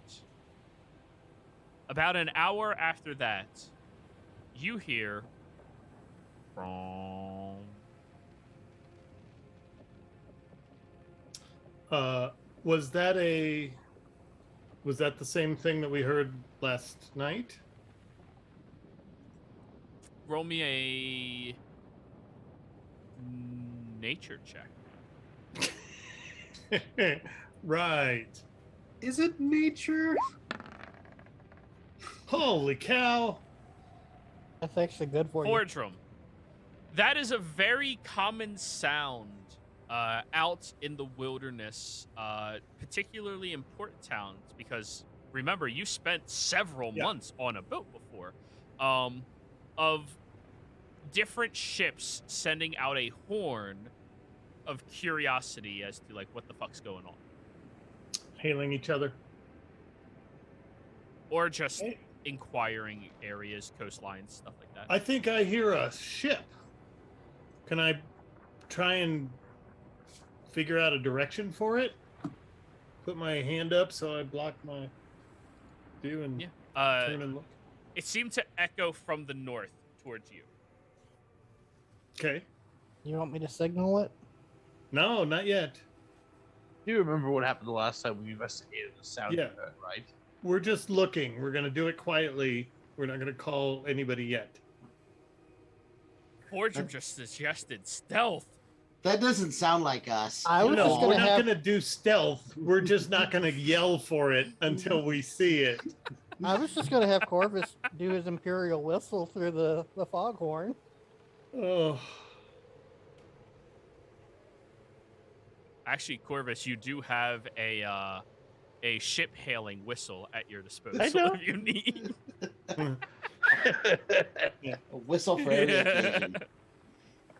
[SPEAKER 1] About an hour after that, you hear from
[SPEAKER 6] Was that the same thing that we heard last night?
[SPEAKER 1] roll me a nature check.
[SPEAKER 6] Right.
[SPEAKER 3] Is it nature?
[SPEAKER 6] Holy cow.
[SPEAKER 4] That's actually good for you.
[SPEAKER 1] Fordrum, That is a very common sound out in the wilderness, particularly in port towns, because remember, you spent several months on a boat before, of different ships sending out a horn of curiosity as to, like, what the fuck's going on.
[SPEAKER 6] Hailing each other.
[SPEAKER 1] Or just inquiring areas, coastlines, stuff like that.
[SPEAKER 6] I think I hear a ship. Can I try and figure out a direction for it? Put my hand up so I block my view and turn and look.
[SPEAKER 1] It seemed to echo from the north towards you.
[SPEAKER 6] Okay.
[SPEAKER 4] You want me to signal it?
[SPEAKER 6] No, not yet.
[SPEAKER 5] You remember what happened the last time we investigated the sound
[SPEAKER 6] Yeah.
[SPEAKER 5] unit, right?
[SPEAKER 6] We're just looking. We're going to do it quietly. We're not going to call anybody yet.
[SPEAKER 1] Fortune just suggested stealth.
[SPEAKER 2] That doesn't sound like us.
[SPEAKER 4] I was
[SPEAKER 6] No,
[SPEAKER 4] just
[SPEAKER 6] we're
[SPEAKER 4] gonna
[SPEAKER 6] not
[SPEAKER 4] have.
[SPEAKER 6] going to do stealth. We're just not going to yell for it until we see it.
[SPEAKER 4] I was just gonna have Corvus do his imperial whistle through the foghorn.
[SPEAKER 6] Oh,
[SPEAKER 1] Actually, Corvus, you do have a ship hailing whistle at your disposal
[SPEAKER 5] I know.
[SPEAKER 1] if you need.
[SPEAKER 2] A whistle for every occasion.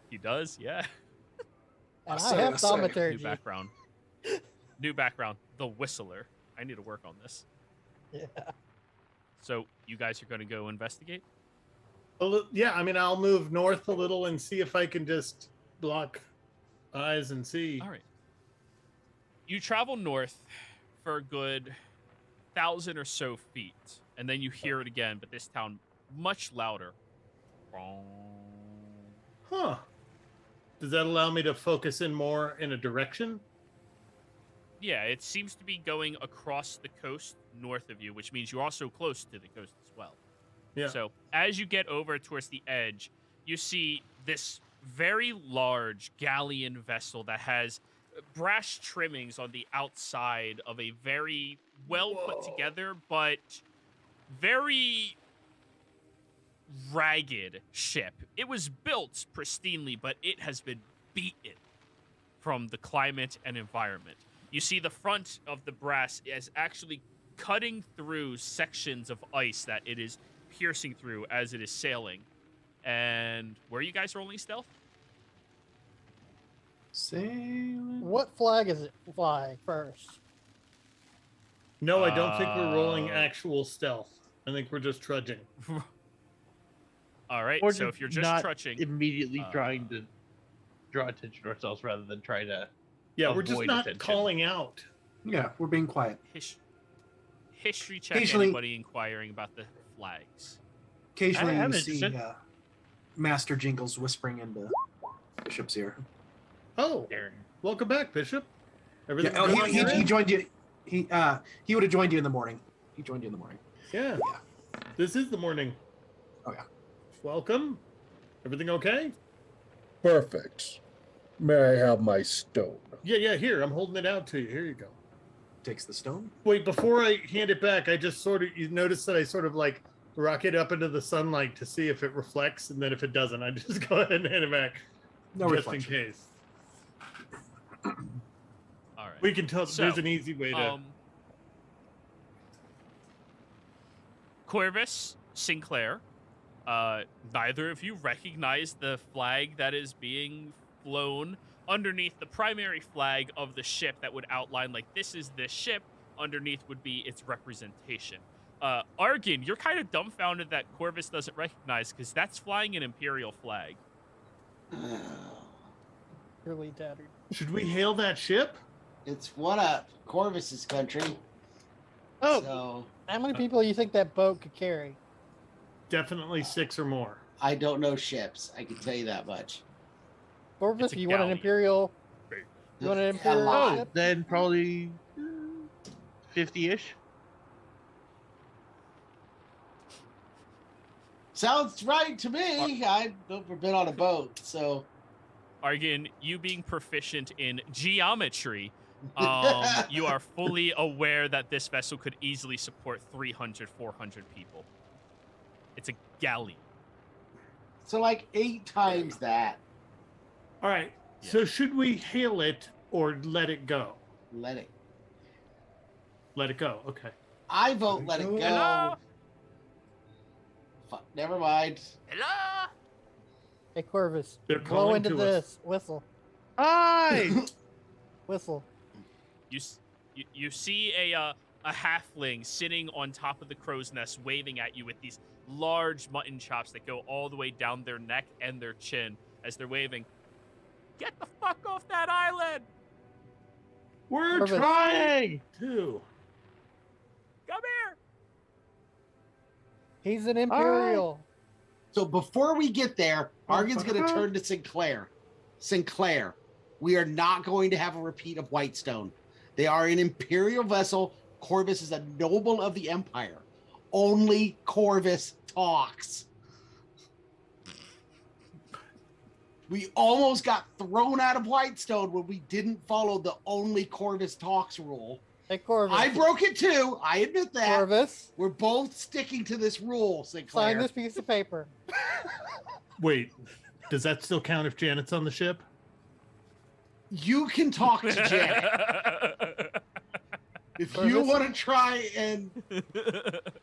[SPEAKER 1] He does, yeah.
[SPEAKER 4] And
[SPEAKER 3] I
[SPEAKER 4] I have
[SPEAKER 3] say.
[SPEAKER 1] New
[SPEAKER 4] thaumaturgy.
[SPEAKER 1] background. New background. The Whistler. I need to work on this.
[SPEAKER 4] Yeah.
[SPEAKER 1] So you guys are going to go investigate?
[SPEAKER 6] yeah. I mean, I'll move north a little and see if I can just block eyes and see.
[SPEAKER 1] All right. You travel north for a good 1,000 or so feet, and then you hear it again, but this town much louder.
[SPEAKER 6] Huh. Does that allow me to focus in more in a direction?
[SPEAKER 1] Yeah, it seems to be going across the coast north of you, which means you're also close to the coast as well.
[SPEAKER 6] Yeah.
[SPEAKER 1] So as you get over towards the edge, you see this very large galleon vessel that has brass trimmings on the outside of a very well put together but very ragged ship. It was built pristinely, but it has been beaten from the climate and environment. You see the front of the brass is actually cutting through sections of ice that it is piercing through as it is sailing. And were you guys rolling stealth?
[SPEAKER 3] Sailing.
[SPEAKER 4] What flag is it flying first?
[SPEAKER 6] No, I don't think we're rolling actual stealth. I think we're just trudging.
[SPEAKER 1] All right,
[SPEAKER 5] Or
[SPEAKER 1] so if you're just
[SPEAKER 5] not
[SPEAKER 1] trudging,
[SPEAKER 5] immediately trying to draw attention to ourselves rather than try to.
[SPEAKER 6] Yeah, we're just
[SPEAKER 5] Avoid
[SPEAKER 6] not
[SPEAKER 5] attention.
[SPEAKER 6] calling out.
[SPEAKER 3] Yeah, we're being quiet.
[SPEAKER 1] history check
[SPEAKER 3] Occasionally-
[SPEAKER 1] anybody inquiring about the flags.
[SPEAKER 3] Occasionally,
[SPEAKER 5] I'm
[SPEAKER 3] you see
[SPEAKER 5] interested.
[SPEAKER 3] Master Jingles whispering into Bishop's ear.
[SPEAKER 6] Oh, welcome back, Bishop. Everything
[SPEAKER 3] Yeah, oh,
[SPEAKER 6] good on your
[SPEAKER 3] he
[SPEAKER 6] end?
[SPEAKER 3] joined you. He would have joined you in the morning. He joined you in the morning.
[SPEAKER 6] Yeah.
[SPEAKER 3] Yeah.
[SPEAKER 6] This is the morning.
[SPEAKER 3] Oh yeah.
[SPEAKER 6] Welcome. Everything okay?
[SPEAKER 7] Perfect. May I have my stone?
[SPEAKER 6] Yeah, here. I'm holding it out to you. Here you go.
[SPEAKER 3] Takes the stone.
[SPEAKER 6] Wait, before I hand it back, I just you notice that I sort of like rock it up into the sunlight to see if it reflects, and then if it doesn't, I just go ahead and hand it back.
[SPEAKER 3] No
[SPEAKER 6] just
[SPEAKER 3] reflection.
[SPEAKER 6] in case.
[SPEAKER 1] All right.
[SPEAKER 6] We can tell
[SPEAKER 1] So,
[SPEAKER 6] there's an easy way to
[SPEAKER 1] Corvus, Sinclair, neither of you recognize the flag that is being flown underneath the primary flag of the ship that would outline, like, this is the ship. Underneath would be its representation. Argon, you're kind of dumbfounded that Corvus doesn't recognize, because that's flying an Imperial flag.
[SPEAKER 4] Really tattered.
[SPEAKER 6] Should we hail that ship?
[SPEAKER 2] It's one of Corvus's country.
[SPEAKER 5] Oh,
[SPEAKER 2] So
[SPEAKER 4] How many people do you think that boat could carry?
[SPEAKER 6] Definitely 6 or more.
[SPEAKER 2] I don't know ships. I can tell you that much.
[SPEAKER 4] Corvus,
[SPEAKER 1] It's a
[SPEAKER 4] you want an
[SPEAKER 1] galleon.
[SPEAKER 4] imperial? You want an
[SPEAKER 2] A
[SPEAKER 4] imperial
[SPEAKER 2] lot.
[SPEAKER 4] ship?
[SPEAKER 5] then probably 50-ish.
[SPEAKER 2] Sounds right to me. I've never been on a boat, so
[SPEAKER 1] Argon, you being proficient in geometry, you are fully aware that this vessel could easily support 300, 400 people. It's a galley.
[SPEAKER 2] So like 8 times that.
[SPEAKER 6] All right.
[SPEAKER 1] Yeah.
[SPEAKER 6] So should we hail it or let it go?
[SPEAKER 2] Let it.
[SPEAKER 6] Let it go. Okay.
[SPEAKER 2] I vote let it go.
[SPEAKER 1] Hello?
[SPEAKER 2] Fuck, never mind.
[SPEAKER 1] Hello?
[SPEAKER 4] Hey, Corvus,
[SPEAKER 6] They're
[SPEAKER 4] blow
[SPEAKER 6] calling
[SPEAKER 4] into
[SPEAKER 6] to
[SPEAKER 4] this.
[SPEAKER 6] us.
[SPEAKER 4] Whistle.
[SPEAKER 5] Hi.
[SPEAKER 4] Whistle.
[SPEAKER 1] You see a halfling sitting on top of the crow's nest, waving at you with these large mutton chops that go all the way down their neck and their chin as they're waving. Get the fuck off that island!
[SPEAKER 6] We're
[SPEAKER 4] Perfect.
[SPEAKER 6] trying to.
[SPEAKER 1] Come here!
[SPEAKER 4] He's an Imperial.
[SPEAKER 2] So before we get there, Argan's going to turn to Sinclair. Sinclair, we are not going to have a repeat of Whitestone. They are an Imperial vessel. Corvus is a noble of the Empire. Only Corvus talks. We almost got thrown out of Whitestone when we didn't follow the only Corvus talks rule.
[SPEAKER 4] Hey, Corvus.
[SPEAKER 2] I broke it too. I admit that.
[SPEAKER 4] Corvus,
[SPEAKER 2] We're both sticking to this rule, Sinclair.
[SPEAKER 4] sign this piece of paper.
[SPEAKER 6] Wait, does that still count if Janet's on the ship?
[SPEAKER 2] You can talk to Janet. If you
[SPEAKER 4] Corvus?
[SPEAKER 2] want to try and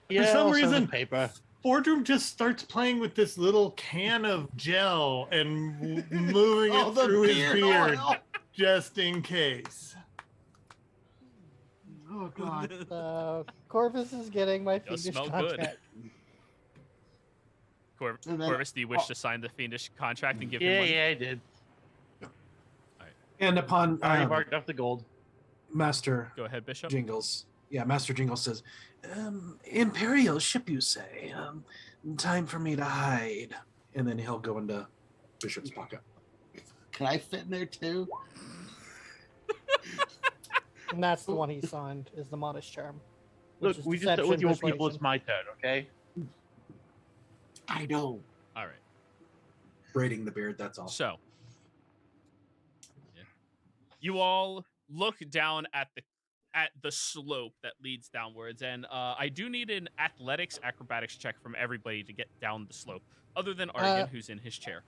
[SPEAKER 5] Yeah,
[SPEAKER 6] For some
[SPEAKER 5] I'll sign the
[SPEAKER 6] reason-
[SPEAKER 5] paper.
[SPEAKER 6] Boardroom just starts playing with this little can of gel and moving
[SPEAKER 2] Oh,
[SPEAKER 6] it
[SPEAKER 2] the
[SPEAKER 6] through his
[SPEAKER 2] beard
[SPEAKER 6] beard
[SPEAKER 2] oil.
[SPEAKER 6] just in case.
[SPEAKER 2] Oh God.
[SPEAKER 4] Corvus is getting my
[SPEAKER 1] Does
[SPEAKER 4] fiendish
[SPEAKER 1] smell good.
[SPEAKER 4] contract.
[SPEAKER 2] And then-
[SPEAKER 1] Corvus, do you wish to sign the fiendish contract and give him
[SPEAKER 5] Yeah,
[SPEAKER 1] money?
[SPEAKER 5] yeah, I did.
[SPEAKER 3] And upon
[SPEAKER 5] I already marked off the gold.
[SPEAKER 3] Master
[SPEAKER 1] Go ahead, Bishop.
[SPEAKER 3] Jingles, Master Jingles says, Imperial ship, you say? Time for me to hide. And then he'll go into Bishop's pocket.
[SPEAKER 2] Can I fit in there too?
[SPEAKER 4] And that's the one he signed, is the Modest Charm.
[SPEAKER 5] Look,
[SPEAKER 4] which is
[SPEAKER 5] we just with
[SPEAKER 4] deception,
[SPEAKER 5] your people.
[SPEAKER 4] persuasion.
[SPEAKER 5] It's my turn, okay?
[SPEAKER 2] I know.
[SPEAKER 1] All right.
[SPEAKER 3] Braiding the beard, that's all.
[SPEAKER 1] So, you all look down at the slope that leads downwards, and I do need an athletics acrobatics check from everybody to get down the slope, other than Argan, who's in his chair.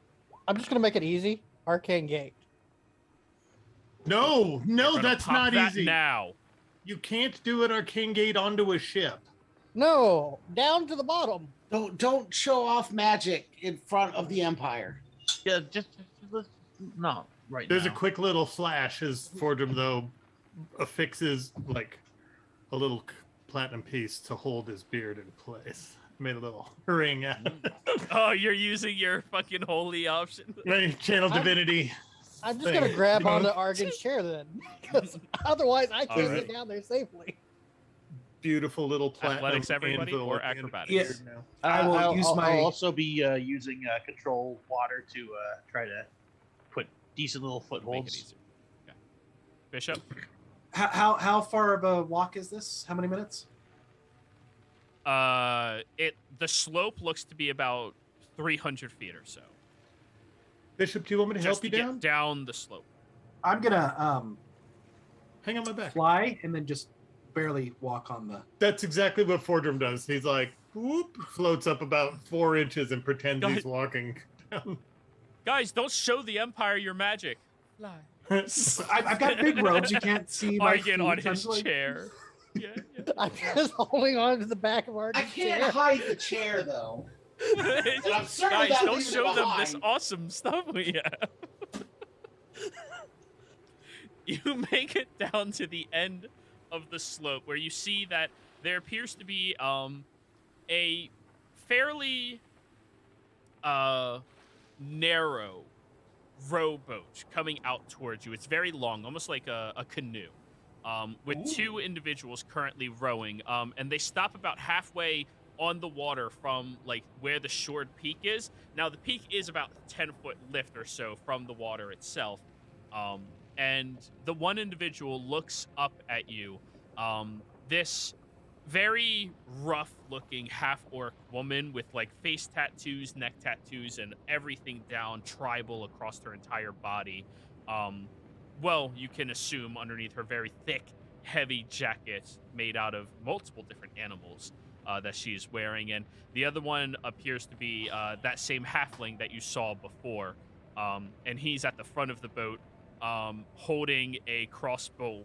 [SPEAKER 4] I'm just going to make it easy. Arcane Gate.
[SPEAKER 6] No,
[SPEAKER 1] You're
[SPEAKER 6] no,
[SPEAKER 1] gonna
[SPEAKER 6] that's
[SPEAKER 1] pop
[SPEAKER 6] not
[SPEAKER 1] that
[SPEAKER 6] easy.
[SPEAKER 1] now.
[SPEAKER 6] You can't do an arcane gate onto a ship.
[SPEAKER 4] No, down to the bottom.
[SPEAKER 2] Don't show off magic in front of the Empire.
[SPEAKER 5] Yeah, just let's no right
[SPEAKER 6] There's
[SPEAKER 5] now.
[SPEAKER 6] a quick little flash as Fordham, though, affixes like a little platinum piece to hold his beard in place. Made a little ring out of
[SPEAKER 1] Oh, you're using your fucking holy option.
[SPEAKER 6] it. Channel divinity.
[SPEAKER 4] I'm just going to grab
[SPEAKER 6] You know?
[SPEAKER 4] onto Argan's chair then. Because otherwise I can't
[SPEAKER 1] Alright.
[SPEAKER 4] get down there safely.
[SPEAKER 6] Beautiful little platinum
[SPEAKER 1] Athletics, everybody,
[SPEAKER 6] anvil
[SPEAKER 1] or
[SPEAKER 6] at the end of
[SPEAKER 1] acrobatics?
[SPEAKER 6] the
[SPEAKER 3] Yeah.
[SPEAKER 6] beard now.
[SPEAKER 3] I will
[SPEAKER 5] I'll,
[SPEAKER 3] use
[SPEAKER 5] I'll-
[SPEAKER 3] my-
[SPEAKER 5] I'll also be using control water to try to put decent little
[SPEAKER 1] Make it
[SPEAKER 5] footholds.
[SPEAKER 1] easier. Okay. Bishop,
[SPEAKER 3] How far of a walk is this? How many minutes?
[SPEAKER 1] the slope looks to be about 300 feet or so.
[SPEAKER 6] Bishop, do you want me to
[SPEAKER 1] Just
[SPEAKER 6] help you
[SPEAKER 1] to
[SPEAKER 6] down?
[SPEAKER 1] get down the slope.
[SPEAKER 3] I'm gonna
[SPEAKER 6] Hang on my back.
[SPEAKER 3] fly and then just barely walk on the.
[SPEAKER 6] That's exactly what Fordham does. He's like, whoop, floats up about 4 inches and pretends he's
[SPEAKER 1] Guys-
[SPEAKER 6] walking down.
[SPEAKER 1] Guys, don't show the Empire your magic. Fly.
[SPEAKER 3] I've got big robes. You can't see my
[SPEAKER 1] Argan
[SPEAKER 3] feet.
[SPEAKER 1] on
[SPEAKER 3] I'm
[SPEAKER 1] his
[SPEAKER 3] like-
[SPEAKER 1] chair. Yeah,
[SPEAKER 4] I'm just holding on to the back of
[SPEAKER 2] I
[SPEAKER 4] Argan's
[SPEAKER 2] can't
[SPEAKER 4] chair.
[SPEAKER 2] hide the chair though.
[SPEAKER 1] yeah.
[SPEAKER 2] And I'm certain
[SPEAKER 1] Guys,
[SPEAKER 2] that
[SPEAKER 1] don't
[SPEAKER 2] leaves it
[SPEAKER 1] show them this
[SPEAKER 2] behind.
[SPEAKER 1] awesome stuff we have. You make it down to the end of the slope where you see that there appears to be a fairly narrow rowboat coming out towards you. It's very long, almost like a canoe, with two individuals currently rowing, and they stop about halfway on the water from like where the shored peak is. Now the peak is about a 10-foot lift or so from the water itself, and the one individual looks up at you. This very rough-looking half-orc woman with like face tattoos, neck tattoos, and everything down tribal across her entire body. Well, you can assume underneath her very thick, heavy jacket made out of multiple different animals. that she's wearing, and the other one appears to be that same halfling that you saw before, and he's at the front of the boat, holding a crossbow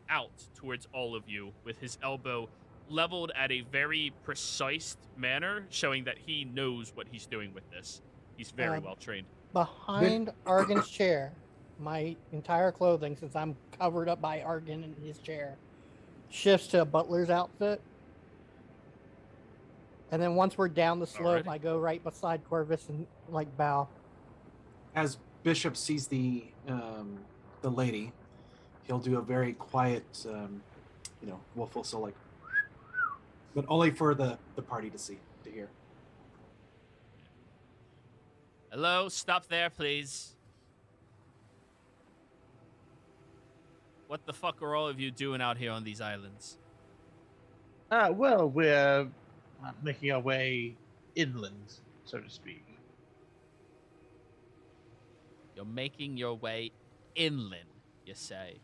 [SPEAKER 1] out towards all of you with his elbow leveled at a very precise manner, showing that he knows what he's doing with this. He's very well trained.
[SPEAKER 4] Behind Argan's chair, my entire clothing, since I'm covered up by Argan in his chair, shifts to a butler's outfit. And then once we're down the slope,
[SPEAKER 1] Alrighty.
[SPEAKER 4] I go right beside Corvus and like bow.
[SPEAKER 3] As Bishop sees the lady, he'll do a very quiet, wolf whistle, like, but only for the party to see, to hear.
[SPEAKER 1] Hello, stop there, please. What the fuck are all of you doing out here on these islands?
[SPEAKER 5] Well, we're making our way inland, so to speak.
[SPEAKER 1] You're making your way inland, you say?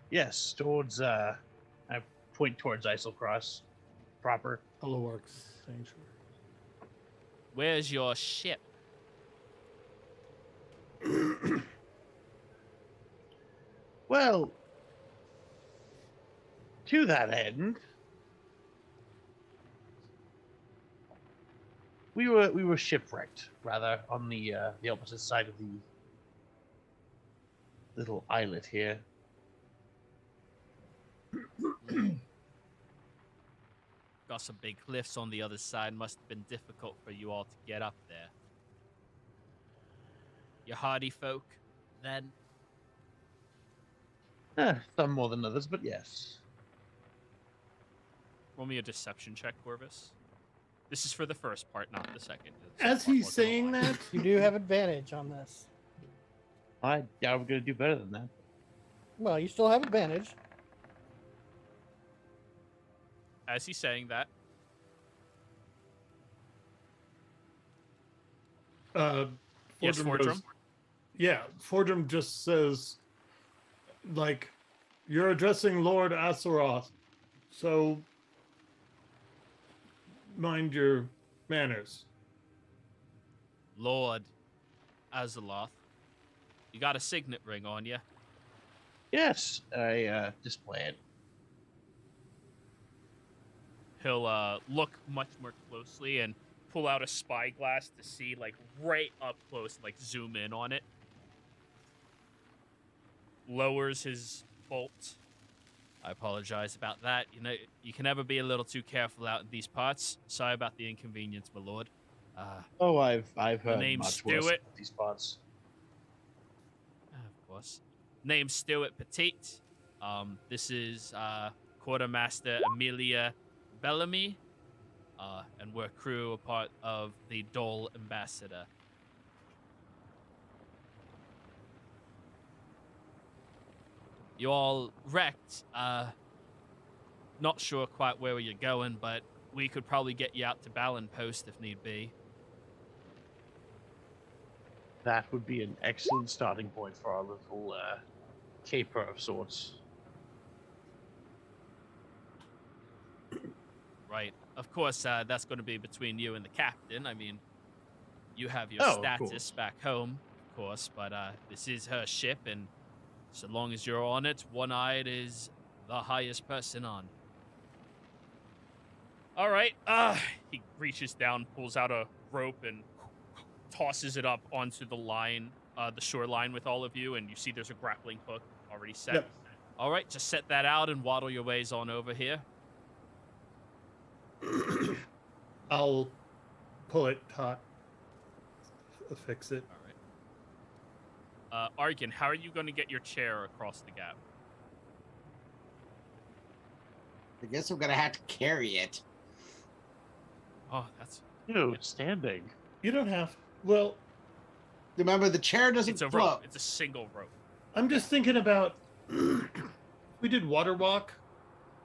[SPEAKER 5] Yes, towards, I point towards Islecross proper.
[SPEAKER 6] Works Sanctuary.
[SPEAKER 1] Where's your ship?
[SPEAKER 5] Well, to that end, we were shipwrecked, rather, on the opposite side of the little islet here.
[SPEAKER 1] Got some big cliffs on the other side. Must have been difficult for you all to get up there. You hardy folk, then?
[SPEAKER 5] Some more than others, but yes.
[SPEAKER 1] Roll me a deception check, Corvus. This is for the first part, not the second. The
[SPEAKER 6] As
[SPEAKER 1] second part
[SPEAKER 6] he's
[SPEAKER 1] wasn't a
[SPEAKER 6] saying
[SPEAKER 1] lie.
[SPEAKER 6] that,
[SPEAKER 4] You do have advantage on this.
[SPEAKER 5] I doubt we're going to do better than that.
[SPEAKER 4] Well, you still have advantage.
[SPEAKER 1] As he's saying that, yes,
[SPEAKER 6] Fordrum
[SPEAKER 1] Fordrum.
[SPEAKER 6] goes, yeah, Fordrum just says, like, you're addressing Lord Asaroth, so mind your manners.
[SPEAKER 1] Lord Azeroth, you got a signet ring on you.
[SPEAKER 5] Yes, I display it.
[SPEAKER 1] He'll look much more closely and pull out a spyglass to see, like, right up close, like, zoom in on it. Lowers his bolt. I apologize about that. You know, you can never be a little too careful out in these parts. Sorry about the inconvenience, my lord.
[SPEAKER 5] Oh, I've heard
[SPEAKER 1] name's
[SPEAKER 5] much worse
[SPEAKER 1] Stuart.
[SPEAKER 5] about these spots.
[SPEAKER 1] Of course. Name's Stuart Petite. This is Quartermaster Amelia Bellamy. And we're crew, a part of the Dole Ambassador. You all wrecked. Not sure quite where you're going, but we could probably get you out to Ballon Post if need be.
[SPEAKER 5] That would be an excellent starting point for our little caper of sorts.
[SPEAKER 1] Right. Of course, that's going to be between you and the captain. I mean, you have your
[SPEAKER 5] Oh, of
[SPEAKER 1] status
[SPEAKER 5] course.
[SPEAKER 1] back home, of course, but this is her ship, and so long as you're on it, One-Eyed is the highest person on. All right. He reaches down, pulls out a rope, and tosses it up onto the line, the shoreline with all of you, and you see there's a grappling hook already set.
[SPEAKER 6] Yep.
[SPEAKER 1] All right, just set that out and waddle your ways on over here.
[SPEAKER 6] I'll pull it taut, fix it.
[SPEAKER 1] All right. Argan, how are you going to get your chair across the gap?
[SPEAKER 2] I guess I'm gonna have to carry it.
[SPEAKER 1] Oh, that's
[SPEAKER 5] Dude, standing.
[SPEAKER 6] You don't have. Well,
[SPEAKER 2] Remember, the chair doesn't
[SPEAKER 1] it's a
[SPEAKER 2] float.
[SPEAKER 1] rope. It's a single rope.
[SPEAKER 6] I'm just thinking about. We did water walk.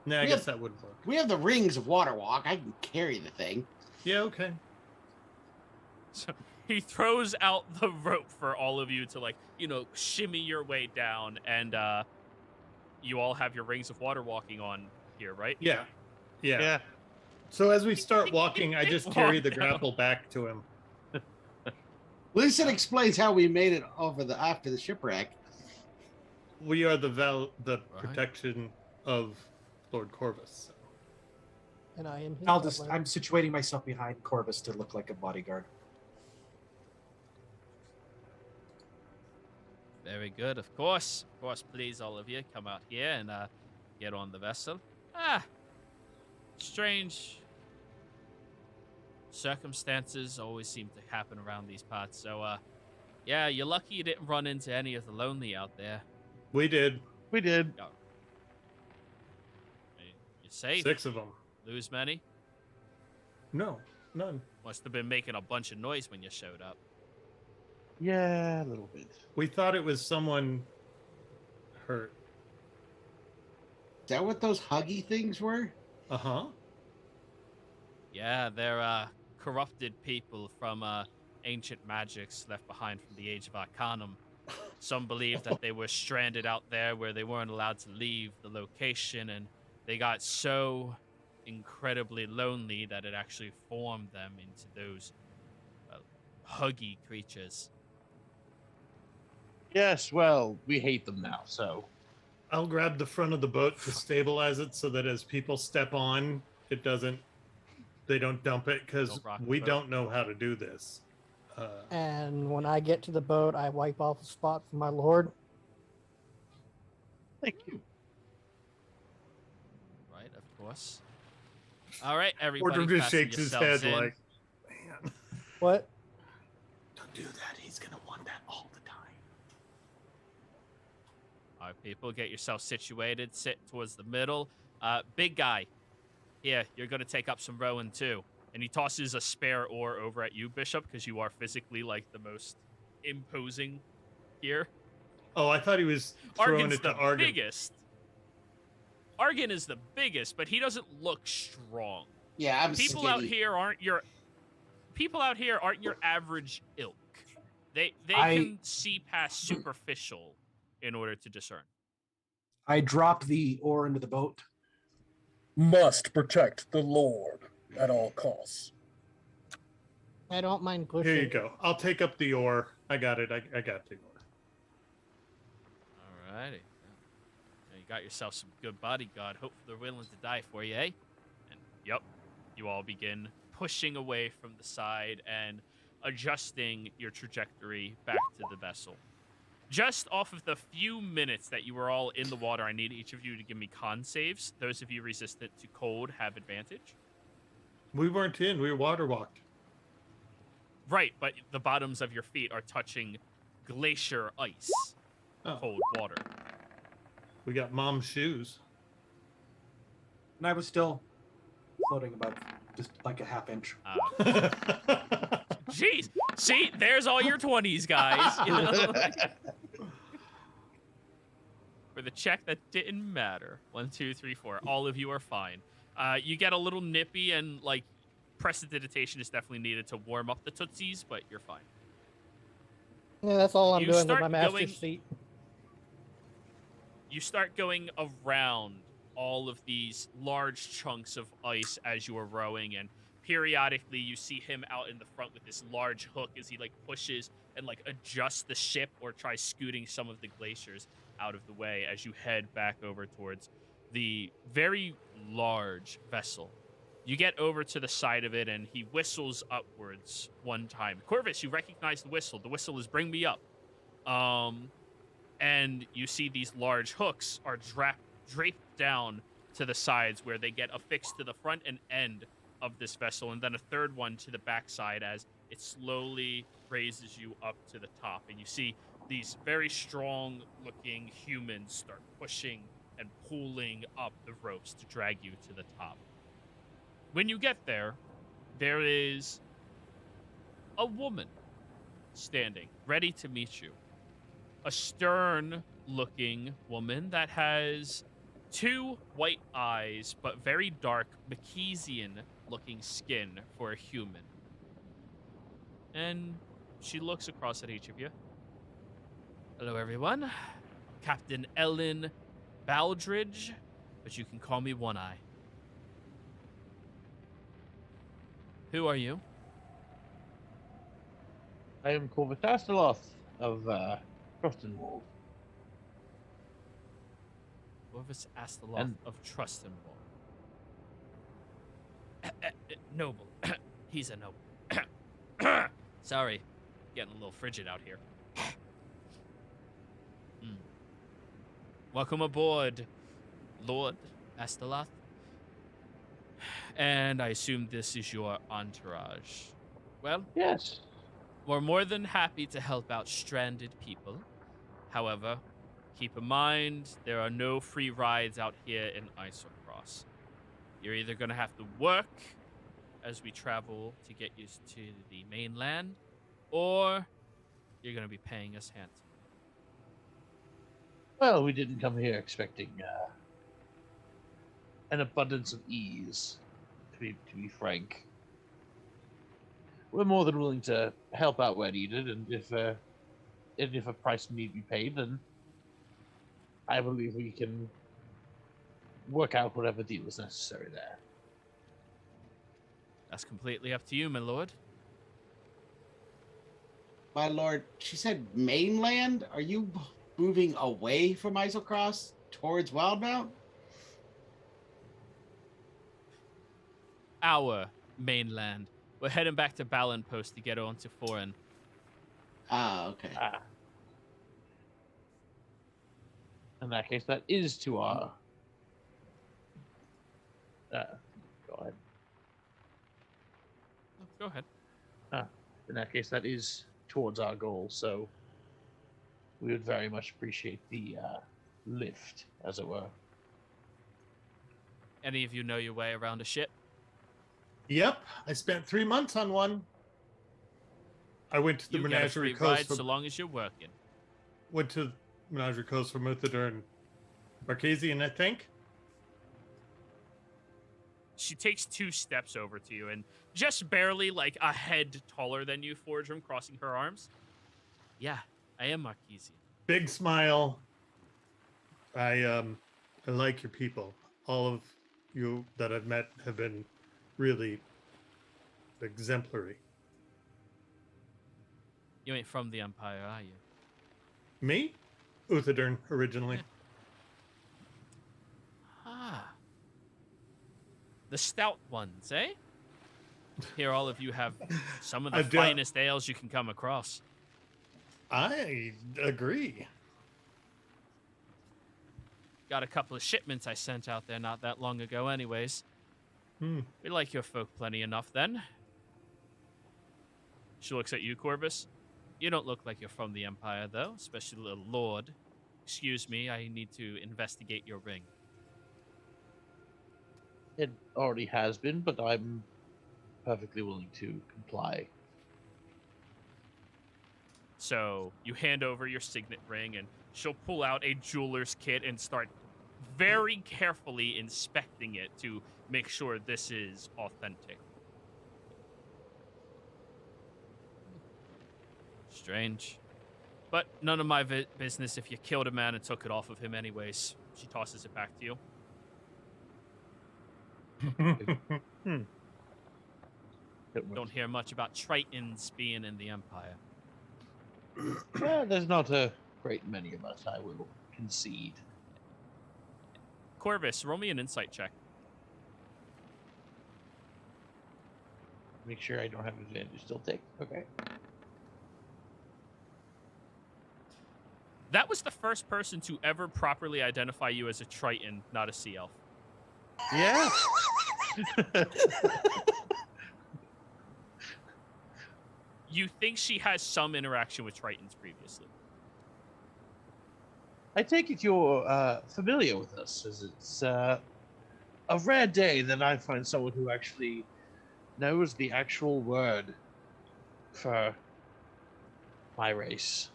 [SPEAKER 6] Nah, I
[SPEAKER 2] We
[SPEAKER 6] guess
[SPEAKER 2] have-
[SPEAKER 6] that wouldn't work.
[SPEAKER 2] We have the rings of water walk. I can carry the thing.
[SPEAKER 6] Yeah, okay.
[SPEAKER 1] So he throws out the rope for all of you to, like, you know, shimmy your way down, and you all have your rings of water walking on here, right?
[SPEAKER 6] Yeah. Yeah.
[SPEAKER 5] Yeah.
[SPEAKER 6] So as we start walking, I just carry the
[SPEAKER 1] Walk
[SPEAKER 6] grapple back to him.
[SPEAKER 2] At least it explains how we made it after the shipwreck.
[SPEAKER 6] We are the
[SPEAKER 1] Right.
[SPEAKER 6] protection of Lord Corvus.
[SPEAKER 4] And I am his
[SPEAKER 3] I'm
[SPEAKER 4] butler.
[SPEAKER 3] situating myself behind Corvus to look like a bodyguard.
[SPEAKER 1] Very good. Of course, please, all of you, come out here and get on the vessel. Strange circumstances always seem to happen around these parts. So, yeah, you're lucky you didn't run into any of the lonely out there.
[SPEAKER 6] We did.
[SPEAKER 5] We did.
[SPEAKER 1] You're safe.
[SPEAKER 6] 6 of them.
[SPEAKER 1] Lose many?
[SPEAKER 6] No, none.
[SPEAKER 1] Must have been making a bunch of noise when you showed up.
[SPEAKER 5] Yeah, a little bit.
[SPEAKER 6] We thought it was someone hurt.
[SPEAKER 2] Is that what those huggy things were?
[SPEAKER 6] Uh-huh.
[SPEAKER 1] Yeah, they're corrupted people from ancient magics left behind from the Age of Arcanum. Some believe that they were stranded out there where they weren't allowed to leave the location, and they got so incredibly lonely that it actually formed them into those huggy creatures.
[SPEAKER 5] Yes, well, we hate them now, so.
[SPEAKER 6] I'll grab the front of the boat to stabilize it so that as people step on, they don't dump it, because
[SPEAKER 1] Don't rock the
[SPEAKER 6] we
[SPEAKER 1] boat.
[SPEAKER 6] don't know how to do this.
[SPEAKER 4] And when I get to the boat, I wipe off a spot for my lord.
[SPEAKER 5] Thank you.
[SPEAKER 1] Right, of course. All right, everybody.
[SPEAKER 6] Porter just
[SPEAKER 1] fasten
[SPEAKER 6] shakes his head
[SPEAKER 1] yourselves in.
[SPEAKER 6] like, man,
[SPEAKER 4] What?
[SPEAKER 6] don't do that. He's going to want that all the time.
[SPEAKER 1] All right, people, get yourself situated. Sit towards the middle. Big guy. Here, you're going to take up some rowing, too. And he tosses a spare oar over at you, Bishop, because you are physically, like, the most imposing here.
[SPEAKER 6] Oh, I thought he was throwing
[SPEAKER 1] Argan's
[SPEAKER 6] it to
[SPEAKER 1] the
[SPEAKER 6] Argan.
[SPEAKER 1] biggest. Argan is the biggest, but he doesn't look strong.
[SPEAKER 2] Yeah, I'm
[SPEAKER 1] People
[SPEAKER 2] skinny.
[SPEAKER 1] out here aren't your average ilk. They
[SPEAKER 3] I-
[SPEAKER 1] can see past superficial in order to discern.
[SPEAKER 3] I drop the oar into the boat.
[SPEAKER 7] Must protect the Lord at all costs.
[SPEAKER 4] I don't mind pushing.
[SPEAKER 6] Here you go. I'll take up the oar. I got it. I got the oar.
[SPEAKER 1] All righty. You got yourself some good bodyguard. Hope they're willing to die for you, eh? And yep, you all begin pushing away from the side and adjusting your trajectory back to the vessel. Just off of the few minutes that you were all in the water, I need each of you to give me con saves. Those of you resistant to cold have advantage.
[SPEAKER 6] We weren't in. We water walked.
[SPEAKER 1] Right, but the bottoms of your feet are touching glacier ice,
[SPEAKER 6] Oh,
[SPEAKER 1] cold water.
[SPEAKER 6] we got mom's shoes.
[SPEAKER 3] And I was still floating about just like a half inch.
[SPEAKER 1] Jeez, see, there's all your 20s, guys. You know? For the check that didn't matter. 1, 2, 3, 4. All of you are fine. You get a little nippy, and like prestidigitation is definitely needed to warm up the tootsies, but you're fine.
[SPEAKER 4] Yeah, that's all I'm
[SPEAKER 1] You
[SPEAKER 4] doing with
[SPEAKER 1] start
[SPEAKER 4] my master's
[SPEAKER 1] going-
[SPEAKER 4] seat.
[SPEAKER 1] You start going around all of these large chunks of ice as you are rowing, and periodically you see him out in the front with this large hook as he like pushes and like adjusts the ship or tries scooting some of the glaciers out of the way as you head back over towards the very large vessel. You get over to the side of it, and he whistles upwards one time. Corvus, you recognize the whistle. The whistle is "Bring me up." And you see these large hooks are draped down to the sides where they get affixed to the front and end of this vessel, and then a third one to the backside as it slowly raises you up to the top. And you see these very strong-looking humans start pushing and pulling up the ropes to drag you to the top. When you get there, there is a woman standing, ready to meet you. A stern-looking woman that has 2 white eyes, but very dark, Macesian-looking skin for a human. And she looks across at each of you. Hello, everyone. Captain Ellen Baldridge, but you can call me One Eye. Who are you?
[SPEAKER 5] I am Corvus Asteroth of Frostenwald.
[SPEAKER 1] Corvus Asteroth
[SPEAKER 5] And-
[SPEAKER 1] of Trustenwall. Noble. He's a noble. Sorry, getting a little frigid out here. Welcome aboard, Lord Asteroth. And I assume this is your entourage. Well,
[SPEAKER 5] Yes.
[SPEAKER 1] we're more than happy to help out stranded people. However, keep in mind, there are no free rides out here in Isocross. You're either going to have to work as we travel to get you to the mainland, or you're going to be paying us handsomely.
[SPEAKER 5] Well, we didn't come here expecting an abundance of ease, to be frank. We're more than willing to help out where needed, and if a price need be paid, then I believe we can work out whatever deal is necessary there.
[SPEAKER 1] That's completely up to you, my lord.
[SPEAKER 2] My lord, she said mainland? Are you moving away from Isocross towards Wildemount?
[SPEAKER 1] Our mainland. We're heading back to Ballon Post to get on to foreign.
[SPEAKER 2] Ah, okay.
[SPEAKER 5] In that case, that is to our. Go ahead.
[SPEAKER 1] Go ahead.
[SPEAKER 5] In that case, that is towards our goal. So we would very much appreciate the lift, as it were.
[SPEAKER 1] Any of you know your way around a ship?
[SPEAKER 6] Yep, I spent 3 months on one. I went to the
[SPEAKER 1] You get a
[SPEAKER 6] Menagerie
[SPEAKER 1] free ride
[SPEAKER 6] Coast.
[SPEAKER 1] so long as you're working.
[SPEAKER 6] Went to Menagerie Coast for Muthador and Marquesian, I think.
[SPEAKER 1] She takes 2 steps over to you and just barely like a head taller than you, Forgrim, crossing her arms. Yeah, I am Marquesian.
[SPEAKER 6] Big smile. I like your people. All of you that I've met have been really exemplary.
[SPEAKER 1] You ain't from the Empire, are you?
[SPEAKER 6] Me? Uthadern originally.
[SPEAKER 1] Ah. The stout ones, eh? Here, all of you have some of the
[SPEAKER 6] I do-
[SPEAKER 1] finest ales you can come across.
[SPEAKER 6] I agree.
[SPEAKER 1] Got a couple of shipments I sent out there not that long ago anyways. We like your folk plenty enough then. She looks at you, Corvus. You don't look like you're from the Empire, though, especially the Lord. Excuse me, I need to investigate your ring.
[SPEAKER 5] It already has been, but I'm perfectly willing to comply.
[SPEAKER 1] So you hand over your signet ring, and she'll pull out a jeweler's kit and start very carefully inspecting it to make sure this is authentic. Strange. But none of my business if you killed a man and took it off of him anyways. She tosses it back to you. Don't hear much about Tritons being in the Empire.
[SPEAKER 5] Well, there's not a great many of us, I will concede.
[SPEAKER 1] Corvus, roll me an insight check.
[SPEAKER 5] Make sure I don't have advantage still take. Okay.
[SPEAKER 1] That was the first person to ever properly identify you as a Triton, not a sea elf.
[SPEAKER 5] Yeah.
[SPEAKER 1] You think she has some interaction with Tritons previously.
[SPEAKER 5] I take it you're familiar with us, as it's a rare day that I find someone who actually knows the actual word for my race.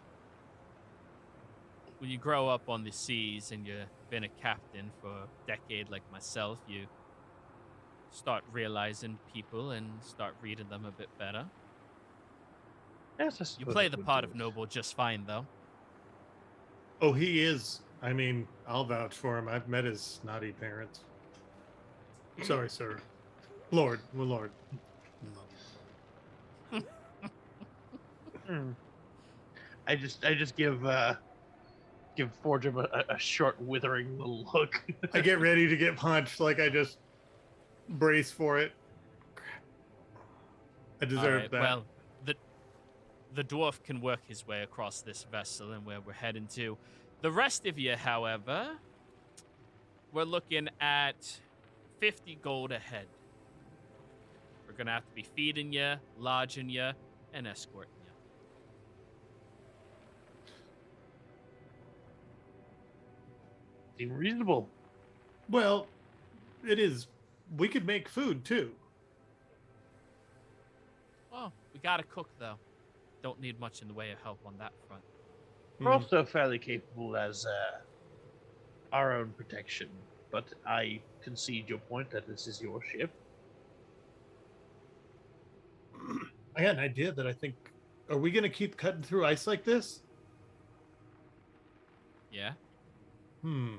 [SPEAKER 1] When you grow up on the seas and you've been a captain for a decade like myself, you start realizing people and start reading them a bit better.
[SPEAKER 5] Yes, I
[SPEAKER 1] You
[SPEAKER 5] suppose
[SPEAKER 1] play
[SPEAKER 5] it
[SPEAKER 1] the
[SPEAKER 5] would
[SPEAKER 1] part
[SPEAKER 5] do
[SPEAKER 1] of
[SPEAKER 5] it.
[SPEAKER 1] noble just fine, though.
[SPEAKER 6] Oh, he is. I mean, I'll vouch for him. I've met his snotty parents. Sorry, sir. Lord. Well, Lord.
[SPEAKER 5] I just give Forgem a short, withering little look.
[SPEAKER 6] I get ready to get punched. Like I just brace for it. I deserve
[SPEAKER 1] Alright,
[SPEAKER 6] that.
[SPEAKER 1] well, the dwarf can work his way across this vessel and where we're heading to. The rest of you, however, we're looking at 50 gold ahead. We're gonna have to be feeding you, lodging you, and escorting you.
[SPEAKER 5] Seem reasonable.
[SPEAKER 6] Well, it is. We could make food too.
[SPEAKER 1] Oh, we gotta cook though. Don't need much in the way of help on that front.
[SPEAKER 5] We're also fairly capable as our own protection, but I concede your point that this is your ship.
[SPEAKER 6] I got an idea that I think. Are we going to keep cutting through ice like this?
[SPEAKER 1] Yeah?
[SPEAKER 6] All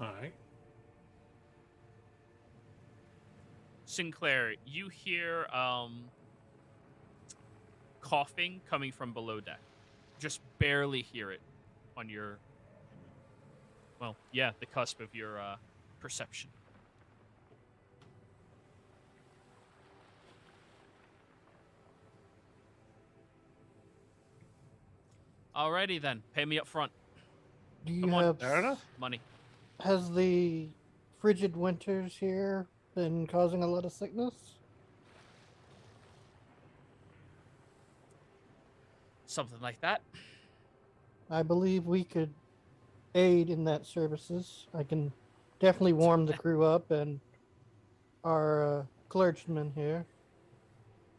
[SPEAKER 6] right.
[SPEAKER 1] Sinclair, you hear coughing coming from below deck. Just barely hear it on your, well, yeah, the cusp of your perception. Alrighty then, pay me up front.
[SPEAKER 4] Do you
[SPEAKER 1] Come on,
[SPEAKER 4] have
[SPEAKER 5] Fair enough.
[SPEAKER 1] money.
[SPEAKER 4] Has the frigid winters here been causing a lot of sickness?
[SPEAKER 1] Something like that.
[SPEAKER 4] I believe we could aid in that services. I can definitely warm the crew up, and our clergyman here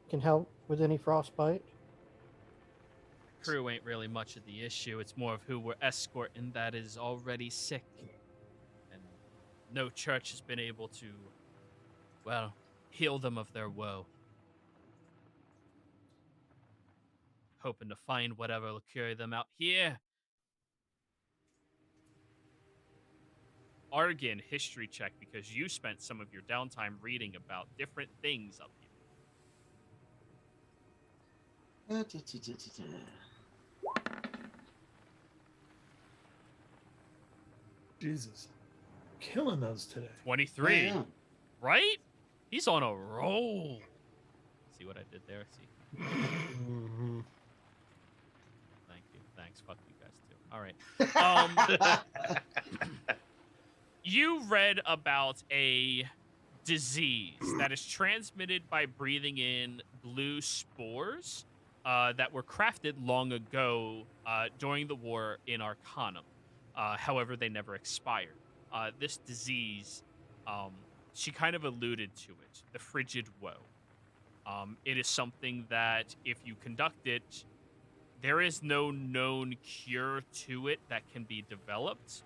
[SPEAKER 4] can help with any frostbite.
[SPEAKER 1] Crew ain't really much of the issue. It's more of who we're escorting that is already sick. And no church has been able to, well, heal them of their woe. Hoping to find whatever will cure them out here. Argon, history check, because you spent some of your downtime reading about different things up here.
[SPEAKER 6] Jesus. Killing those today.
[SPEAKER 1] 23.
[SPEAKER 2] Yeah.
[SPEAKER 1] Right? He's on a roll. See what I did there? See.
[SPEAKER 6] Mm-hmm.
[SPEAKER 1] Thank you. Thanks. Fuck you guys too. All right. You read about a disease that is transmitted by breathing in blue spores that were crafted long ago during the war in Arcanum. However, they never expired. This disease, she kind of alluded to it, the frigid woe. It is something that if you conduct it, there is no known cure to it that can be developed,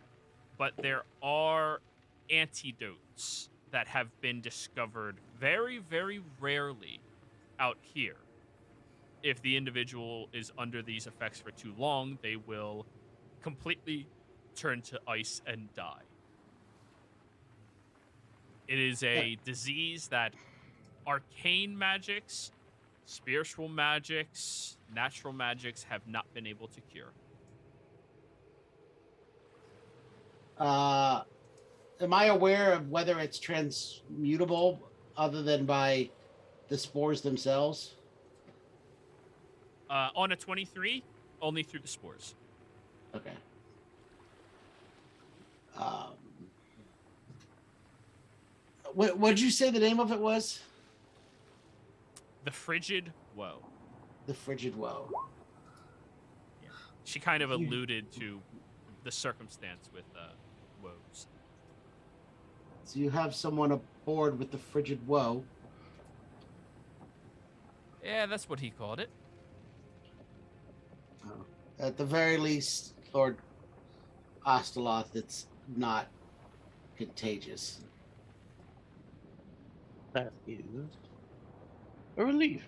[SPEAKER 1] but there are antidotes that have been discovered very, very rarely out here. If the individual is under these effects for too long, they will completely turn to ice and die. It is a disease that arcane magics, spiritual magics, natural magics have not been able to cure.
[SPEAKER 2] Am I aware of whether it's transmutable other than by the spores themselves?
[SPEAKER 1] On a 23, only through the spores.
[SPEAKER 2] Okay. What'd you say the name of it was?
[SPEAKER 1] The frigid woe.
[SPEAKER 2] The frigid woe.
[SPEAKER 1] Yeah. She kind of alluded to the circumstance with woes.
[SPEAKER 2] So you have someone aboard with the frigid woe.
[SPEAKER 1] Yeah, that's what he called it.
[SPEAKER 2] At the very least, Lord Asteloth, it's not contagious.
[SPEAKER 5] That is a relief,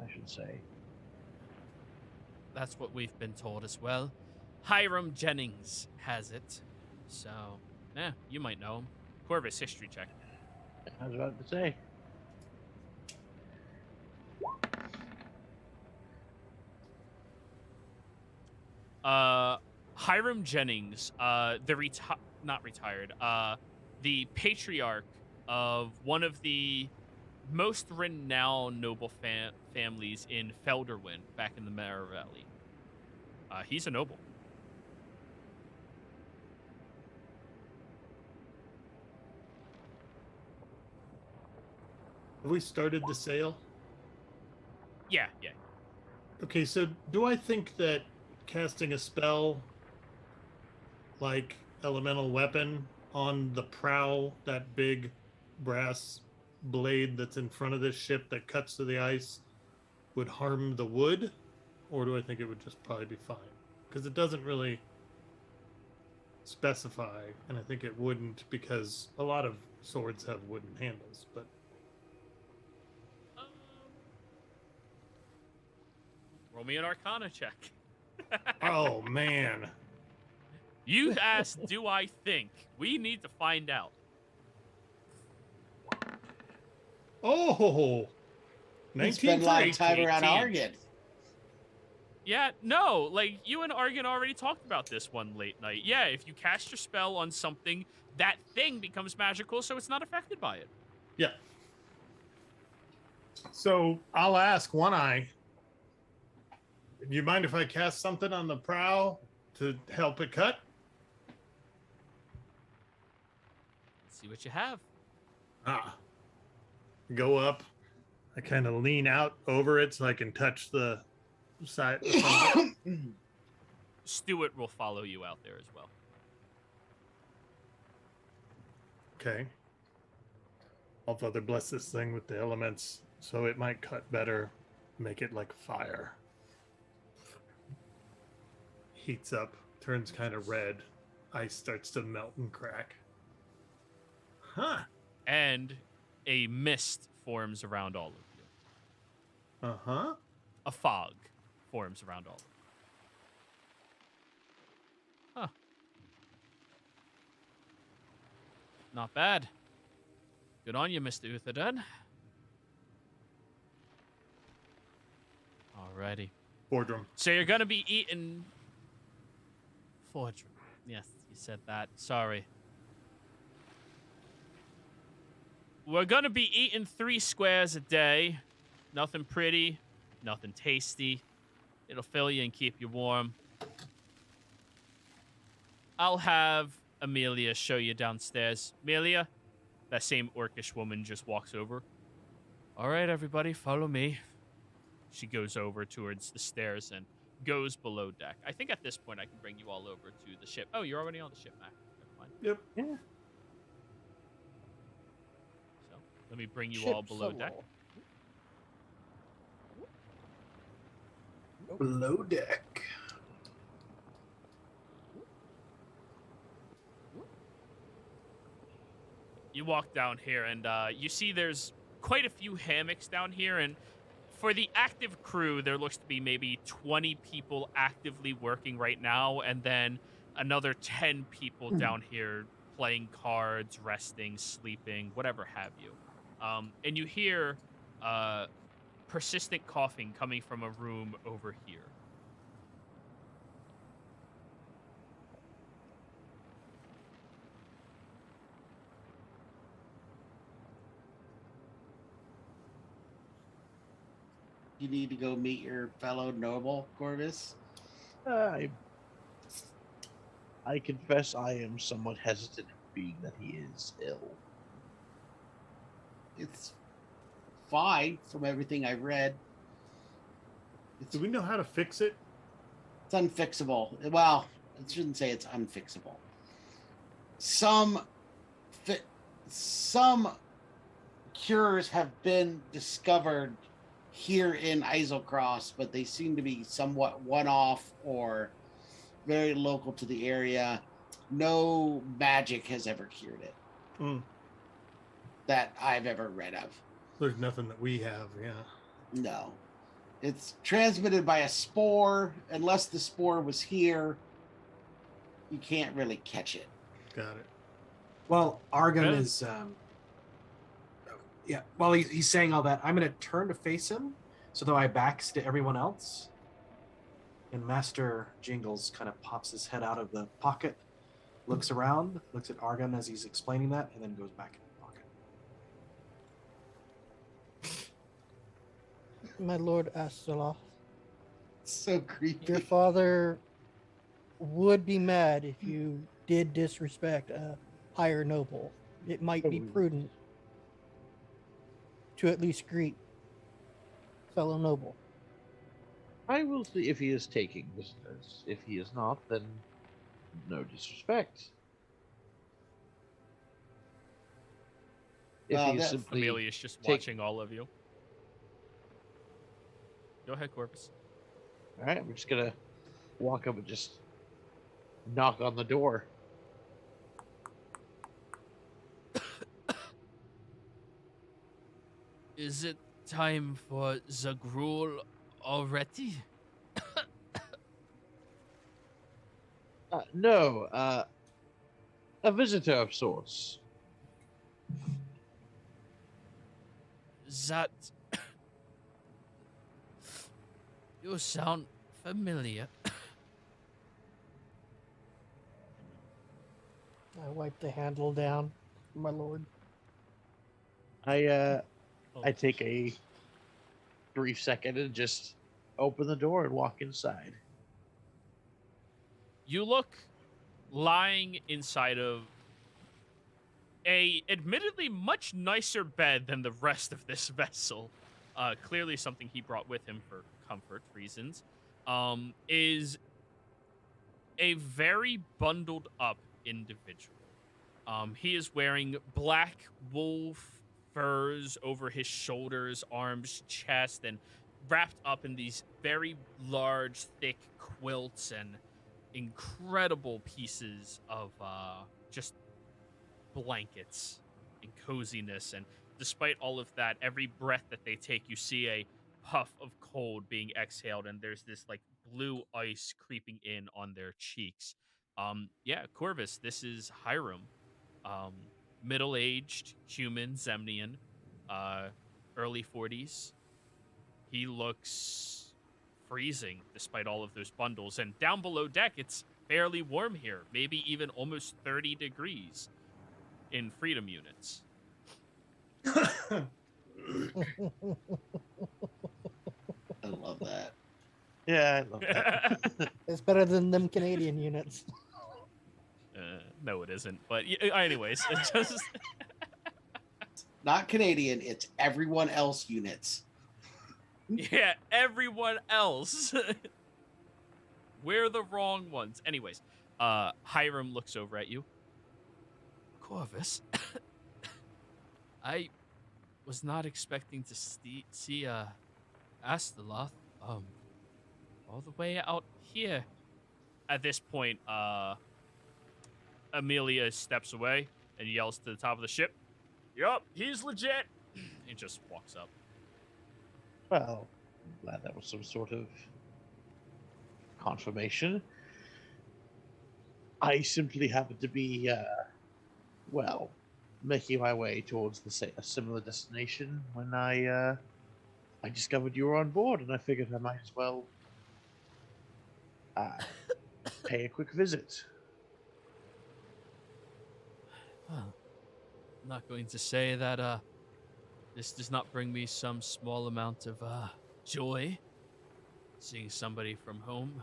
[SPEAKER 5] I should say.
[SPEAKER 1] That's what we've been told as well. Hiram Jennings has it. So, yeah, you might know him. Corvus, history check.
[SPEAKER 5] I was about to say.
[SPEAKER 1] Hiram Jennings, not retired, the patriarch of one of the most renowned noble families in Felderwind back in the Mara Valley. He's a noble.
[SPEAKER 6] Have we started the sale?
[SPEAKER 1] Yeah.
[SPEAKER 6] Okay, so do I think that casting a spell like elemental weapon on the prow, that big brass blade that's in front of this ship that cuts through the ice, would harm the wood? Or do I think it would just probably be fine? Because it doesn't really specify, and I think it wouldn't because a lot of swords have wooden handles, but
[SPEAKER 1] Roll me an Arcana check.
[SPEAKER 6] oh man.
[SPEAKER 1] You asked, do I think? We need to find out.
[SPEAKER 6] Oh,
[SPEAKER 2] We spend a lot of time around
[SPEAKER 1] 18.
[SPEAKER 2] Argon.
[SPEAKER 1] Yeah, no, like, you and Argon already talked about this one late night. Yeah, if you cast your spell on something, that thing becomes magical, so it's not affected by it.
[SPEAKER 6] Yeah. So I'll ask One Eye. Do you mind if I cast something on the prow to help it cut?
[SPEAKER 1] Let's see what you have.
[SPEAKER 6] Go up. I kind of lean out over it so I can touch the side.
[SPEAKER 1] Stuart will follow you out there as well.
[SPEAKER 6] Okay. All Father, bless this thing with the elements so it might cut better. Make it like fire. Heats up, turns kind of red. Ice starts to melt and crack. Huh.
[SPEAKER 1] And a mist forms around all of you.
[SPEAKER 6] Uh-huh.
[SPEAKER 1] A fog forms around all of you. Huh. Not bad. Good on you, Mr. Utherden. Alrighty.
[SPEAKER 6] Boardroom.
[SPEAKER 1] So you're gonna be eating... Forge. Yes, you said that. Sorry. We're gonna be eating 3 squares a day. Nothing pretty, nothing tasty. It'll fill you and keep you warm. I'll have Amelia show you downstairs. Amelia, that same orcish woman just walks over. All right, everybody, follow me. She goes over towards the stairs and goes below deck. I think at this point I can bring you all over to the ship. Oh, you're already on the ship, Mac. Never mind.
[SPEAKER 6] Yep.
[SPEAKER 5] Yeah.
[SPEAKER 1] So let me bring you
[SPEAKER 4] Ship
[SPEAKER 1] all below deck.
[SPEAKER 4] solo.
[SPEAKER 3] Below deck.
[SPEAKER 1] You walk down here and you see there's quite a few hammocks down here, and for the active crew there looks to be maybe 20 people actively working right now, and then another 10 people down here playing cards, resting, sleeping, whatever have you. And you hear persistent coughing coming from a room over here.
[SPEAKER 2] You need to go meet your fellow noble, Corvus.
[SPEAKER 5] I confess I am somewhat hesitant, being that he is ill.
[SPEAKER 2] It's fine from everything I've read.
[SPEAKER 6] Do we know how to fix it?
[SPEAKER 2] It's unfixable. Well, I shouldn't say it's unfixable. Some cures have been discovered here in Islecross, but they seem to be somewhat one-off or very local to the area. No magic has ever cured it that I've ever read of.
[SPEAKER 6] There's nothing that we have, yeah.
[SPEAKER 2] No. It's transmitted by a spore. Unless the spore was here, you can't really catch it.
[SPEAKER 6] Got it.
[SPEAKER 3] Well, Argon
[SPEAKER 1] Yeah.
[SPEAKER 3] is, yeah. While he's saying all that, I'm going to turn to face him, so that my back's to everyone else. And Master Jingles kind of pops his head out of the pocket, looks around, looks at Argon as he's explaining that, and then goes back in the pocket.
[SPEAKER 4] My Lord Astola,
[SPEAKER 2] So creepy.
[SPEAKER 4] your father would be mad if you did disrespect a higher noble. It might be prudent to at least greet fellow noble.
[SPEAKER 5] I will see if he is taking visitors. If he is not, then no disrespect. If
[SPEAKER 2] Well,
[SPEAKER 5] he is
[SPEAKER 2] that-
[SPEAKER 5] simply
[SPEAKER 1] Amelia's just
[SPEAKER 5] take-
[SPEAKER 1] watching all of you. Go ahead, Corvus.
[SPEAKER 5] all right, we're just gonna walk up and just knock on the door.
[SPEAKER 1] Is it time for the gruel already?
[SPEAKER 5] No, a visitor of sorts.
[SPEAKER 1] That you sound familiar.
[SPEAKER 4] I wipe the handle down, my lord.
[SPEAKER 5] I take a brief second and just open the door and walk inside.
[SPEAKER 1] You look lying inside of a admittedly much nicer bed than the rest of this vessel. Clearly something he brought with him for comfort reasons. Is a very bundled up individual. He is wearing black wool furs over his shoulders, arms, chest, and wrapped up in these very large, thick quilts and incredible pieces of just blankets and coziness. And despite all of that, every breath that they take, you see a puff of cold being exhaled, and there's this like blue ice creeping in on their cheeks. Yeah, Corvus, this is Hiram. Middle-aged human Zemnian, early 40s. He looks freezing despite all of those bundles, and down below deck it's fairly warm here, maybe even almost 30 degrees in freedom units.
[SPEAKER 2] I love that.
[SPEAKER 5] Yeah, I love that.
[SPEAKER 4] It's better than them Canadian units.
[SPEAKER 1] No, it isn't. But anyways, it just
[SPEAKER 2] Not Canadian, it's everyone else units.
[SPEAKER 1] yeah, everyone else. We're the wrong ones. Anyways, Hiram looks over at you. Corvus, I was not expecting to see Asteloth all the way out here. At this point, Amelia steps away and yells to the top of the ship, "Yup, he's legit!" and just walks up.
[SPEAKER 5] Well, I'm glad that was some sort of confirmation. I simply happened to be, making my way towards a similar destination when I discovered you were on board, and I figured I might as well pay a quick visit.
[SPEAKER 1] Well, I'm not going to say that this does not bring me some small amount of joy, seeing somebody from home.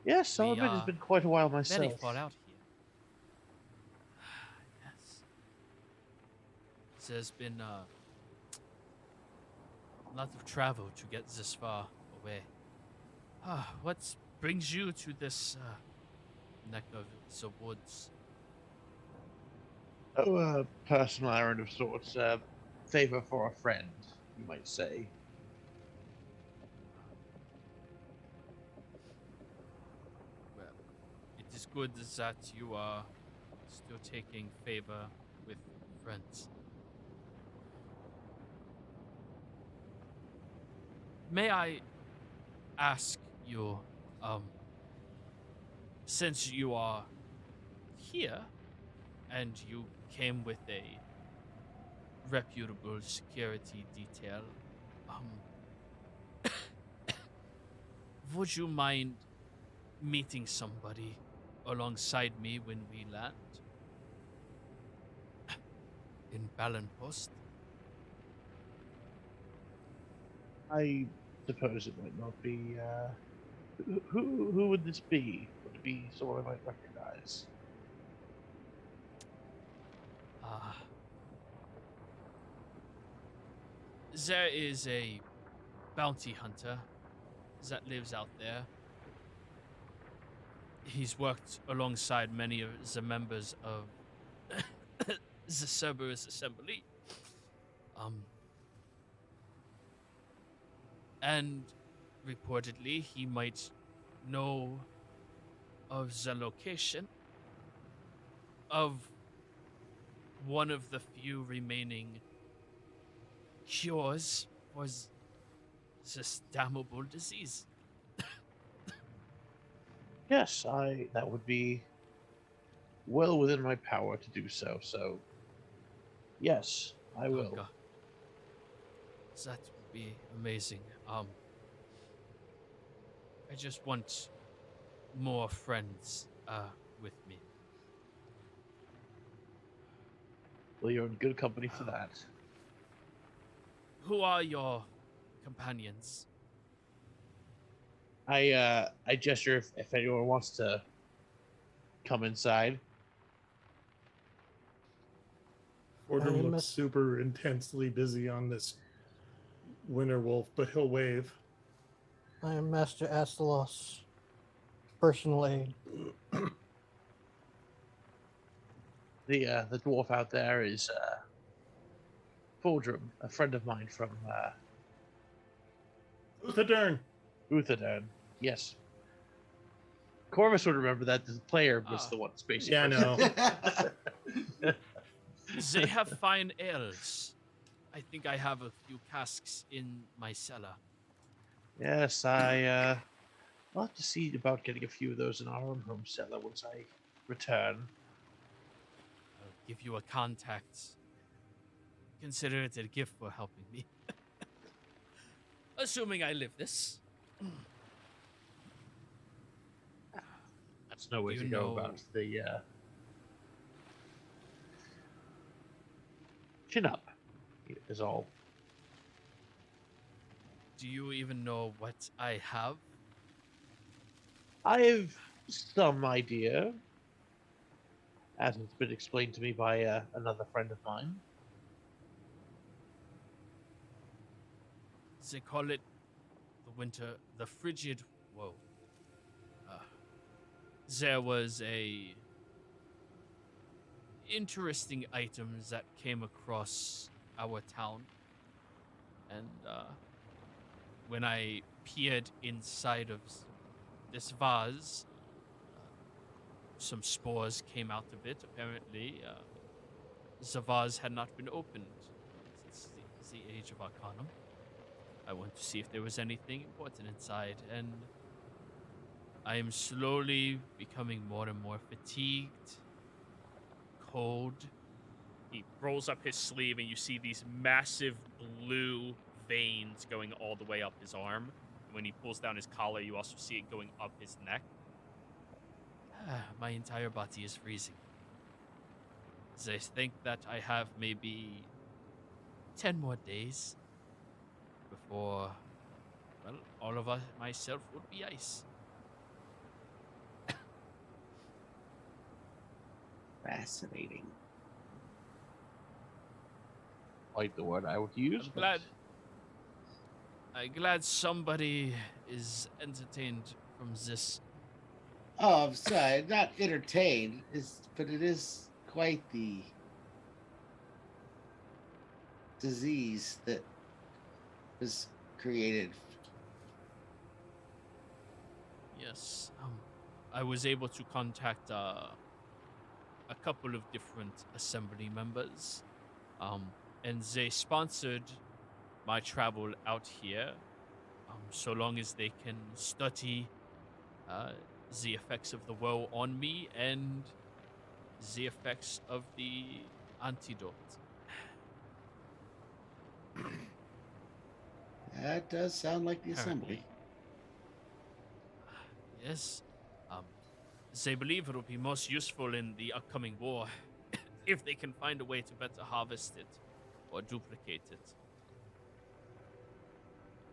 [SPEAKER 5] Yes, some
[SPEAKER 1] We
[SPEAKER 5] of it has
[SPEAKER 1] are
[SPEAKER 5] been quite a while myself.
[SPEAKER 1] Very far out here. Yes. There's been a lot of travel to get this far away. What brings you to this neck of the woods?
[SPEAKER 5] Oh, a personal errand of sorts. Favor for a friend, you might say.
[SPEAKER 1] Well, it is good that you are still taking favor with friends. May I ask you, since you are here, and you came with a reputable security detail, would you mind meeting somebody alongside me when we land in Ballenpost?
[SPEAKER 5] I suppose it might not be. Who would this be? Would it be someone I might recognize?
[SPEAKER 1] There is a bounty hunter that lives out there. He's worked alongside many of the members of the Cerberus Assembly. And reportedly, he might know of the location of one of the few remaining cures for this damnable disease.
[SPEAKER 5] Yes, that would be well within my power to do so. So, yes, I will.
[SPEAKER 1] Oh, God. That would be amazing. I just want more friends with me.
[SPEAKER 5] Well, you're in good company for that.
[SPEAKER 1] Who are your companions?
[SPEAKER 5] I gesture if anyone wants to come inside.
[SPEAKER 6] Fordham
[SPEAKER 4] I
[SPEAKER 6] looks
[SPEAKER 4] must-
[SPEAKER 6] super intensely busy on this winter wolf, but he'll wave.
[SPEAKER 4] I am Master Astalos, personal aid.
[SPEAKER 5] The dwarf out there is Fordham, a friend of mine from
[SPEAKER 6] Uthadern.
[SPEAKER 5] Uthadern. Yes. Corvus would remember that the player was
[SPEAKER 1] Ah.
[SPEAKER 5] the one spacing.
[SPEAKER 6] Yeah, I know.
[SPEAKER 1] They have fine ales. I think I have a few casks in my cellar.
[SPEAKER 5] Yes, I'll have to see about getting a few of those in our own home cellar once I return.
[SPEAKER 1] I'll give you a contact. Consider it a gift for helping me. Assuming I live this.
[SPEAKER 5] That's no way
[SPEAKER 1] You
[SPEAKER 5] to go
[SPEAKER 1] know-
[SPEAKER 5] about the chin up is all.
[SPEAKER 1] Do you even know what I have?
[SPEAKER 5] I have some idea, as it's been explained to me by another friend of mine.
[SPEAKER 1] They call it the frigid woe. There was a interesting item that came across our town, and when I peered inside of this vase, some spores came out of it. Apparently, the vase had not been opened since the age of Arcanum. I went to see if there was anything important inside, and I am slowly becoming more and more fatigued, cold. He rolls up his sleeve, and you see these massive blue veins going all the way up his arm. When he pulls down his collar, you also see it going up his neck. My entire body is freezing. They think that I have maybe 10 more days before, well, all of myself would be ice.
[SPEAKER 2] Fascinating.
[SPEAKER 5] Like the word I would use.
[SPEAKER 1] I'm glad somebody is entertained from this.
[SPEAKER 2] Oh, I'm sorry, not entertained, but it is quite the disease that was created.
[SPEAKER 1] Yes, I was able to contact a couple of different assembly members, and they sponsored my travel out here, so long as they can study the effects of the woe on me and the effects of the antidote.
[SPEAKER 2] That does sound like the assembly.
[SPEAKER 1] Yes. They believe it will be most useful in the upcoming war if they can find a way to better harvest it or duplicate it.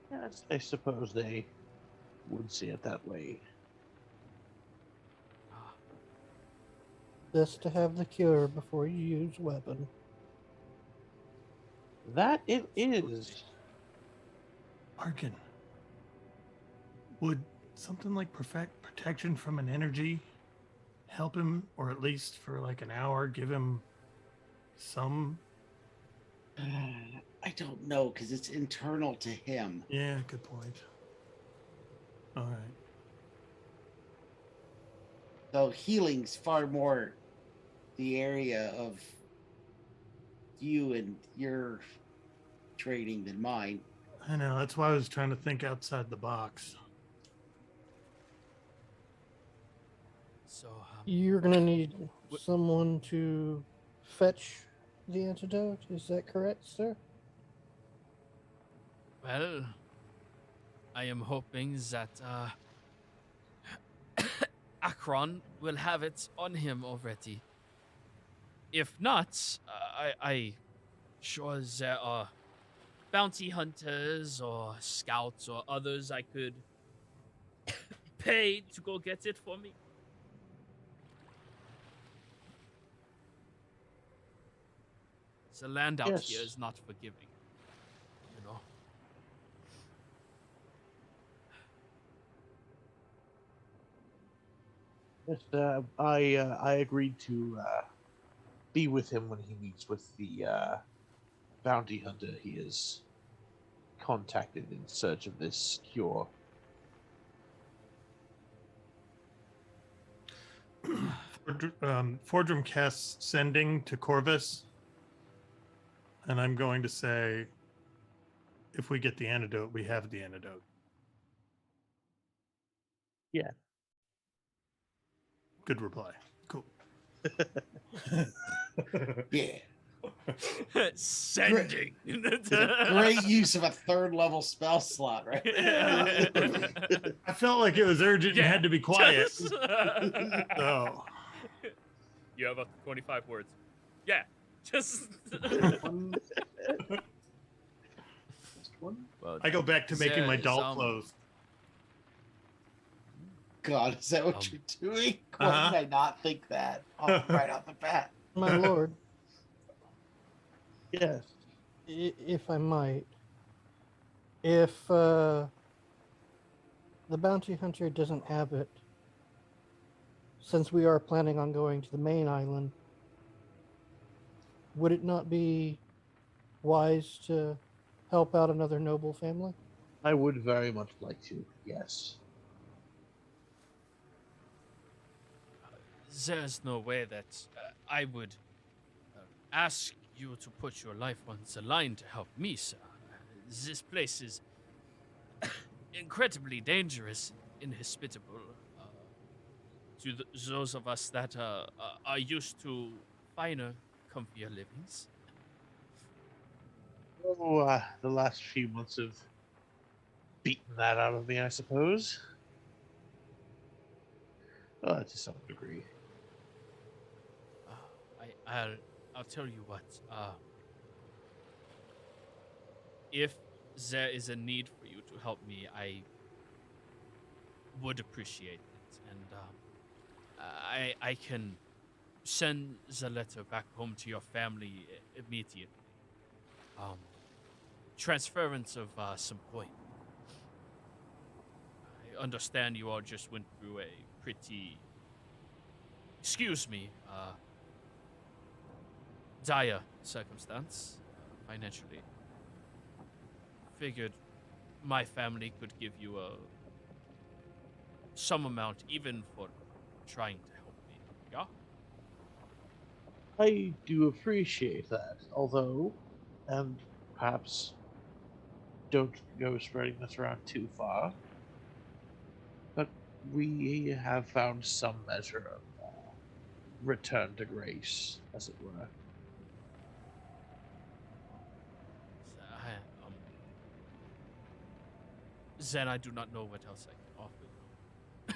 [SPEAKER 5] Yes, I suppose they would see it that way.
[SPEAKER 1] Ah,
[SPEAKER 4] Just to have the cure before you use weapon.
[SPEAKER 5] That it is.
[SPEAKER 6] Arkin, would something like protection from an energy help him, or at least for like an hour, give him some?
[SPEAKER 2] I don't know because it's internal to him.
[SPEAKER 6] Yeah, good point. All right.
[SPEAKER 2] So healing's far more the area of you and your training than mine.
[SPEAKER 6] I know. That's why I was trying to think outside the box.
[SPEAKER 1] so,
[SPEAKER 4] You're gonna need someone to fetch the antidote. Is that correct, sir?
[SPEAKER 1] well, I am hoping that Akron will have it on him already. If not, I sure there are bounty hunters or scouts or others I could pay to go get it for me. The land out here
[SPEAKER 5] Yes.
[SPEAKER 1] is not forgiving, you know.
[SPEAKER 5] Yes, I agreed to be with him when he meets with the bounty hunter he has contacted in search of this cure.
[SPEAKER 6] Fordrum casts sending to Corvus, and I'm going to say, if we get the antidote, we have the antidote.
[SPEAKER 5] Yeah.
[SPEAKER 6] Good reply. Cool.
[SPEAKER 2] Yeah.
[SPEAKER 1] Sending.
[SPEAKER 2] It's a great use of a third level spell slot, right?
[SPEAKER 6] I felt like it was urgent and had to be quiet.
[SPEAKER 1] Just-
[SPEAKER 6] So,
[SPEAKER 1] You have up to 25 words. Yeah. Just.
[SPEAKER 3] One. Just one.
[SPEAKER 1] Well,
[SPEAKER 6] I go back to making my
[SPEAKER 1] Zed is,
[SPEAKER 6] doll clothes.
[SPEAKER 2] God, is that what you're doing? Why
[SPEAKER 6] Uh-huh.
[SPEAKER 2] did I not think that right off the bat?
[SPEAKER 4] My lord,
[SPEAKER 5] Yes.
[SPEAKER 4] if I might, if the bounty hunter doesn't have it, since we are planning on going to the main island, would it not be wise to help out another noble family?
[SPEAKER 5] I would very much like to, yes.
[SPEAKER 1] There's no way that I would ask you to put your life on the line to help me, sir. This place is incredibly dangerous, inhospitable to those of us that are used to finer, comfier livings.
[SPEAKER 5] Oh, the last few months have beaten that out of me, I suppose. To some degree.
[SPEAKER 1] I'll tell you what. If there is a need for you to help me, I would appreciate it, and I can send the letter back home to your family immediately. Transference of some coin. I understand you all just went through a pretty, excuse me, dire circumstance financially. Figured my family could give you some amount even for trying to help me. Yeah?
[SPEAKER 5] I do appreciate that, although, and perhaps don't go spreading this around too far, but we have found some measure of return to grace, as it were.
[SPEAKER 1] Then I do not know what else I can offer you.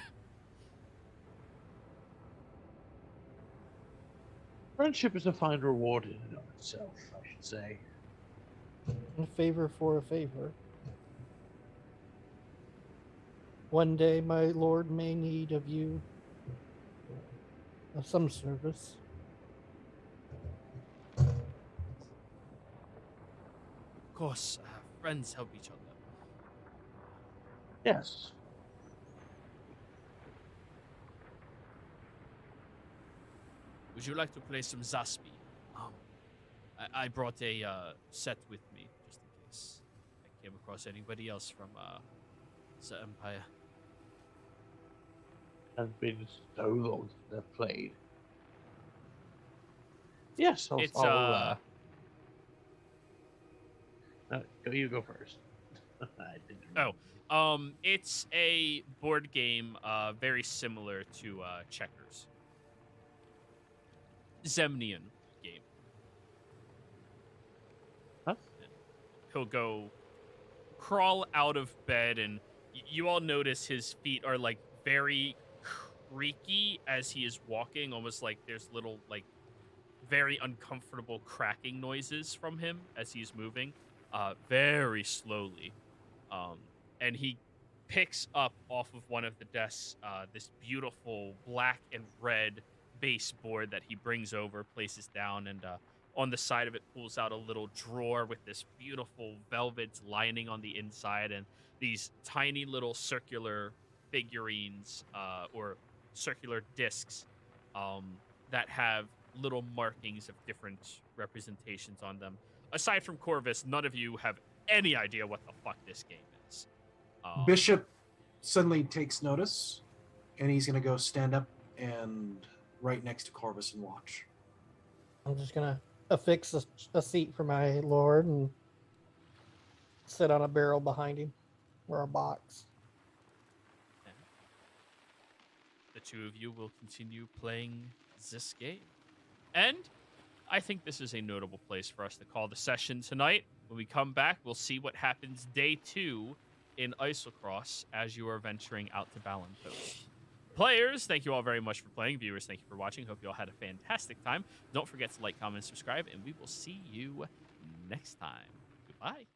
[SPEAKER 5] Friendship is a fine reward in and of itself, I should say.
[SPEAKER 4] A favor for a favor. One day, my lord may need of you of some service.
[SPEAKER 1] Of course, friends help each other.
[SPEAKER 5] Yes.
[SPEAKER 1] Would you like to play some Zaspi? I brought a set with me, just in case I came across anybody else from the Empire.
[SPEAKER 5] Has been so long since I've played. Yes,
[SPEAKER 1] It's
[SPEAKER 5] you go first. I didn't remember.
[SPEAKER 1] It's a board game very similar to checkers. Zemnian game.
[SPEAKER 5] Huh?
[SPEAKER 1] He'll go crawl out of bed, and you all notice his feet are like very creaky as he is walking, almost like there's little like very uncomfortable cracking noises from him as he's moving very slowly. And he picks up off of one of the desks this beautiful black and red baseboard that he brings over, places down, and on the side of it pulls out a little drawer with this beautiful velvet lining on the inside and these tiny little circular figurines or circular discs that have little markings of different representations on them. Aside from Corvus, none of you have any idea what the fuck this game is.
[SPEAKER 3] Bishop suddenly takes notice, and he's going to go stand up and right next to Corvus and watch.
[SPEAKER 4] I'm just gonna affix a seat for my lord and sit on a barrel behind him or a box.
[SPEAKER 1] The two of you will continue playing this game. And I think this is a notable place for us to call the session tonight. When we come back, we'll see what happens day 2 in Isocross as you are venturing out to Balanthos. Players, thank you all very much for playing. Viewers, thank you for watching. Hope you all had a fantastic time. Don't forget to like, comment, subscribe, and we will see you next time. Goodbye.